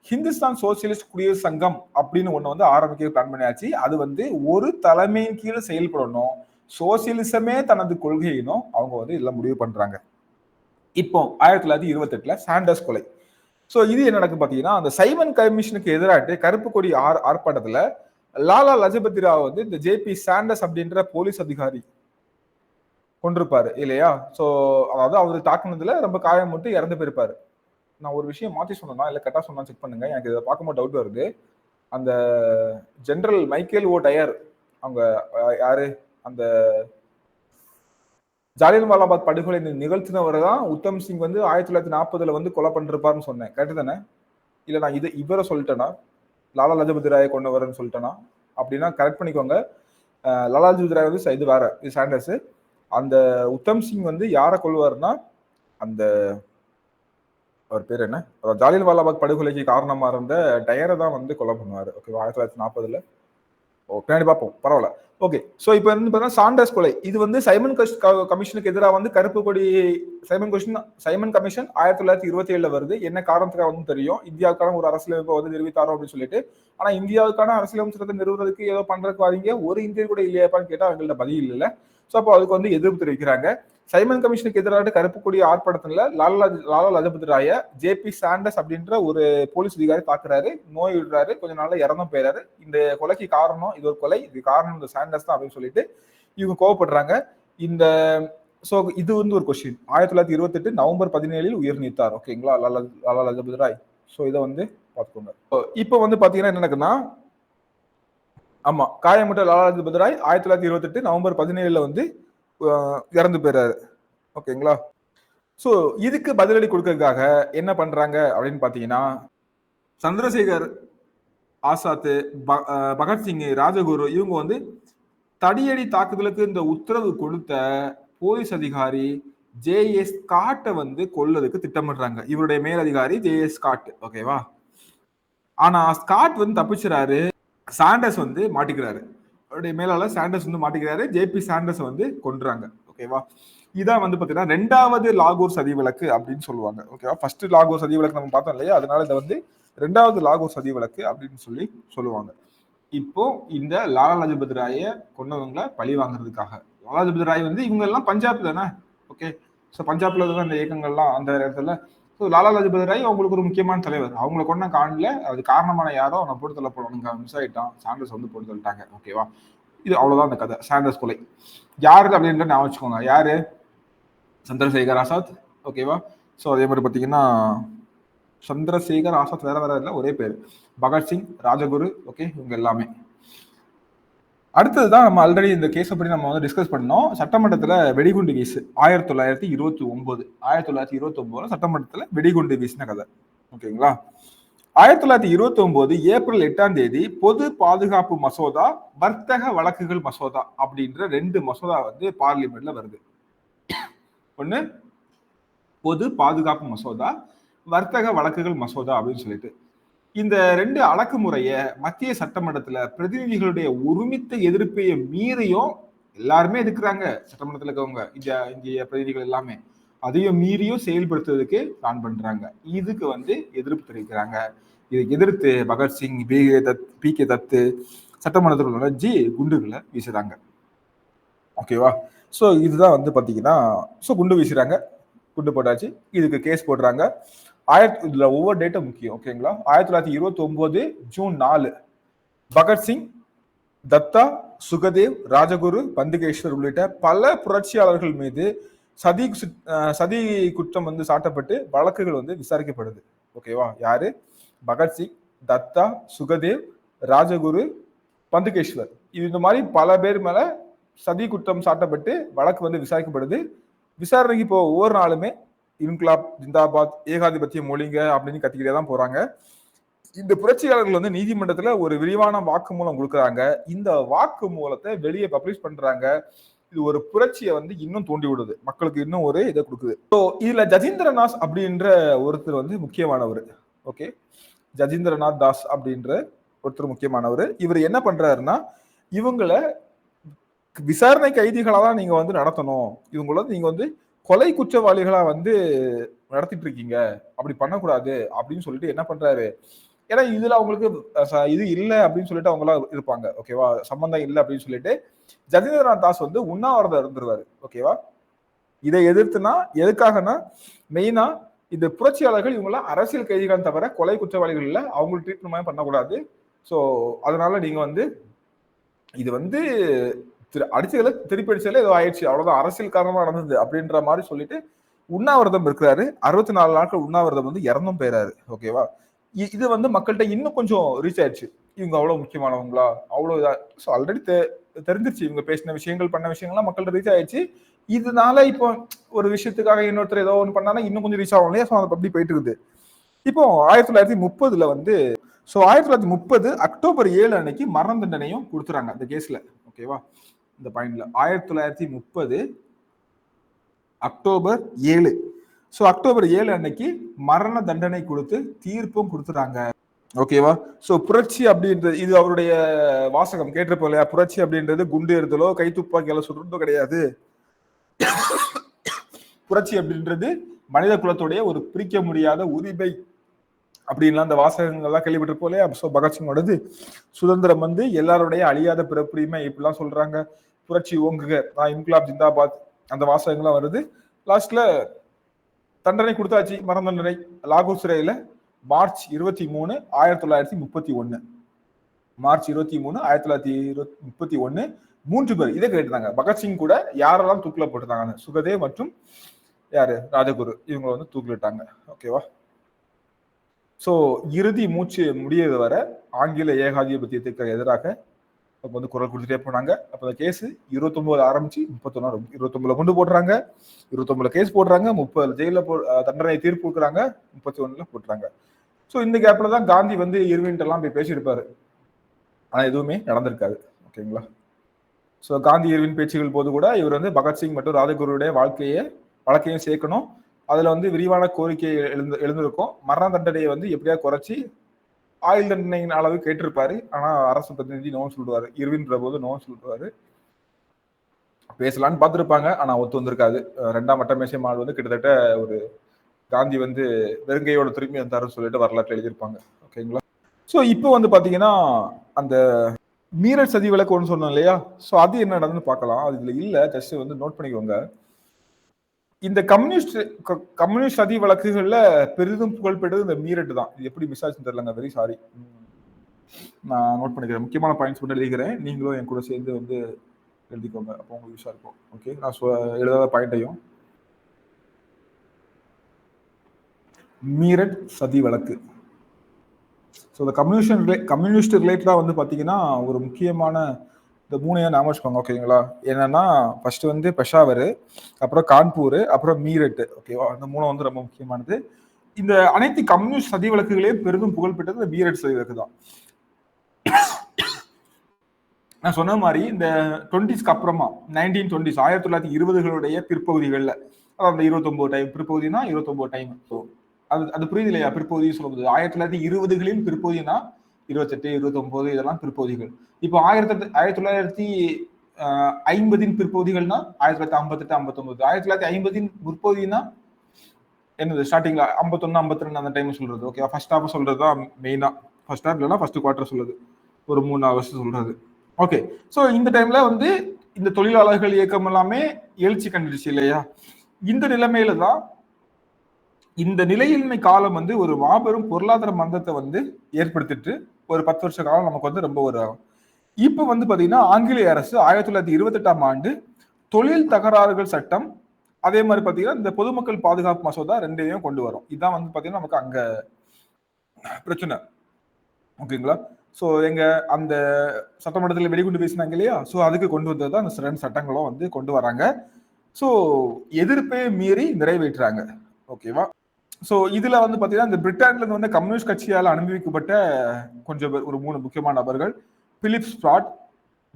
ஹிந்துஸ்தான் சோசியலிஸ்ட் குடியரசு சங்கம் அப்படின்னு ஒண்ணு வந்து ஆரம்பிக்க பிளான் பண்ணியாச்சு. அது வந்து ஒரு தலைமையின் கீழே செயல்படணும், சோசியலிசமே தனது கொள்கையினும் அவங்க வந்து இதெல்லாம் முடிவு பண்றாங்க. இப்போ 1928 சாண்டர்ஸ் கொலை. சோ இது என்ன நடக்கும் பாத்தீங்கன்னா, அந்த சைமன் கமிஷனுக்கு எதிராட்டு கருப்பு கொடி ஆர்ப்பாட்டத்துல லாலா லஜபதி ராவ் வந்து இந்த ஜேபி சாண்டர்ஸ் அப்படின்ற போலீஸ் அதிகாரி கொண்டிருப்பாரு இல்லையா. சோ அதாவது அவரு தாக்குனதுல ரொம்ப காயமுட்டு இறந்து போயிருப்பாரு. நான் ஒரு விஷயம் மாத்தி சொன்னா இல்ல கரெக்டா சொன்னா செக் பண்ணுங்க, எனக்கு இதை பார்க்கும்போது டவுட் வருது. அந்த ஜெனரல் மைக்கேல் ஓ டயர் அவங்க யாரு, அந்த ஜாலியன் வாலாபாக் படுகொலை நிகழ்த்தினவர் தான் உத்தம் சிங் வந்து 1940 வந்து கொலை பண்ணிருப்பாருன்னு சொன்னேன். கரெக்ட் தானே? இல்ல நான் இவரை சொல்லிட்டேனா, லாலா லஜபதி ராயை கொண்டவர்னு சொல்லிட்டேனா? அப்படின்னா கரெக்ட் பண்ணிக்கோங்க. லாலா லஜபதி ராய் வந்து இது வேற, இது சாண்டர்ஸ். அந்த உத்தம் சிங் வந்து யாரை கொள்வாருன்னா, அந்த அவர் பேர் என்ன, ஜாலியன் வாலாபாக் படுகொலைக்கு காரணமா இருந்த டயரை தான் வந்து கொலை பண்ணுவாரு. ஓகேவா? 1940. பின்னாடி பார்ப்போம், பரவாயில்ல. ஓகே, சோ இப்போ வந்து பார்த்தீங்கன்னா சாண்டர்ஸ் கொலை இது வந்து சைமன் கமிஷனுக்கு எதிராக வந்து கருப்பு கொடி சைமன் கமிஷன் 1927 வருது. என்ன காரணத்துக்காக வந்து தெரியும், இந்தியாவுக்கான ஒரு அரசியலமைப்பை வந்து நிறுவித்தாரோ அப்படின்னு சொல்லிட்டு. ஆனா இந்தியாவுக்கான அரசியலமைப்பு சட்டத்தை நிறுவுறதுக்கு ஏதோ பண்றதுக்கு வாங்க ஒரு இந்தியர் கூட இல்லையாப்பான்னு கேட்டா அவங்கள்ட்ட பதில் இல்லை. ஸோ அப்போ அதுக்கு வந்து எதிர்ப்பு தெரிவிக்கிறாங்க. சைமன் கமிஷனுக்கு எதிராக கருப்பு கொடி ஆர்ப்பாட்டத்துல லாலா லஜபதி ராய ஜேபி சாண்டர்ஸ் அப்படின்ற ஒரு போலீஸ் அதிகாரி தாக்குறாரு, நோய் விடுறாரு, கொஞ்ச நாள்ல இறந்தும் போயிறாரு. இந்த கொலைக்கு காரணம் இது ஒரு கொலை, இது காரணம் இந்த சாண்டர்ஸ் தான் அப்படின்னு சொல்லிட்டு இவங்க கோவப்படுறாங்க. இந்த சோ இது வந்து ஒரு கொஸ்டின். 1928 நவம்பர் 17 உயிர் நீத்தார். ஓகேங்களா, லாலா லஜபதி ராய். சோ இதை வந்து பார்த்துக்கோங்க. இப்போ வந்து பாத்தீங்கன்னா என்ன நடக்குன்னா, ஆமா, காயமுட்ட லாலா லஜபதி ராய் 1928 நவம்பர் 17 வந்து இறந்து போயிறாரு. ஓகேங்களா? சோ இதுக்கு பதிலடி கொடுக்கறதுக்காக என்ன பண்றாங்க அப்படின்னு பாத்தீங்கன்னா, சந்திரசேகர் ஆசாத், பகத்சிங், ராஜகுரு இவங்க வந்து தடியடி தாக்குதலுக்கு இந்த உத்தரவு கொடுத்த போலீஸ் அதிகாரி ஜே.எஸ். ஸ்காட்டை வந்து கொல்றதுக்கு திட்டமிடுறாங்க. இவருடைய மேலதிகாரி ஜே.எஸ். ஸ்காட். ஓகேவா? ஆனா ஸ்காட் வந்து தப்பிச்சுறாரு, சாண்டர்ஸ் வந்து மாட்டிக்கிறாரு. அவருடைய மேலாளர் சாண்டர்ஸ் வந்து மாட்டிக்கிறாரு, ஜேபி சாண்டர்ஸ் வந்து கொன்றாங்க. ஓகேவா? இதான் வந்து பாத்தீங்கன்னா 2வது லாகூர் சதி வழக்கு அப்படின்னு சொல்லுவாங்க. ஓகேவா? ஃபர்ஸ்ட் லாகூர் சதி வழக்கு நம்ம பார்த்தோம் இல்லையா, அதனால இதை வந்து 2வது லாகூர் சதி வழக்கு அப்படின்னு சொல்லுவாங்க. இப்போ இந்த லாலா லஜபதி ராய கொண்டவங்களை பழி வாங்குறதுக்காக, லாலா லஜபதி ராய் வந்து இவங்க எல்லாம் பஞ்சாப் தானே. ஓகே, ஸோ பஞ்சாப்ல தான் இந்த இயக்கங்கள்லாம் அந்த இடத்துல. ஸோ லாலா லஜபதி ராய் அவங்களுக்கு ஒரு முக்கியமான தலைவர். அவங்கள கொண்ட காணல, அது காரணமான யாரோ அவனை போட்டு தள்ள போனவனுங்க மிஸ் ஆயிட்டான். சாண்டர்ஸ் வந்து போட்டு தள்ளிட்டாங்க. ஓகேவா? இது அவ்வளவுதான் அந்த கதை. சாண்டர்ஸ் கொலை யாரு அப்படின்ற ஞாபகம் வச்சுக்கோங்க. யாரு? சந்திரசேகர் ஆசாத். ஓகேவா? ஸோ அதே மாதிரி பார்த்தீங்கன்னா சந்திரசேகர் ஆசாத் வேற வேற இல்லை, ஒரே பேர். பகத்சிங், ராஜகுரு, ஓகே, இவங்க எல்லாமே. அடுத்ததுதான் நம்ம ஆல்ரெடி இந்த கேஸை பற்றி நம்ம வந்து டிஸ்கஸ் பண்ணோம். சட்டமன்றத்தில் வெடிகுண்டு வீசு 1929 1929 சட்டமன்றத்தில் வெடிகுண்டு வீசின கதை. ஓகேங்களா? 1929 ஏப்ரல் 8ஆம் தேதி பொது பாதுகாப்பு மசோதா, வர்த்தக வழக்குகள் மசோதா அப்படின்ற 2 மசோதா வந்து பார்லிமெண்ட்ல வருது. ஒண்ணு பொது பாதுகாப்பு மசோதா, வர்த்தக வழக்குகள் மசோதா அப்படின்னு சொல்லிட்டு இந்த 2 அடக்குமுறைய மத்திய சட்டமன்றத்துல பிரதிநிதிகளுடைய ஒருமித்த எதிர்ப்பையை மீறியும் எல்லாருமே எதிர்க்கிறாங்க. சட்டமன்றத்தில் இருக்கவங்க இந்திய பிரதிநிதிகள் எல்லாமே அதையும் மீறியும் செயல்படுத்துவதற்கு பிளான் பண்றாங்க. இதுக்கு வந்து எதிர்ப்பு தெரிவிக்கிறாங்க. இதை எதிர்த்து பகத்சிங், பி கே தத்து சட்டமன்றத்தில் நுழைஞ்சி குண்டுகளை வீசுறாங்க. ஓகேவா? ஸோ இதுதான் வந்து பாத்தீங்கன்னா குண்டு வீசுறாங்க, குண்டு போட்டாச்சு. இதுக்கு கேஸ் போடுறாங்க. இதுல ஒவ்வொரு டேட்டும் முக்கியம். ஓகேங்களா? 1929 ஜூன் 4 பகத்சிங், தத்தா, சுகதேவ், ராஜகுரு, பந்துகேஸ்வர் உள்ளிட்ட பல புரட்சியாளர்கள் மீது சதி குற்றம் வந்து சாட்டப்பட்டு வழக்குகள் வந்து விசாரிக்கப்படுது. ஓகேவா? யாரு? பகத்சிங், தத்தா, சுகதேவ், ராஜகுரு, பந்துகேஸ்வர், இந்த மாதிரி பல பேர் மேல சதி குற்றம் சாட்டப்பட்டு வழக்கு வந்து விசாரிக்கப்படுது. விசாரணைக்கு இப்போ ஒவ்வொரு நாளுமே இன்குலாப் ஜிந்தாபாத், ஏகாதிபத்தியம் ஒழிங்க அப்படின்னு கத்திக்கிட்டே தான் போறாங்க. இந்த புரட்சியாளர்கள் வந்து நீதிமன்றத்துல ஒரு விரிவான வாக்குமூலம் கொடுக்குறாங்க. இந்த வாக்குமூலத்தை வெளியே பப்ளிஷ் பண்றாங்க. இது ஒரு புரட்சியை வந்து இன்னும் தூண்டி விடுது, மக்களுக்கு இன்னும் ஒரு இதை கொடுக்குது. ஸோ இதுல ஜதீந்திரநாத் அப்படின்ற ஒருத்தர் வந்து முக்கியமானவர். ஓகே, ஜதீந்திரநாத் தாஸ் அப்படின்ற ஒருத்தர் முக்கியமானவர். இவர் என்ன பண்றாருன்னா, இவங்களை விசாரணை கைதிகளா தான் நீங்க வந்து நடத்தணும், இவங்கள நீங்க வந்து கொலை குற்றவாளிகளா வந்து நடத்திட்டு இருக்கீங்க, அப்படி பண்ணக்கூடாது அப்படின்னு சொல்லிட்டு என்ன பண்றாரு. ஏன்னா இதுல அவங்களுக்கு இது இல்லை அப்படின்னு சொல்லிட்டு அவங்க எல்லாம் இருப்பாங்க. ஓகேவா? சம்பந்தம் இல்லை அப்படின்னு சொல்லிட்டு ஜதீந்திரநாத் தாஸ் வந்து உண்ணாவிரதம் இருந்துருவாரு. ஓகேவா? இதை எதிர்த்துனா எதுக்காகனா, மெயினா இந்த புரட்சியாளர்கள் இவங்களாம் அரசியல் கைதிகள் தவிர கொலை குற்றவாளிகள் இல்லை, அவங்களுக்கு ட்ரீட்மெண்ட் பண்ணக்கூடாது. ஸோ அதனால நீங்க வந்து இது வந்து அடிச்சதுல திருப்பி அடிச்சதுல ஏதோ ஆயிடுச்சு, அவ்வளவுதான், அரசியல் காரணமா நடந்தது அப்படின்ற மாதிரி சொல்லிட்டு உண்ணாவிரதம் இருக்கிறாரு. 64 நாட்கள் உண்ணாவிரதம் வந்து இறந்தும் போயிறாரு. ஓகேவா? இது வந்து மக்கள்கிட்ட இன்னும் கொஞ்சம் ரீச் ஆயிடுச்சு. இவங்க அவ்வளவு முக்கியமானவங்களா, அவ்வளவு இதா, ஆல்ரெடி தெரிஞ்சிருச்சு. இவங்க பேசின விஷயங்கள், பண்ண விஷயங்கள்லாம் மக்கள்கிட்ட ரீச் ஆயிடுச்சு. இதனால இப்போ ஒரு விஷயத்துக்காக இன்னொருத்தர் ஏதோ ஒன்று பண்ணாலும் இன்னும் கொஞ்சம் ரீச் ஆகும் இல்லையா? ஸோ அது அப்படி போயிட்டு இருக்குது. இப்போ 1930 வந்து 1930 அக்டோபர் 7 அன்னைக்கு மரண தண்டனையும் கொடுத்துறாங்க இந்த கேஸ்ல. ஓகேவா? இந்த பாயிண்ட்ல 1930 அக்டோபர் 7. ஸோ அக்டோபர் 7 அன்னைக்கு மரண தண்டனை கொடுத்து தீர்ப்பும் கொடுத்துறாங்க. ஓகேவா? ஸோ புரட்சி அப்படின்றது, இது அவருடைய வாசகம் கேட்டிருப்போம் இல்லையா? புரட்சி அப்படின்றது குண்டு எறிதலோ கை துப்பாக்கியால சுடுறதோ கிடையாது. புரட்சி அப்படின்றது மனித குலத்துடைய ஒரு பிரிக்க முடியாத உரிமை அப்படின்லாம் அந்த வாசகங்கள்லாம் கேள்விப்பட்டிருப்போம் இல்லையா? ஸோ பகத்சிங்கோடது சுதந்திரம் வந்து எல்லாருடைய அழியாத பிறப்புரிமை இப்படிலாம் சொல்றாங்க. புரட்சி ஓங்குக, நான் இன்குலாப் ஜிந்தாபாத், அந்த வாசகங்கள்லாம் வருது. லாஸ்ட்ல தண்டனை கொடுத்தாச்சு, மரண தண்டனை. லாகூர் சிறையில மார்ச் 23 1931 மார்ச் 23 1931 3 பேர் இதை கேட்டுறாங்க. பகத்சிங் கூட யாரெல்லாம் தூக்கில போட்டுருந்தாங்க, சுகதேவ் மற்றும் யாரு, ராஜகுரு, இவங்க வந்து தூக்கிலிட்டாங்க. ஓகேவா? ஸோ இறுதி மூச்சு முடியறது வர ஆங்கில ஏகாதிபத்தியத்துக்கு எதிராக வந்து குரல் கொடுத்துட்டே போனாங்க. அப்போ அந்த கேஸ் 29 ஆரம்பிச்சு 31 29 கொண்டு போடுறாங்க, 29 கேஸ் போடுறாங்க, 30 ஜெயில தண்டனை தீர்ப்பு கொடுக்குறாங்க, 31 போட்டுறாங்க. ஸோ இந்த கேப்ல தான் காந்தி வந்து இர்வின் எல்லாம் போய் பேசியிருப்பாரு. ஆனா எதுவுமே நடந்திருக்காது. ஓகேங்களா? ஸோ காந்தி இர்வின் பேச்சுகள் போது கூட இவர் வந்து பகத்சிங் மற்றும் ராஜகுருடைய வழக்கையும் சேர்க்கணும், அதுல வந்து விரிவான கோரிக்கை எழுந்திருக்கும். மரண தண்டனையை வந்து எப்படியா குறைச்சி ஆயுள் தண்டனையின் அளவு கேட்டிருப்பாரு. ஆனா அரசு பிரதிநிதி நோ சொல்லுவாரு, இர்வின் பிரபு நோ சொல்லுவாரு. பேசலான்னு பார்த்துருப்பாங்க, ஆனா ஒத்து வந்திருக்காது. 2ஆம் வட்டமேசை மாநாடு வந்து கிட்டத்தட்ட ஒரு காந்தி வந்து வெறுங்கையோட திரும்பி வந்தாருன்னு சொல்லிட்டு வரலாற்று எழுதியிருப்பாங்க. ஓகேங்களா? ஸோ இப்போ வந்து பாத்தீங்கன்னா அந்த மீரட் சதி விளக்கு ஒன்று சொன்னோம் இல்லையா? ஸோ அது என்ன நடந்துன்னு பார்க்கலாம். அது இதுல இல்ல, ஜஸ்ட் வந்து நோட் பண்ணிக்கோங்க. இந்த கம்யூனிஸ்ட் சதி வழக்குகள்ல பெரிதும் புகழ்பெற்றது இந்த மீரட் தான். இது எப்படி மிஸ் ஆச்சுன்னு தெரியலங்க, வெரி சாரி. நான் நோட் பண்ணிக்கிறேன், முக்கியமான பாயிண்ட்ஸ் மட்டும் எழுதிக்கிறேன், நீங்களும் என் கூட சேர்ந்து வந்து எழுதிக்கோங்க, அப்போ உங்களுக்கு யூஸா இருக்கும். ஓகே, நான் எழுதாத பாயிண்டையும். மீரட் சதி வழக்கு. ஸோ இந்த கம்யூனிஸ்ட் ரிலேட்டடாக வந்து பார்த்தீங்கன்னா ஒரு முக்கியமான இந்த மூணையும் ஞாபகம் வச்சுக்கோங்க. ஓகேங்களா? என்னன்னா ஃபர்ஸ்ட் வந்து பெஷாவர், அப்புறம் கான்பூர், அப்புறம் மீரட். ஓகேவா? இந்த மூணு வந்து ரொம்ப முக்கியமானது. இந்த அனைத்து கம்யூனிஸ்ட் சதி வழக்குகளையும் பெரிதும் புகழ்பெற்றது இந்த மீரட் சதி வழக்கு தான். நான் சொன்ன மாதிரி இந்த 20ஸ்க்கு அப்புறமா 1920s 1920களுடைய பிற்பகுதிகளில், அந்த 29 டைம் பிற்பகுதினா 29 டைம். ஸோ அது புரியுது இல்லையா? பிற்பகுதி சொல்லும்போது 1920களின் பிற்பகுதினா 28, 29 இதெல்லாம் பிற்பகுதிகள். இப்போ 1950 பிற்பகுதிகள்னா 1958, 59. 1950 முற்பகுதினா என்னது? ஸ்டார்டிங்ல 51, 52 அந்த டைம் சொல்றது. ஓகே, ஃபர்ஸ்ட் ஹாஃப் சொல்றது தான் மெயினா. ஃபர்ஸ்ட் ஹாஃப் இல்லைன்னா ஃபர்ஸ்ட் குவார்டர் சொல்றது, ஒரு 3 வருஷம் சொல்றது. ஓகே, ஸோ இந்த டைம்ல வந்து இந்த தொழிலாளர்கள் இயக்கம் எல்லாமே எழுச்சி கண்டுடுச்சு இல்லையா? இந்த நிலைமையில தான் இந்த நிலையின்மை காலம் வந்து ஒரு மாபெரும் பொருளாதார மந்தத்தை வந்து ஏற்படுத்திட்டு ஒரு 10 வருஷ காலம் நமக்கு வந்து ரொம்ப ஒரு இப்ப வந்து பாத்தீங்கன்னா ஆங்கிலேய அரசு 1928ஆம் ஆண்டு தொழில் தகராறுகள் சட்டம், அதே மாதிரி பாத்தீங்கன்னா இந்த பொதுமக்கள் பாதுகாப்பு மசோதா ரெண்டையும் கொண்டு வரும். இதுதான் வந்து பாத்தீங்கன்னா நமக்கு அங்க பிரச்சனை. ஓகேங்களா? ஸோ எங்க அந்த சட்டமன்றத்தில் வெடிகுண்டு பேசினாங்க இல்லையா? ஸோ அதுக்கு கொண்டு வந்தது தான் அந்த ரெண்டு சட்டங்களும் வந்து கொண்டு வராங்க. ஸோ எதிர்ப்பே மீறி நிறைவேற்றுறாங்க. ஓகேவா? ஸோ இதுல வந்து பாத்தீங்கன்னா இந்த பிரிட்டன்ல இருந்து வந்து கம்யூனிஸ்ட் கட்சியால் அனுபவிக்கப்பட்ட கொஞ்சம் ஒரு 3 முக்கியமான நபர்கள், பிலிப் ஸ்ப்ராட்,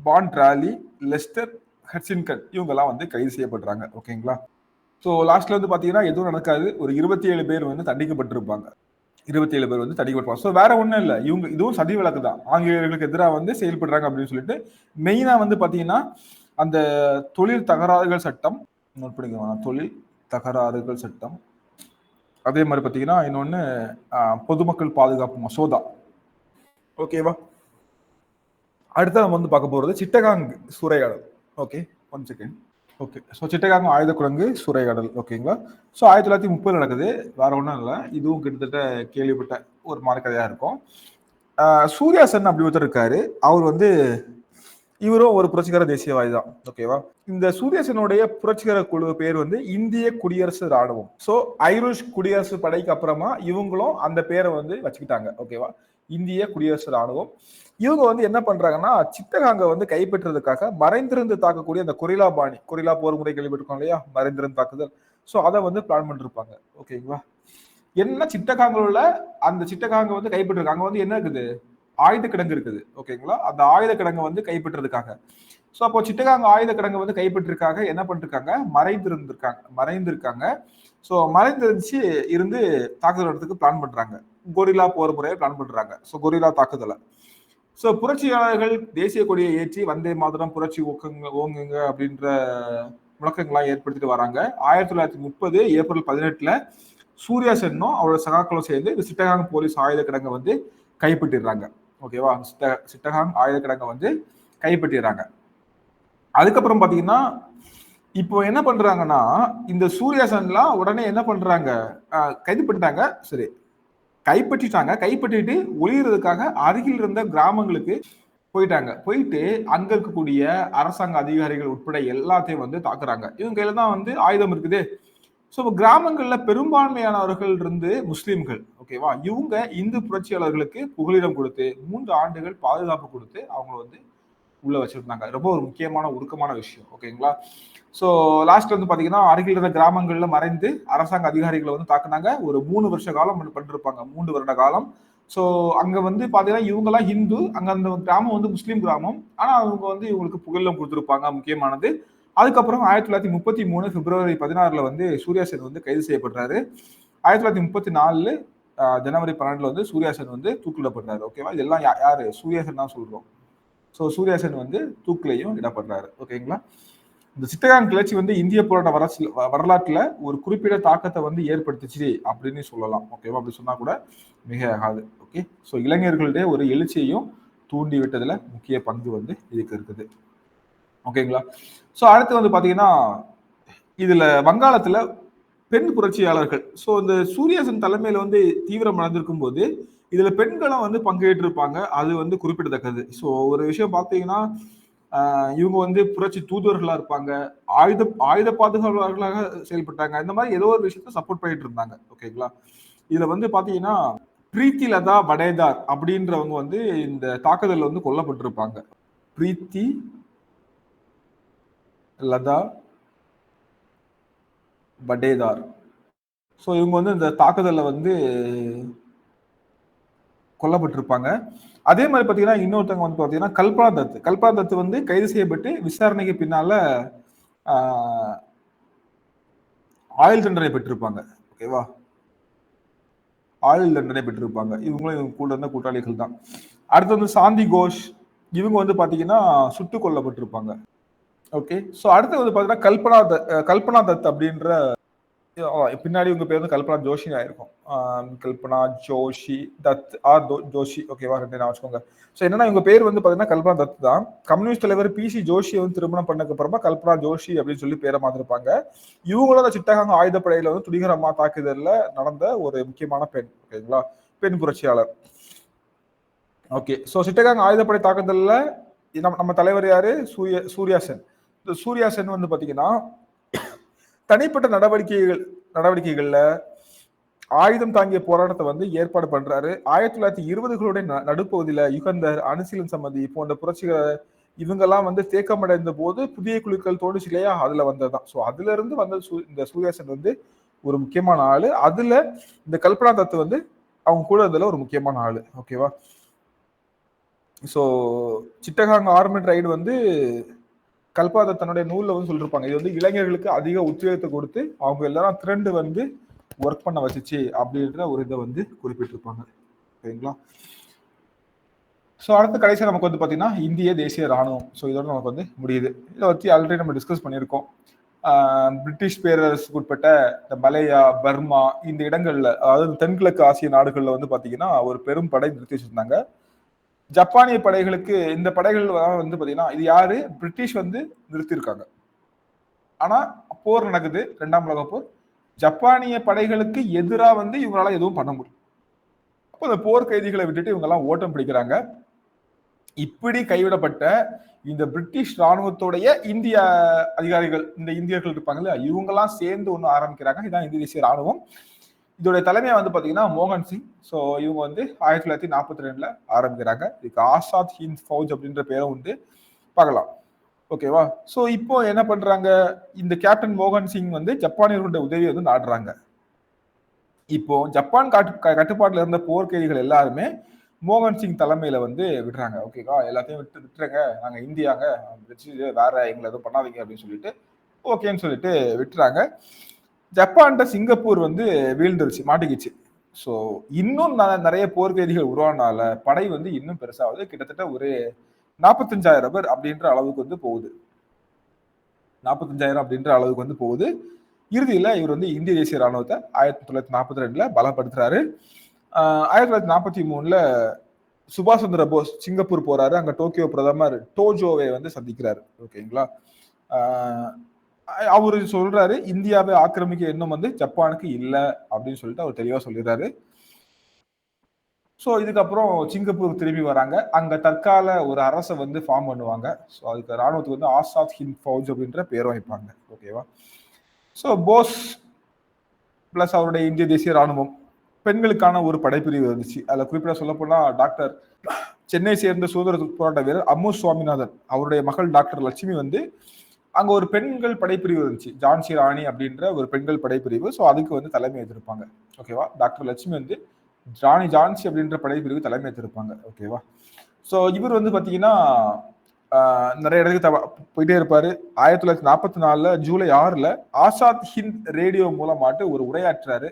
பாண்ட் ராலி, லெஸ்டர் ஹட்சின்கன், இவங்கெல்லாம் வந்து கைது செய்யப்படுறாங்க. ஓகேங்களா? ஸோ லாஸ்ட்ல வந்து பாத்தீங்கன்னா எதுவும் நடக்காது. ஒரு 27 பேர் வந்து தண்டிக்கப்பட்டிருப்பாங்க. 27 பேர் வந்து தண்டிக்கப்பட்டிருப்பாங்க. ஸோ வேற ஒன்றும் இல்லை, இவங்க இதுவும் சதி வழக்கு தான். ஆங்கிலேயர்களுக்கு எதிராக வந்து செயல்படுறாங்க அப்படின்னு சொல்லிட்டு மெயினா வந்து பாத்தீங்கன்னா அந்த தொழில் தகராறுகள் சட்டம், நோட் பண்ணிக்கோங்க, தொழில் தகராறுகள் சட்டம், அதே மாதிரி பாத்தீங்கன்னா இன்னொன்னு பொதுமக்கள் பாதுகாப்பு மசோதா. ஓகேவா? அடுத்து நம்ம வந்து பார்க்க போறது சிட்டகாங் சூறையாடல். Okay, 1 second. Okay, so Chittagong ஆயுத குரங்கு சூறையாடல். ஓகேங்களா? ஸோ 1930 நடக்குது, வேற ஒன்றும் இல்லை. இதுவும் கிட்டத்தட்ட கேள்விப்பட்ட ஒரு மாதிரி கதையா இருக்கும். சூர்யா சென் அப்படி ஒருத்தர் இருக்காரு. அவர் வந்து இவரும் ஒரு புரட்சிகர தேசியவாதி தான். ஓகேவா? இந்த சூரியசனுடைய புரட்சிகர குழு பேர் வந்து இந்திய குடியரசு ராணுவம். ஸோ ஐரிஷ் குடியரசு படைக்கு அப்புறமா இவங்களும் அந்த பேரை வந்து வச்சுக்கிட்டாங்க. ஓகேவா? இந்திய குடியரசு ராணுவம். இவங்க வந்து என்ன பண்றாங்கன்னா சிட்டகாங்க வந்து கைப்பற்றுறதுக்காக மறைந்திருந்து தாக்கக்கூடிய அந்த கொரில்லா போர் முறை கேள்விப்பட்டிருக்கோம் இல்லையா? மறைந்திருந்து தாக்குதல். ஸோ அதை வந்து பிளான் பண்ணிருப்பாங்க. ஓகேங்களா? என்ன சிட்டகாங்கல அந்த சிட்டகாங்க வந்து கைப்பற்றிருக்காங்க. அங்க வந்து என்ன இருக்குது? ஆயுத கிடங்கு இருக்குது. ஓகேங்களா? அந்த ஆயுத கிடங்கு வந்து கைப்பற்றதுக்காக. ஸோ அப்போ சிட்டகாங் ஆயுத கிடங்கு வந்து கைப்பற்றிருக்காங்க. என்ன பண்ணிருக்காங்க? மறைந்திருக்காங்க. ஸோ மறைந்திருந்துச்சு இருந்து தாக்குதல் நடத்துக்கு பிளான் பண்றாங்க. கொரில்லா போர் முறையை பிளான் பண்றாங்க. ஸோ கொரில்லா தாக்குதலை. ஸோ புரட்சியாளர்கள் தேசிய கொடியை ஏற்றி வந்தே மாதரம் புரட்சி ஓங்குங்க அப்படின்ற முழக்கங்களாம் ஏற்படுத்திட்டு வராங்க. 1930 ஏப்ரல் 18 சூர்யா சென்னும் அவரோட சகாக்களும் சேர்ந்து இந்த சிட்டகாங் போலீஸ் ஆயுத கிடங்கை வந்து கைப்பற்றிடுறாங்க. ஓகேவா? சிட்டகாங் ஆயுத கிடங்கை வந்து கைப்பற்றிடுறாங்க. அதுக்கப்புறம் பாத்தீங்கன்னா இப்போ என்ன பண்றாங்கன்னா இந்த சூர்யா சென்லாம் உடனே என்ன பண்றாங்க? கைது பண்ணிட்டாங்க. சரி, கைப்பற்றிட்டு ஒளியறதுக்காக அருகில் இருந்த கிராமங்களுக்கு போயிட்டு அங்க இருக்கக்கூடிய அரசாங்க அதிகாரிகள் உட்பட எல்லாத்தையும் வந்து தாக்குறாங்க. இவங்க கையில தான் வந்து ஆயுதம் இருக்குது. ஸோ கிராமங்கள்ல பெரும்பான்மையானவர்கள் இருந்து முஸ்லிம்கள். ஓகேவா? இவங்க இந்து புரட்சியாளர்களுக்கு புகலிடம் கொடுத்து 3 ஆண்டுகள் பாதுகாப்பு கொடுத்து அவங்க வந்து உள்ள வச்சிருந்தாங்க. ரொம்ப ஒரு முக்கியமான உருக்கமான விஷயம். ஓகேங்களா? ஸோ லாஸ்ட் வந்து பாத்தீங்கன்னா அருகில் இருந்த கிராமங்கள்ல மறைந்து அரசாங்க அதிகாரிகளை வந்து தாக்குனாங்க. ஒரு 3 வருஷ காலம் பண்ணிருப்பாங்க, 3 வருட காலம். ஸோ அங்க வந்து பாத்தீங்கன்னா இவங்கெல்லாம் ஹிந்து, அங்க அந்த கிராமம் வந்து முஸ்லீம் கிராமம். ஆனா அவங்க வந்து இவங்களுக்கு புகலிடம் கொடுத்திருப்பாங்க. முக்கியமானது. அதுக்கப்புறம் 1933 பிப்ரவரி 16 வந்து சூர்யா சென் வந்து கைது செய்யப்படுறாரு. 1934 ஜனவரி 12 வந்து சூர்யா சென் வந்து தூக்கிலிடப்படுறாரு. ஓகேவா? இதெல்லாம் யாரு? சூர்யா சென் தான் சொல்றோம். ஸோ சூர்யா சென் வந்து தூக்கிலையும் இடப்படுறாரு. ஓகேங்களா? இந்த சிட்டகாங் கிளர்ச்சி வந்து இந்திய போராட்ட வரலாற்றுல ஒரு குறிப்பிட்ட தாக்கத்தை வந்து ஏற்படுத்துச்சு அப்படின்னு சொல்லலாம். ஓகேவா? அப்படி சொன்னா கூட மிக ஆகாது. ஓகே, ஸோ இளைஞர்களுடைய ஒரு எழுச்சியையும் தூண்டி விட்டதுல முக்கிய பங்கு வந்து இதுக்கு இருக்குது. ஓகேங்களா? ஸோ அடுத்து வந்து பாத்தீங்கன்னா இதுல வங்காளத்துல பெண் புரட்சியாளர்கள், ஸோ இந்த சூரியசன் தலைமையில வந்து தீவிரம் நடந்திருக்கும் போது இதுல பெண்களும் வந்து பங்கேற்றிருப்பாங்க. அது வந்து குறிப்பிடத்தக்கது. ஸோ ஒரு விஷயம் பார்த்தீங்கன்னா, இவங்க வந்து புரட்சி தூதுவர்களா இருப்பாங்க. ஆயுத ஆயுத பாதுகாவலர்களாக செயல்பட்டாங்க. இந்த மாதிரி ஏதோ ஒரு விஷயத்த சப்போர்ட் பண்ணிட்டு இருந்தாங்க. ஓகேங்களா? இதுல வந்து பாத்தீங்கன்னா, பிரீத்தி லதா வடேதார் அப்படின்றவங்க வந்து இந்த தாக்குதல்ல வந்து கொல்லப்பட்டிருப்பாங்க. பிரீத்தி லதா வடேதார். ஸோ இவங்க வந்து இந்த தாக்குதல்ல வந்து கொல்லப்பட்டிருப்பாங்க. அதே மாதிரி பாத்தீங்கன்னா, இன்னொருத்தவங்க வந்து பாத்தீங்கன்னா, கல்பனா தத். கல்பனா தத் வந்து கைது செய்யப்பட்டு விசாரணைக்கு பின்னால ஆ ஆயுள் தண்டனை பெற்றிருப்பாங்க. ஓகேவா? ஆயுள் தண்டனை பெற்றிருப்பாங்க. இவங்களும் இவங்க கூட இருந்த கூட்டாளிகள் தான். அடுத்து வந்து சாந்தி கோஷ். இவங்க வந்து பாத்தீங்கன்னா, சுட்டுக் கொல்லப்பட்டிருப்பாங்க. ஓகே. ஸோ அடுத்து வந்து பாத்தீங்கன்னா, கல்பனா தத் அப்படின்ற பின்னாடி உங்க பேர் வந்து கல்பனா ஜோஷி ஆயிருக்கும். கல்பனா ஜோஷி தத் ஆர் ஜோஷி. ஓகேவா? 2 ஞாபகம் வச்சுக்கோங்க. ஸோ என்னன்னா இவங்க பேர் வந்து பாத்தீங்கன்னா கல்பனா தத் தான். கம்யூனிஸ்ட் தலைவர் பிசி ஜோஷியை வந்து திருமணம் பண்ணதுக்கு அப்புறமா கல்பனா ஜோஷி அப்படின்னு சொல்லி பேரை மாத்திருப்பாங்க. இவங்களோட சிட்டகாங்க ஆயுதப்படையில வந்து துடிகரமா தாக்குதல்ல நடந்த ஒரு முக்கியமான பெண். ஓகேங்களா? பெண் புரட்சியாளர். ஓகே. ஸோ சிட்டகாங் ஆயுதப்படை தாக்குதல்ல நம்ம தலைவர் யாரு? சூர்யா சென். இந்த சூர்யா சென் வந்து பாத்தீங்கன்னா, தனிப்பட்ட நடவடிக்கைகள்ல ஆயுதம் தாங்கிய போராட்டத்தை வந்து ஏற்பாடு பண்றாரு. 1920களுடைய நடுப்பகுதியில யுகந்தர், அனுசீலன் சம்மதி போன்ற புரட்சிகர இவங்கெல்லாம் வந்து தேக்கமடைந்த போது புதிய குழுக்கள் தோணுச்சு இல்லையா? அதுல வந்ததுதான். ஸோ அதுல இருந்து வந்த இந்த சூர்யாசன் வந்து ஒரு முக்கியமான ஆளு. அதுல இந்த கல்பனா தத்து வந்து அவங்க கூட இருந்ததுல ஒரு முக்கியமான ஆளு. ஓகேவா? ஸோ சிட்டகாங் ஆர்மட் ரைடு வந்து கல்பனா தத் தன்னுடைய நூல்ல வந்து சொல்லியிருப்பாங்க. இது வந்து இளைஞர்களுக்கு அதிக உத்வேகத்தை கொடுத்து அவங்க எல்லாரும் திரண்டு வந்து ஒர்க் பண்ண வச்சுச்சு அப்படின்ற ஒரு இதை வந்து குறிப்பிட்டிருப்பாங்க. சரிங்களா? ஸோ அடுத்த கடைசியாக நமக்கு வந்து பார்த்தீங்கன்னா இந்திய தேசிய ராணுவம். ஸோ இதோட நமக்கு வந்து முடியுது. இதை பற்றி ஆல்ரெடி நம்ம டிஸ்கஸ் பண்ணியிருக்கோம். பிரிட்டிஷ் பேரரசுக்கு உட்பட்ட இந்த மலேயா, பர்மா இந்த இடங்கள்ல, அதாவது தென்கிழக்கு ஆசிய நாடுகள்ல வந்து பார்த்தீங்கன்னா ஒரு பெரும் படை நிறுத்தி வச்சிருந்தாங்க. ஜப்பானிய படைகளுக்கு இந்த படைகள் வந்து பார்த்தீங்கன்னா இது யாரு? பிரிட்டிஷ் வந்து நிறுத்தியிருக்காங்க. ஆனா போர் நடக்குது, 2ஆம் உலக போர். ஜப்பானிய படைகளுக்கு எதிரா வந்து இவங்களால எதுவும் பண்ண முடியும். அப்போ அந்த போர் கைதிகளை விட்டுட்டு இவங்க எல்லாம் ஓட்டம் பிடிக்கிறாங்க. இப்படி கைவிடப்பட்ட இந்த பிரிட்டிஷ் ராணுவத்துடைய இந்திய அதிகாரிகள், இந்த இந்தியர்கள் இருப்பாங்கல்ல, இவங்கெல்லாம் சேர்ந்து ஒண்ணு ஆரம்பிக்கிறாங்க. இதான் இந்திய தேசிய ராணுவம். இதோட தலைமையா வந்து பாத்தீங்கன்னா மோகன் சிங். ஸோ இவங்க வந்து 1942ல ஆரம்பிக்கிறாங்க. இதுக்கு ஆசாத் ஹிந்த் ஃபௌஜ் அப்படின்ற பேரும் உண்டு. பார்க்கலாம். ஓகேவா? ஸோ இப்போ என்ன பண்றாங்க? இந்த கேப்டன் மோகன் சிங் வந்து ஜப்பானியர்களுடைய உதவியை வந்து நாடுறாங்க. இப்போ ஜப்பான் கட்டுப்பாட்டுல இருந்த போர் கைதிகள் எல்லாருமே மோகன் சிங் தலைமையில வந்து விடுறாங்க. ஓகேவா? எல்லாத்தையும் விட்டுருங்க. நாங்க இந்தியாங்க. வேற எங்களை எதுவும் பண்ணாதீங்க அப்படின்னு சொல்லிட்டு ஓகேன்னு சொல்லிட்டு விட்டுறாங்க. ஜப்பான்கிட்ட சிங்கப்பூர் வந்து வீழ்ந்துருச்சு, மாட்டிக்கிச்சு. ஸோ இன்னும் நிறைய போர் கைதிகள் உருவானால படை வந்து இன்னும் பெருசாகுது. கிட்டத்தட்ட ஒரு 45,000 பேர் அப்படின்ற அளவுக்கு வந்து போகுது. 45,000 அப்படின்ற அளவுக்கு வந்து போகுது. இறுதியில இவர் வந்து இந்திய தேசிய ராணுவத்தை 1942ல பலப்படுத்துறாரு. 1943ல சுபாஷ் சந்திர போஸ் சிங்கப்பூர் போறாரு. அங்க டோக்கியோ பிரதமர் டோஜோவை வந்து சந்திக்கிறாரு. ஓகேங்களா? அவரு சொல்றாரு இந்தியாவை ஆக்கிரமிக்க எண்ணம் வந்து ஜப்பானுக்கு இல்ல அப்படின்னு சொல்லிட்டு அவர் தெளிவா சொல்லிடுறாரு. ஸோ இதுக்கப்புறம் சிங்கப்பூர் திரும்பி வராங்க. அங்க தற்கால ஒரு அரசை வந்து ஃபார்ம் பண்ணுவாங்க. ஸோ அதுக்கு ராணுவத்துக்கு வந்து ஆசாத் ஹிந்த் ஃபௌஜ் அப்படின்ற பேரும் வைப்பாங்க. ஓகேவா? ஸோ போஸ் பிளஸ் அவருடைய இந்திய தேசிய ராணுவம் பெண்களுக்கான ஒரு படைப்பிரிவு இருந்துச்சு. அதில் குறிப்பிட சொல்ல போனா டாக்டர் சென்னை சேர்ந்த சுதந்திர போராட்ட வீரர் அம்மு சுவாமிநாதன் அவருடைய மகள் டாக்டர் லட்சுமி வந்து அங்க ஒரு பெண்கள் படைப்பிரிவு இருந்துச்சு. ஜான்சி ராணி அப்படின்ற ஒரு பெண்கள் படைப்பிரிவு. ஸோ அதுக்கு வந்து தலைமை ஏற்றிருப்பாங்க. ஓகேவா? டாக்டர் லட்சுமி வந்து ராணி ஜான்சி அப்படின்ற படைப்பிரிவு தலைமை ஏற்றிருப்பாங்க. ஓகேவா? ஸோ இவர் வந்து பாத்தீங்கன்னா நிறைய இடத்துக்கு போயிட்டே இருப்பாரு. 1944ல ஜூலை 6ல ஆசாத் ஹிந்த் ரேடியோ மூலமாட்டு ஒரு உரையாற்றுறாரு.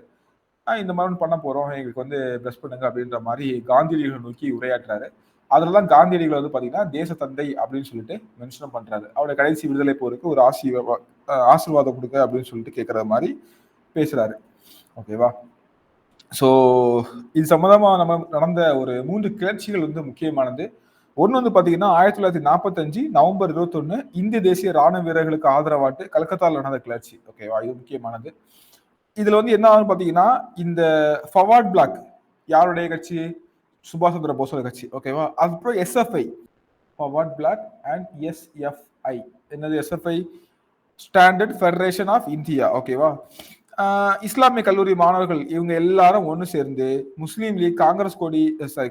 இந்த மாதிரி பண்ண போறோம், எங்களுக்கு வந்து பிளஸ் பண்ணுங்க அப்படின்ற மாதிரி காந்தியடிகளை நோக்கி உரையாற்றுறாரு. அதுலதான் காந்தியடிகள் வந்து பாத்தீங்கன்னா தேச தந்தை அப்படின்னு சொல்லிட்டு மென்ஷன் பண்றாரு. அவருடைய கடைசி விடுதலை போருக்கு ஒரு ஆசீர்வாதம் கொடுங்க அப்படின்னு சொல்லிட்டு கேட்கற மாதிரி பேசுறாரு. ஓகேவா? ஸோ இது சம்பந்தமா நம்ம நடந்த ஒரு 3 கிளர்ச்சிகள் வந்து முக்கியமானது. ஒன்று வந்து பாத்தீங்கன்னா 1945 நவம்பர் 21 இந்திய தேசிய ராணுவ வீரர்களுக்கு ஆதரவாட்டு கல்கத்தாவில் நடந்த கிளர்ச்சி. ஓகேவா, இது முக்கியமானது. இதுல வந்து என்ன ஆகும்னு பாத்தீங்கன்னா, இந்த ஃபவார்ட் பிளாக் யாருடைய கட்சி? சுபாஷ் சந்திர போஸோட கட்சி. ஓகேவா, அதுக்கப்புறம் SFI, forward bloc and SFI. என்னது SFI? Student federation of India. ஓகேவா, இஸ்லாமிய கல்லூரி மாணவர்கள் இவங்க எல்லாரும் ஒன்று சேர்ந்து முஸ்லீம் லீக்,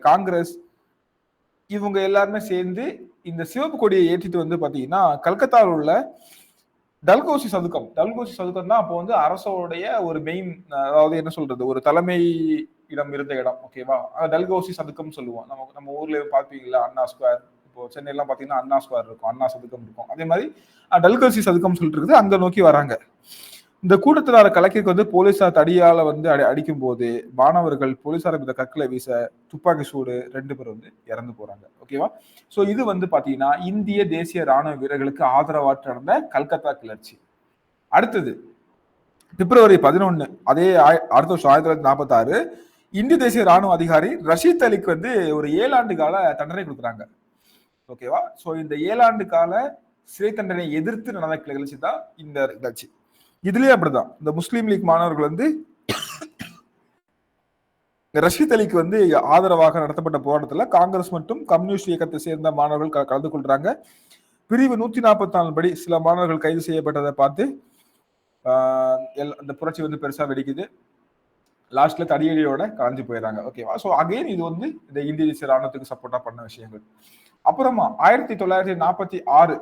காங்கிரஸ் இவங்க எல்லாருமே சேர்ந்து இந்த சிவப்பு கொடியை ஏற்றிட்டு வந்து பாத்தீங்கன்னா கல்கத்தாவில் உள்ள டல்கோசி சதுக்கம் தான் அப்போ வந்து அரசோடைய ஒரு மெயின், அதாவது என்ன சொல்றது, ஒரு தலைமை இடம் இருந்த இடம். ஓகேவா, டல்கோசி சதுக்கம் சொல்லுவோம். நம்ம ஊர்ல பாத்தீங்களா, அண்ணா ஸ்கொயர். இப்போ சென்னையெல்லாம் பாத்தீங்கன்னா அண்ணா ஸ்கொயர் இருக்கும், அண்ணா சதுக்கம் இருக்கும். அதே மாதிரி டல்கோசி சதுக்கம் சொல்லிட்டு இருக்குது, அங்க நோக்கி வராங்க. இந்த கூட்டத்திலான கலக்கிற்கு வந்து போலீசார் தடியால வந்து அடிக்கும் போது மாணவர்கள் போலீசார் மீது கற்களை வீச துப்பாக்கி சூடு 2 பேர் வந்து இறந்து போறாங்க. ஓகேவா, சோ இது வந்து பாத்தீங்கன்னா இந்திய தேசிய ராணுவ வீரர்களுக்கு ஆதரவாற்று நடந்த கல்கத்தா கிளர்ச்சி. அடுத்தது பிப்ரவரி 11, அதே அடுத்த வருஷம் 1946 இந்திய தேசிய ராணுவ அதிகாரி ரஷீத் அலிக்கு வந்து ஒரு 7 ஆண்டு கால தண்டனை கொடுக்குறாங்க. ஓகேவா, சோ இந்த 7 ஆண்டு கால சிறை தண்டனை எதிர்த்து நடந்த கிளர்ச்சி தான் இந்த கிளர்ச்சி. இதுலயே அப்படிதான் இந்த முஸ்லீம் லீக் மாணவர்கள் வந்து ரஷீத் அலிக்கு வந்து ஆதரவாக நடத்தப்பட்ட போராட்டத்தில் காங்கிரஸ் மற்றும் கம்யூனிஸ்ட் இயக்கத்தை சேர்ந்த மாணவர்கள் கலந்து கொள்றாங்க. பிரிவு 144 படி சில மாணவர்கள் கைது செய்யப்பட்டதை பார்த்து இந்த புரட்சி வந்து பெருசா வெடிக்குது. லாஸ்ட்ல தடியடியோட கலைஞ்சு போயிடறாங்க. ஓகேவா, சோ அகைன் இது வந்து இந்த இந்திய தேசிய ராணுவத்துக்கு சப்போர்ட்டா பண்ண விஷயங்கள். அப்புறமா 1946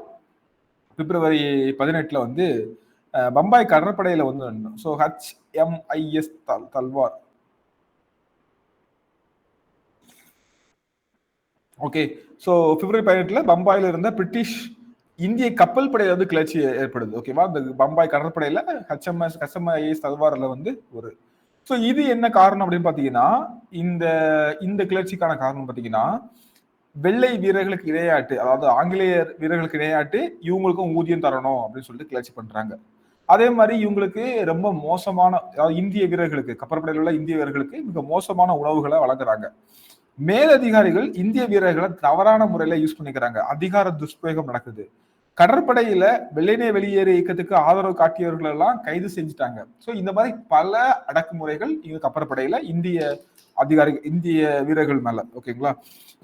பிப்ரவரி 18 வந்து பம்பாய் கடற்படையில வந்து so HMIS Talwar. Okay, so February 18 பம்பாயில இருந்த பிரிட்டிஷ் இந்திய கப்பல் படையில வந்து கிளர்ச்சி ஏற்படுது. ஓகேவா, இந்த பம்பாய் கடற்படையில HMIS தல்வார்ல வந்து ஒரு ஸோ இது என்ன காரணம் அப்படின்னு பாத்தீங்கன்னா, இந்த கிளர்ச்சிக்கான காரணம் பாத்தீங்கன்னா வெள்ளை வீரர்களுக்கு இணையாட்டு, அதாவது ஆங்கிலேயர் வீரர்களுக்கு இணையாட்டு இவங்களுக்கும் ஊதியம் தரணும் அப்படின்னு சொல்லிட்டு கிளர்ச்சி பண்றாங்க. அதே மாதிரி இவங்களுக்கு ரொம்ப மோசமான, அதாவது இந்திய வீரர்களுக்கு, கப்பற்படையில் உள்ள இந்திய வீரர்களுக்கு மிக மோசமான உணவுகளை வழங்குறாங்க. மேலதிகாரிகள் இந்திய வீரர்களை தவறான முறையில யூஸ் பண்ணிக்கிறாங்க. அதிகார துஷ்பிரயோகம் நடக்குது. கடற்படையில வெள்ளையனே வெளியேறு இயக்கத்துக்கு ஆதரவு காட்டியவர்கள் எல்லாம் கைது செஞ்சுட்டாங்க. ஸோ இந்த மாதிரி பல அடக்குமுறைகள் இங்க கப்பற்படையில இந்திய வீரர்கள் மேல. ஓகேங்களா,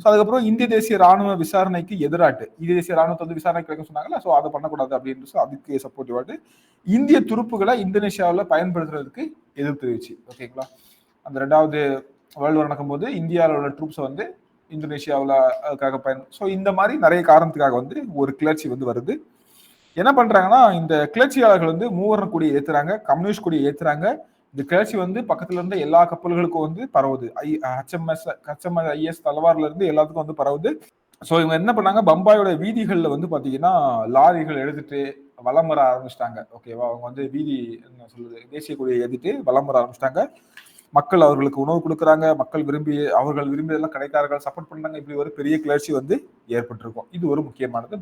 ஸோ அதுக்கப்புறம் இந்திய தேசிய ராணுவ விசாரணைக்கு எதிராட்டு, இந்திய தேசிய ராணுவத்தை வந்து விசாரணை கிடைக்கும் சொன்னாங்கல்ல, ஸோ அதை பண்ணக்கூடாது அப்படின்னு அதுக்கு சப்போர்ட்டிவாட்டு இந்திய துருப்புகளை இந்தோனேஷியாவில் பயன்படுத்துறதுக்கு எதிர்ப்பு தெரிவிச்சு. ஓகேங்களா, அந்த 2வது வேர்ல்டு வார் நடக்கும்போது இந்தியாவில் உள்ள ட்ரூப்ஸை வந்து இந்தோனேஷியாவில் அதுக்காக ஸோ இந்த மாதிரி நிறைய காரணத்துக்காக வந்து ஒரு கிளர்ச்சி வந்து வருது. என்ன பண்றாங்கன்னா, இந்த கிளர்ச்சியாளர்கள் வந்து மூவர்ண கொடியை ஏத்துறாங்க, கம்யூனிஸ்ட் கொடியை ஏத்துறாங்க. இந்த கிளர்ச்சி வந்து பக்கத்துல இருந்து எல்லா கப்பல்களுக்கும் வந்து பரவுது. HMIS தலவார்ல இருந்து எல்லாத்துக்கும் வந்து பரவுது. ஸோ இவங்க என்ன பண்ணாங்க, பம்பாயோட வீதிகள்ல வந்து பாத்தீங்கன்னா லாரிகள் எடுத்துட்டு வலம் வர ஆரம்பிச்சிட்டாங்க. ஓகேவா, அவங்க வந்து வீதி என்ன சொல்றது, தேசிய கொடியை ஏற்றிட்டு வலம் வர ஆரம்பிச்சிட்டாங்க. மக்கள் அவர்களுக்கு உணவு கொடுக்குறாங்க, அவர்கள் விரும்பியதெல்லாம் கிடைக்கார்கள், சப்போர்ட் பண்ணாங்க. இப்படி ஒரு பெரிய கிளர்ச்சி வந்து ஏற்பட்டிருக்கும். இது ஒரு முக்கியமானது,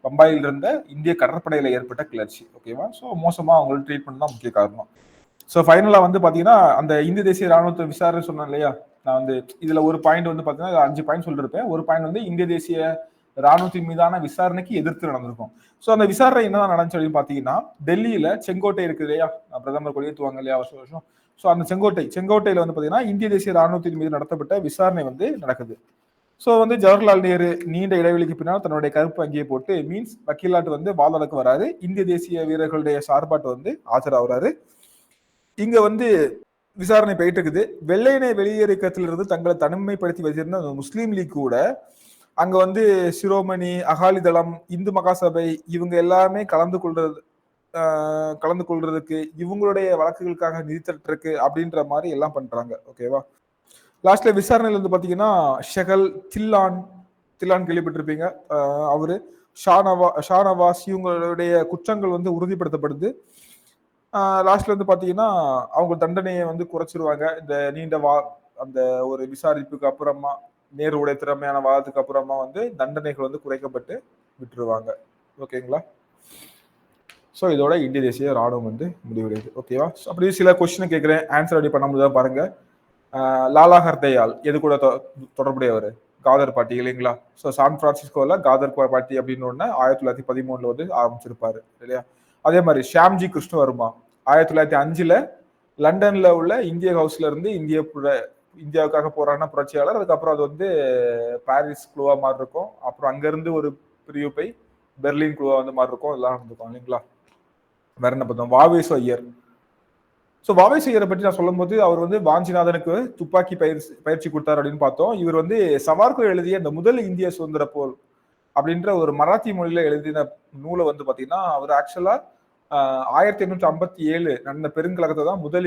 பம்பாயில் இருந்த இந்திய கடற்படையில ஏற்பட்ட கிளர்ச்சி. ஓகேவா, ஸோ மோசமா அவங்களை ட்ரீட் பண்ணா முக்கிய காரணம். ஸோ ஃபைனலா வந்து பாத்தீங்கன்னா அந்த இந்திய தேசிய ராணுவத்தை விசாரணை சொன்னேன் இல்லையா, நான் வந்து இதுல ஒரு பாயிண்ட் வந்து பாத்தீங்கன்னா 5 பாயிண்ட் சொல்லிருப்பேன். ஒரு பாயிண்ட் வந்து இந்திய தேசிய ராணுவத்தின் மீதான விசாரணைக்கு எதிர்த்து நடந்திருக்கும். ஸோ அந்த விசாரணை என்னதான் நடந்துச்சு அப்படின்னு பாத்தீங்கன்னா, டெல்லியில செங்கோட்டை இருக்கு இல்லையா, பிரதமர் கொடியேற்றுவாங்க இல்லையா வருஷம் வருஷம். ஸோ அந்த செங்கோட்டையில வந்து பாத்தீங்கன்னா இந்திய தேசிய ராணுவத்தின் மீது நடத்தப்பட்ட விசாரணை வந்து நடக்குது. ஸோ வந்து ஜவஹர்லால் நேரு நீண்ட இடைவெளிக்கு பின்னால் தன்னுடைய கருப்பு அங்கேயே போட்டு மீன்ஸ் வக்கீலாட்டு வந்து வாதாடக்கு வராரு. இந்திய தேசிய வீரர்களுடைய சார்பாட்டு வந்து ஆஜராகிறாரு. இங்க வந்து விசாரணை போயிட்டு இருக்குது. வெள்ளையனே வெளியேறு இயக்கத்திலிருந்து தங்களை தனிமைப்படுத்தி வச்சிருந்த முஸ்லீம் லீக் கூட அங்க வந்து சிரோமணி, அகாலிதளம், இந்து மகாசபை இவங்க எல்லாமே கலந்து கொள்றதுக்கு இவங்களுடைய வழக்குகளுக்காக நிதி திரட்டுறதுக்கு அப்படின்ற மாதிரி எல்லாம் பண்றாங்க. ஓகேவா, லாஸ்ட்ல விசாரணையில வந்து பாத்தீங்கன்னா ஷெகல் தில்லான் கேள்விப்பட்டிருப்பீங்க, அவரு ஷானவாஸ் இவங்களுடைய குற்றங்கள் வந்து உறுதிப்படுத்தப்படுது. லாஸ்ட்ல வந்து பாத்தீங்கன்னா அவங்க தண்டனையை வந்து குறைச்சிருவாங்க. இந்த நீண்ட அந்த ஒரு விசாரிப்புக்கு அப்புறமா, நேருடைய திறமையான வாதத்துக்கு அப்புறமா வந்து தண்டனைகள் வந்து குறைக்கப்பட்டு விட்டுருவாங்க. ஓகேங்களா, ஸோ இதோட இந்திய தேசிய ராணுவம் வந்து முடிவடையுது. ஓகேவா, அப்படி சில கொஸ்டின் கேட்கிறேன், ஆன்சர் அப்படி பண்ண முடியாது பாருங்க. லாலா ஹர்தயால் எது கூட தொடர்புடையவர்? காதர் பார்ட்டி இல்லைங்களா? ஸோ சான் பிரான்சிஸ்கோவில் காதர் பார்ட்டி அப்படின்னு ஒன்று 1913 வந்து ஆரம்பிச்சிருப்பாரு இல்லையா? அதே மாதிரி ஷியாம்ஜி கிருஷ்ணவர்மா 1905 லண்டன்ல உள்ள இந்திய ஹவுஸ்ல இருந்து இந்தியாவுக்காக போராடின புரட்சியாளர். அதுக்கப்புறம் அது வந்து பாரிஸ் குழுவா மாதிரி இருக்கும். அப்புறம் அங்கிருந்து ஒரு பிரிவு போய் பெர்லின் குழுவா வந்து மாதிரி இருக்கும். எல்லாம் இருந்திருக்கும் இல்லைங்களா? வேற என்ன பார்த்தோம்? வாவேசு ஐயர். ஸோ வாவேசு ஐயரை பற்றி நான் சொல்லும்போது அவர் வந்து வாஞ்சிநாதனுக்கு துப்பாக்கி பயிற்சி கொடுத்தார் அப்படின்னு பார்த்தோம். இவர் வந்து சவார்கர் எழுதிய இந்த முதல் இந்திய சுதந்திர போர் அப்படின்ற ஒரு மராத்தி மொழியில எழுதின நூலை வந்து பாத்தீங்கன்னா அவர் ஆக்சுவலா 1857 நடந்த பெருங்கலகத்தை தான் முதல்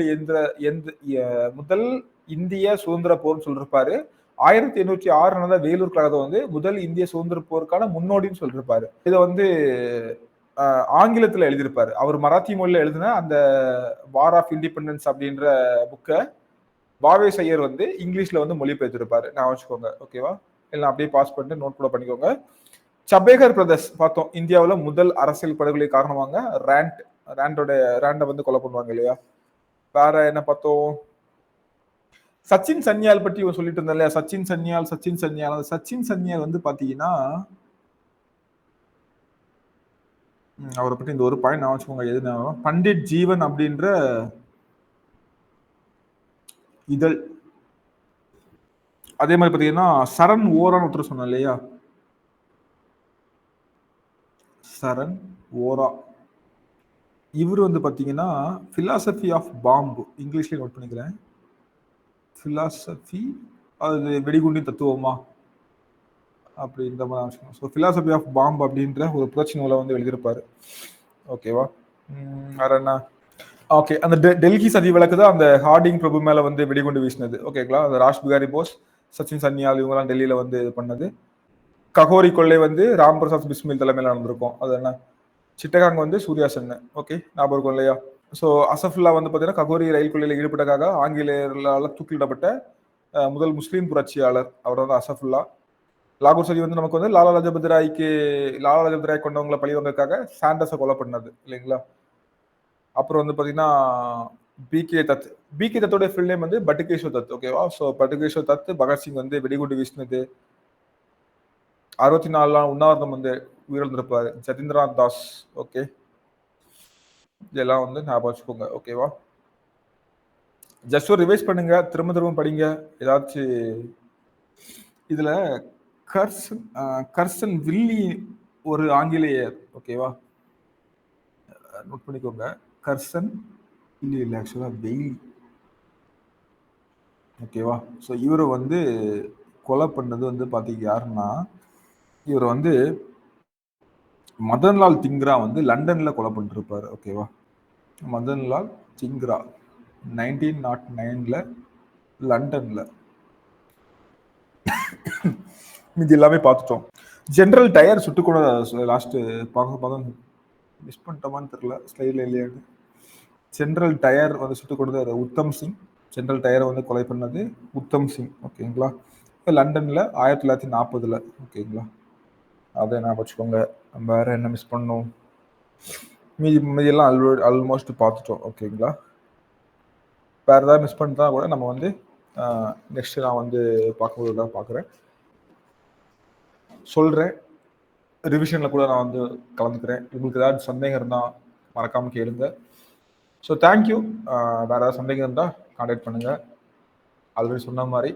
இந்திய சுதந்திர போர்னு சொல்லிருப்பாரு. 1806 நடந்த வேலூர் கழகத்தை வந்து முதல் இந்திய சுதந்திர போருக்கான முன்னோடின்னு சொல்லிருப்பாரு. இதை வந்து ஆங்கிலத்துல எழுதியிருப்பாரு. அவர் மராத்தி மொழியில எழுதின அந்த வார் ஆஃப் இண்டிபெண்டன்ஸ் அப்படின்ற புக்கை வாவேசு ஐயர் வந்து இங்கிலீஷ்ல வந்து மொழிபெயர்த்திருப்பாரு. நான் வச்சுக்கோங்க, ஓகேவா? எல்லாம் அப்படியே பாஸ் பண்ணிட்டு நோட் கூட பண்ணிக்கோங்க. சபேகர் பிரதர்ஸ் பார்த்தோம். இந்தியாவில் முதல் அரசியல் படுகொலை காரணமாக ரேண்டை வந்து கொலை பண்ணுவாங்க இல்லையா? வேற என்ன பார்த்தோம்? சச்சின் சன்னியால் பற்றி சொல்லிட்டு இருந்தேன் இல்லையா? சச்சின் சன்னியால் வந்து பாத்தீங்கன்னா அவரை பற்றி இந்த ஒரு பாயிண்ட் நான் வச்சுக்கோங்க. எது பண்டிட் ஜீவன் அப்படின்ற இதழ். அதே மாதிரி பாத்தீங்கன்னா சரண் ஓரான்னு ஒருத்தர் சொன்னேன் இல்லையா? சரண் ஓரா இவர் வந்து பாத்தீங்கன்னா பிலாசபி ஆஃப் பாம்பு இங்கிலீஷ்ல நோட் பண்ணிக்கிறேன். பிலாசபி அது வெடிகுண்டின் தத்துவமா அப்படின்ற மாதிரி. ஸோ பிலாசபி ஆஃப் பாம்பு அப்படின்ற ஒரு புரட்சி நூலை வந்து எழுதியிருப்பாரு. ஓகேவா? வேற என்ன? ஓகே, அந்த டெல்லி சதி வழக்கு தான் அந்த ஹார்டிங் பிரபு மேல வந்து வெடிகுண்டு வீசினது. ஓகேங்களா? அந்த ராஜ் பிகாரி போஸ், சச்சின் சன்னியால் இவங்கெல்லாம் டெல்லியில வந்து இது பண்ணது. ககோரி கொள்ளை வந்து ராம் பிரசாத் பிஸ்மில் தலைமையில் நடந்திருக்கும். அது என்ன? சிட்டகாங் வந்து சூர்யா சென். ஓகே, ஞாபகம் இருக்கும் இல்லையா? ஸோ அசஃபுல்லா வந்து பார்த்தீங்கன்னா ககோரி ரயில் கொள்ளையில் ஈடுபட்டதாக ஆங்கிலேயர்களால் தூக்கிலிடப்பட்ட முதல் முஸ்லீம் புரட்சியாளர் அவர் வந்து அசஃபுல்லா. லாகூர் சதி வந்து நமக்கு வந்து லாலா லஜபத் ராய் கொண்டவங்களை பழிவங்கக்காக சாண்டஸை கொலை பண்ணது இல்லைங்களா? அப்புறம் வந்து பார்த்தீங்கன்னா பிகே தத்தோட ஃபுல் நேம் வந்து பட்டுகேஸ்வர் தத். ஓகேவா? ஸோ பட்டுகேஸ்வர் தத் பகத்சிங் வந்து வெடிகுண்டு வீசினது. 64 உண்ணாவிரதம் வந்து உயிரிழந்திருப்பாரு. ஜதீந்திரநாத் தாஸ். ஓகே, இதெல்லாம் வந்து ஞாபகம் வச்சுக்கோங்க. ஓகேவா? ஜஸ்ட் ஒரு ரிவைஸ் பண்ணுங்க, திரும்ப படிங்க. ஏதாச்சும் இதுல கர்சன் வில்லி ஒரு ஆங்கிலேயர். ஓகேவா? நோட் பண்ணிக்கோங்க. கர்சன் இல்லை, ஆக்சுவலா வெயில். ஓகேவா? ஸோ இவரை வந்து கொலை பண்ணது வந்து பாத்தீங்க யாருன்னா இவர் வந்து மதன்லால் திங்ரா வந்து லண்டன்ல கொலை பண்ணிருப்பாரு. ஓகேவா? மதன்லால் திங்ரா 1909 லண்டன்ல. இது எல்லாமே பார்த்துட்டோம். ஜெனரல் டயர் சுட்டு கூட லாஸ்ட் மிஸ் பண்ணிட்டோமான்னு தெரியல, ஸ்லைட்ல இல்லையான்னு. ஜெனரல் டயர் வந்து சுட்டு கொடுத்தது உத்தம் சிங். ஜெனரல் டயரை வந்து கொலை பண்ணது உத்தம் சிங். ஓகேங்களா? லண்டன்ல 1940. ஓகேங்களா? அதை நான் வச்சுக்கோங்க. வேற என்ன மிஸ் பண்ணோம்? மீதியெல்லாம் ஆல்மோஸ்ட் பார்த்துட்டோம். ஓகேங்களா? வேற ஏதாவது மிஸ் பண்ணிட்டா கூட நம்ம வந்து நெக்ஸ்ட் நான் வந்து பார்க்குறேன், சொல்றேன். ரிவிஷன்ல கூட நான் வந்து கலந்துக்கிறேன். உங்களுக்கு ஏதாவது சந்தேகம் இருந்தால் மறக்காம கேளுங்க. So thank you. வேற ஏதாவது சந்தேகம் இருந்தால் கான்டாக்ட் பண்ணுங்க. ஆல்ரெடி சொன்ன மாதிரி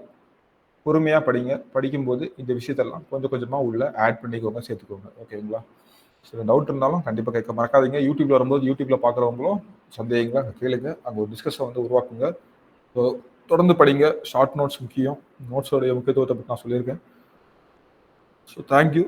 பொறுமையாக படிங்க. படிக்கும்போது இந்த விஷயத்தெல்லாம் கொஞ்சம் கொஞ்சமாக உள்ள ஆட் பண்ணிக்கோங்க, சேர்த்துக்கோங்க. ஓகேங்களா? ஸோ டவுட் இருந்தாலும் கண்டிப்பாக கேட்க மறக்காதீங்க. யூடியூப்ல வரும்போது யூடியூப்ல பார்க்குறவங்களும் சந்தேகங்களை அங்கே கேளுங்க. அங்கே ஒரு டிஸ்கஷன் வந்து உருவாக்குங்க. ஸோ தொடர்ந்து படிங்க. ஷார்ட் நோட்ஸ் முக்கியம். நோட்ஸோடைய முக்கியத்துவத்தை பற்றி நான் சொல்லியிருக்கேன். So thank you.